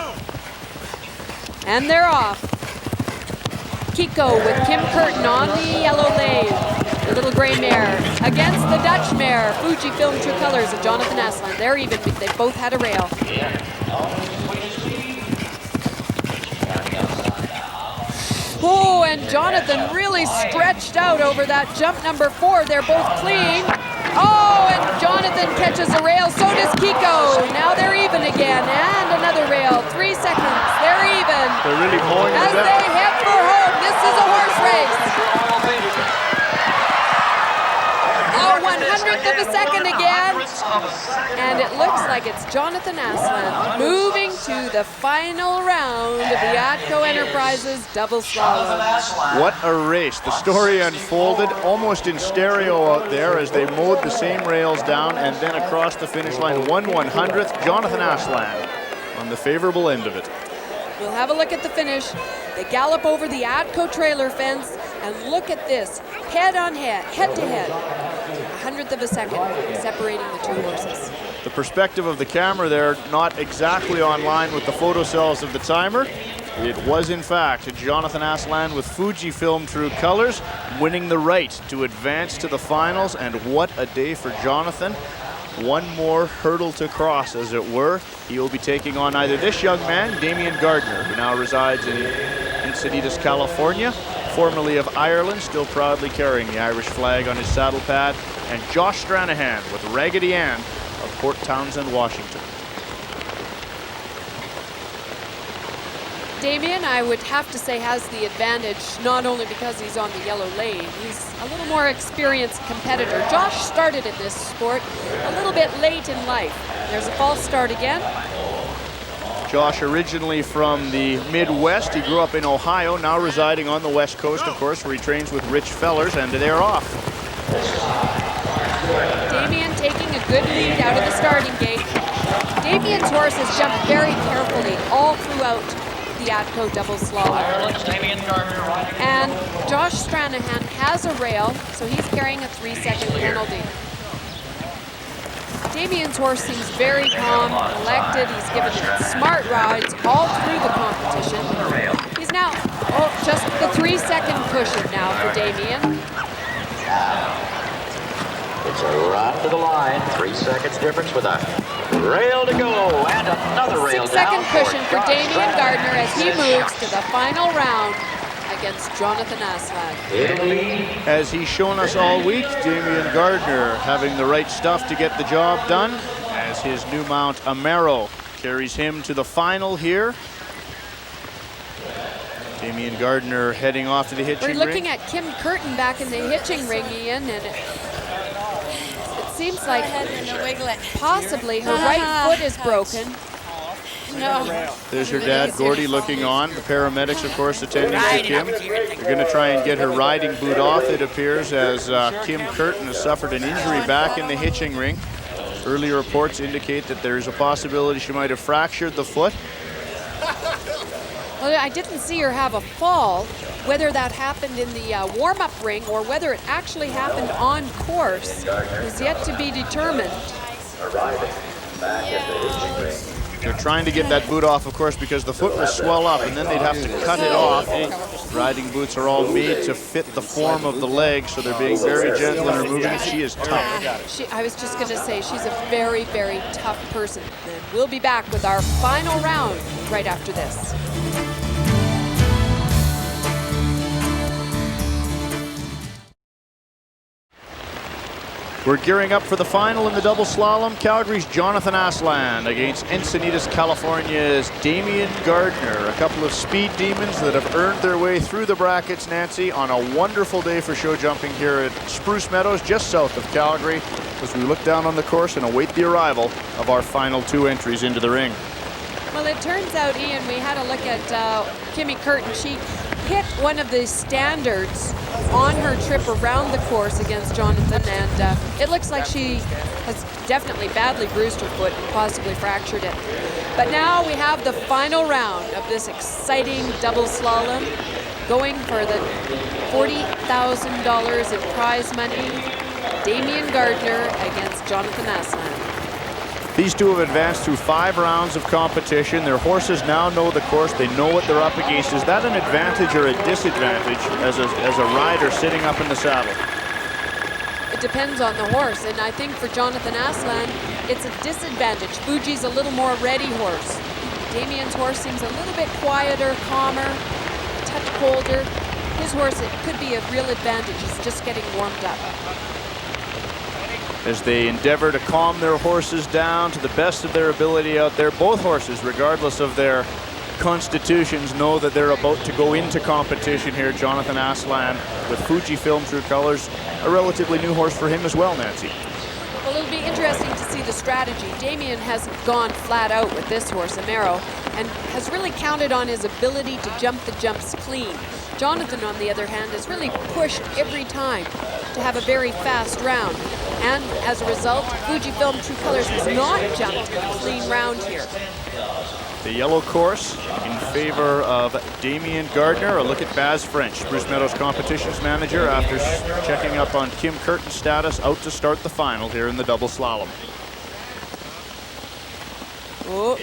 And they're off. Kiko with Kim Curtin on the yellow lane. The little gray mare against the Dutch mare, Fujifilm True Colors of Jonathan Aslan. They're even, they both had a rail. Oh, and Jonathan really stretched out over that jump number 4. They're both clean. Oh, and Jonathan catches a rail, so does Kiko. Now they're even again, and another rail. 3 seconds, they're even. They're really pulling as it they head for home. This is a horse race. Oh, 1 1/100th of a second again. And it looks like it's Jonathan Aslan moving to the final round of the ATCO Enterprises Double Slalom. What a race. The story unfolded almost in stereo out there as they mowed the same rails down, and then across the finish line, 1/100th, Jonathan Aslan on the favorable end of it. We'll have a look at the finish. They gallop over the ATCO trailer fence, and look at this, head on head, head to head. 1/100th of a second separating the two horses. The perspective of the camera there, not exactly on line with the photo cells of the timer. It was, in fact, Jonathan Aslan with Fujifilm True Colors winning the right to advance to the finals, and what a day for Jonathan. One more hurdle to cross, as it were. He will be taking on either this young man, Damien Gartner, who now resides in Encinitas, California, formerly of Ireland, still proudly carrying the Irish flag on his saddle pad, and Josh Stranahan with Raggedy Ann of Port Townsend, Washington. Damien, I would have to say, has the advantage, not only because he's on the yellow lane, he's a little more experienced competitor. Josh started in this sport a little bit late in life. There's a false start again. Josh originally from the Midwest. He grew up in Ohio, now residing on the West Coast, of course, where he trains with Rich Fellers, and they're off. Damien taking a good lead out of the starting gate. Damien's horse has jumped very carefully all throughout the ATCO Double Slalom. And Josh Stranahan has a rail, so he's carrying a 3-second penalty. Damien's horse seems very calm, collected. He's given it smart rides all through the competition. He's now, just the 3-second cushion now for Damien. It's a run to the line, 3 seconds difference with a rail to go, and another rail 6-second cushion for Damien Gartner as he moves to the final round against Jonathan Aslan. As he's shown us all week, Damien Gartner having the right stuff to get the job done, as his new mount Amaro carries him to the final here. Damien Gartner heading off to the hitching ring. We're looking at Kim Curtin back in the hitching ring, Ian, and it seems like possibly her right foot is broken. No. There's her dad, Gordy, looking on. The paramedics, of course, attending to Kim. They're going to try and get her riding boot off, it appears, as Kim Curtin has suffered an injury back in the hitching ring. Early reports indicate that there's a possibility she might have fractured the foot. Well, I didn't see her have a fall. Whether that happened in the warm-up ring or whether it actually happened on course is yet to be determined. They're trying to get that boot off, of course, because the foot will swell up and then they'd have to cut it off. Riding boots are all made to fit the form of the leg, so they're being very gentle in removing it. She is tough. I was just going to say, she's a very, very tough person. And we'll be back with our final round right after this. We're gearing up for the final in the double slalom. Calgary's Jonathan Aslan against Encinitas, California's Damien Gartner. A couple of speed demons that have earned their way through the brackets, Nancy, on a wonderful day for show jumping here at Spruce Meadows, just south of Calgary, as we look down on the course and await the arrival of our final 2 entries into the ring. Well, it turns out, Ian, we had a look at Kimmy Curtin. She hit one of the standards on her trip around the course against Jonathan, and it looks like she has definitely badly bruised her foot and possibly fractured it. But now we have the final round of this exciting double slalom, going for the $40,000 in prize money. Damien Gartner against Jonathan Aslan. These two have advanced through 5 rounds of competition. Their horses now know the course. They know what they're up against. Is that an advantage or a disadvantage as a rider sitting up in the saddle? It depends on the horse, and I think for Jonathan Aslan, it's a disadvantage. Fuji's a little more ready horse. Damien's horse seems a little bit quieter, calmer, a touch colder. His horse, it could be a real advantage. He's just getting warmed up. As they endeavor to calm their horses down to the best of their ability out there. Both horses, regardless of their constitutions know that they're about to go into competition here. Jonathan Aslan with Fujifilm True Colors, a relatively new horse for him as well, Nancy. Well, it'll be interesting to see the strategy. Damien hasn't gone flat out with this horse, Amaro, and has really counted on his ability to jump the jumps clean. Jonathan, on the other hand, has really pushed every time to have a very fast round. And as a result, Fujifilm True Colors has not jumped a clean round here. The yellow course in favor of Damien Gartner. A look at Baz French, Spruce Meadows competitions manager, after checking up on Kim Curtin's status, out to start the final here in the double slalom. Oh.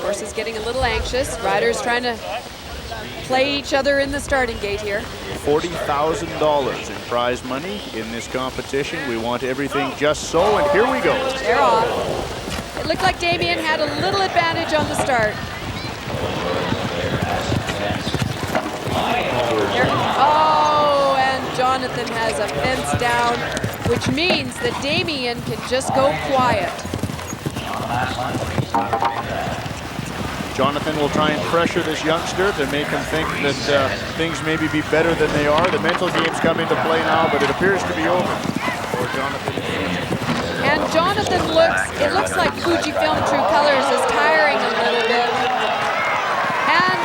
Horse is getting a little anxious. Riders trying to play each other in the starting gate here. $40,000 in prize money in this competition. We want everything just so, and here we go. They're off. It looked like Damien had a little advantage on the start. Oh, and Jonathan has a fence down, which means that Damien can just go quiet. Jonathan will try and pressure this youngster to make him think that things maybe be better than they are. The mental games come into play now, but it appears to be over for Jonathan. And Jonathan it looks like Fujifilm True Colors is tiring a little bit. And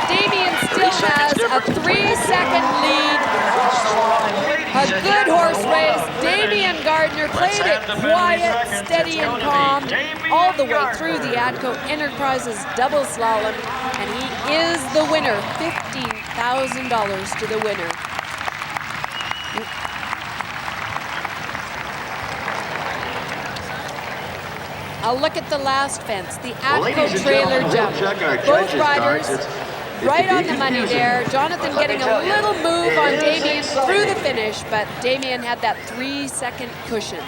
Damien still has a 3-second lead. A good horse race. Damien Gartner played it quiet, steady and calm all the way through the ATCO Enterprises Double Slalom. And he is the winner. $15,000 to the winner. A look at the last fence, the ATCO trailer jump. Both riders right on the money there. Jonathan getting a little move on Damien through the finish, but Damien had that 3-second cushion.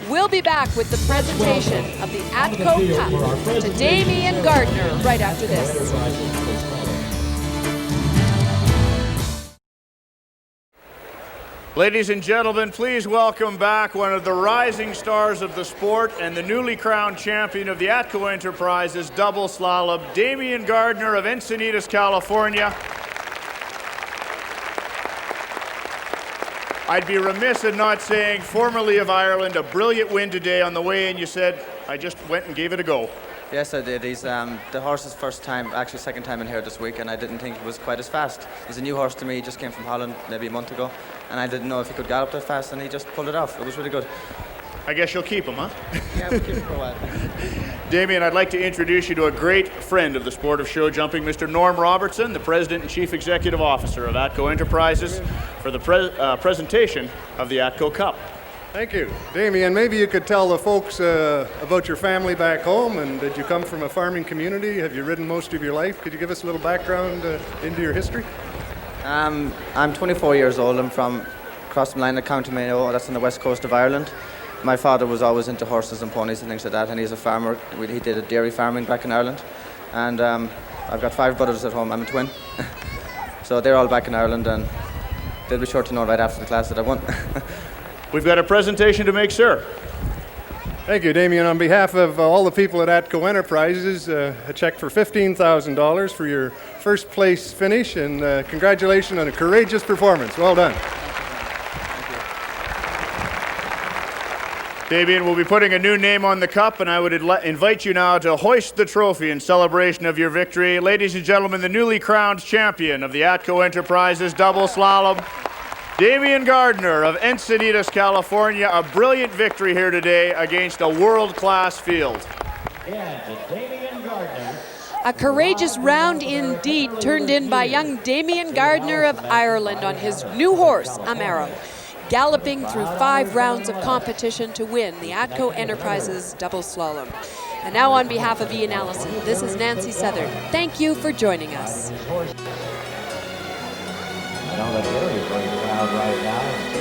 We'll be back with the presentation of the ATCO Cup to Damien Gartner right after this. Ladies and gentlemen, please welcome back one of the rising stars of the sport and the newly crowned champion of the ATCO Enterprises Double Slalom, Damien Gartner of Encinitas, California. I'd be remiss in not saying, formerly of Ireland, a brilliant win today. On the way in, you said, I just went and gave it a go. Yes, I did. He's the horse's first time, actually second time in here this week, and I didn't think he was quite as fast. He's a new horse to me. He just came from Holland maybe a month ago, and I didn't know if he could gallop that fast, and he just pulled it off. It was really good. I guess you'll keep him, huh? Yeah, we'll keep him for a while. Damien, I'd like to introduce you to a great friend of the sport of show jumping, Mr. Norm Robertson, the President and Chief Executive Officer of ATCO Enterprises, for the presentation of the ATCO Cup. Thank you. Damien, maybe you could tell the folks about your family back home, and did you come from a farming community? Have you ridden most of your life? Could you give us a little background into your history? I'm 24 years old. I'm from across the line of County Mayo, that's on the west coast of Ireland. My father was always into horses and ponies and things like that, and he's a farmer. He did a dairy farming back in Ireland. And I've got 5 brothers at home. I'm a twin. So they're all back in Ireland, and they'll be sure to know right after the class that I won. We've got a presentation to make, sir. Thank you, Damien. On behalf of all the people at ATCO Enterprises, a check for $15,000 for your first place finish, and congratulations on a courageous performance. Well done. Damien, we'll be putting a new name on the cup, and I would invite you now to hoist the trophy in celebration of your victory. Ladies and gentlemen, the newly crowned champion of the ATCO Enterprises Double Slalom, Damien Gartner of Encinitas, California. A brilliant victory here today against a world-class field. A courageous round indeed, turned in by young Damien Gartner of Ireland on his new horse, Amaro, galloping through 5 rounds of competition to win the ATCO Enterprises Double Slalom. And now on behalf of Ian Allison, this is Nancy Southern. Thank you for joining us. I know that area is very proud right now.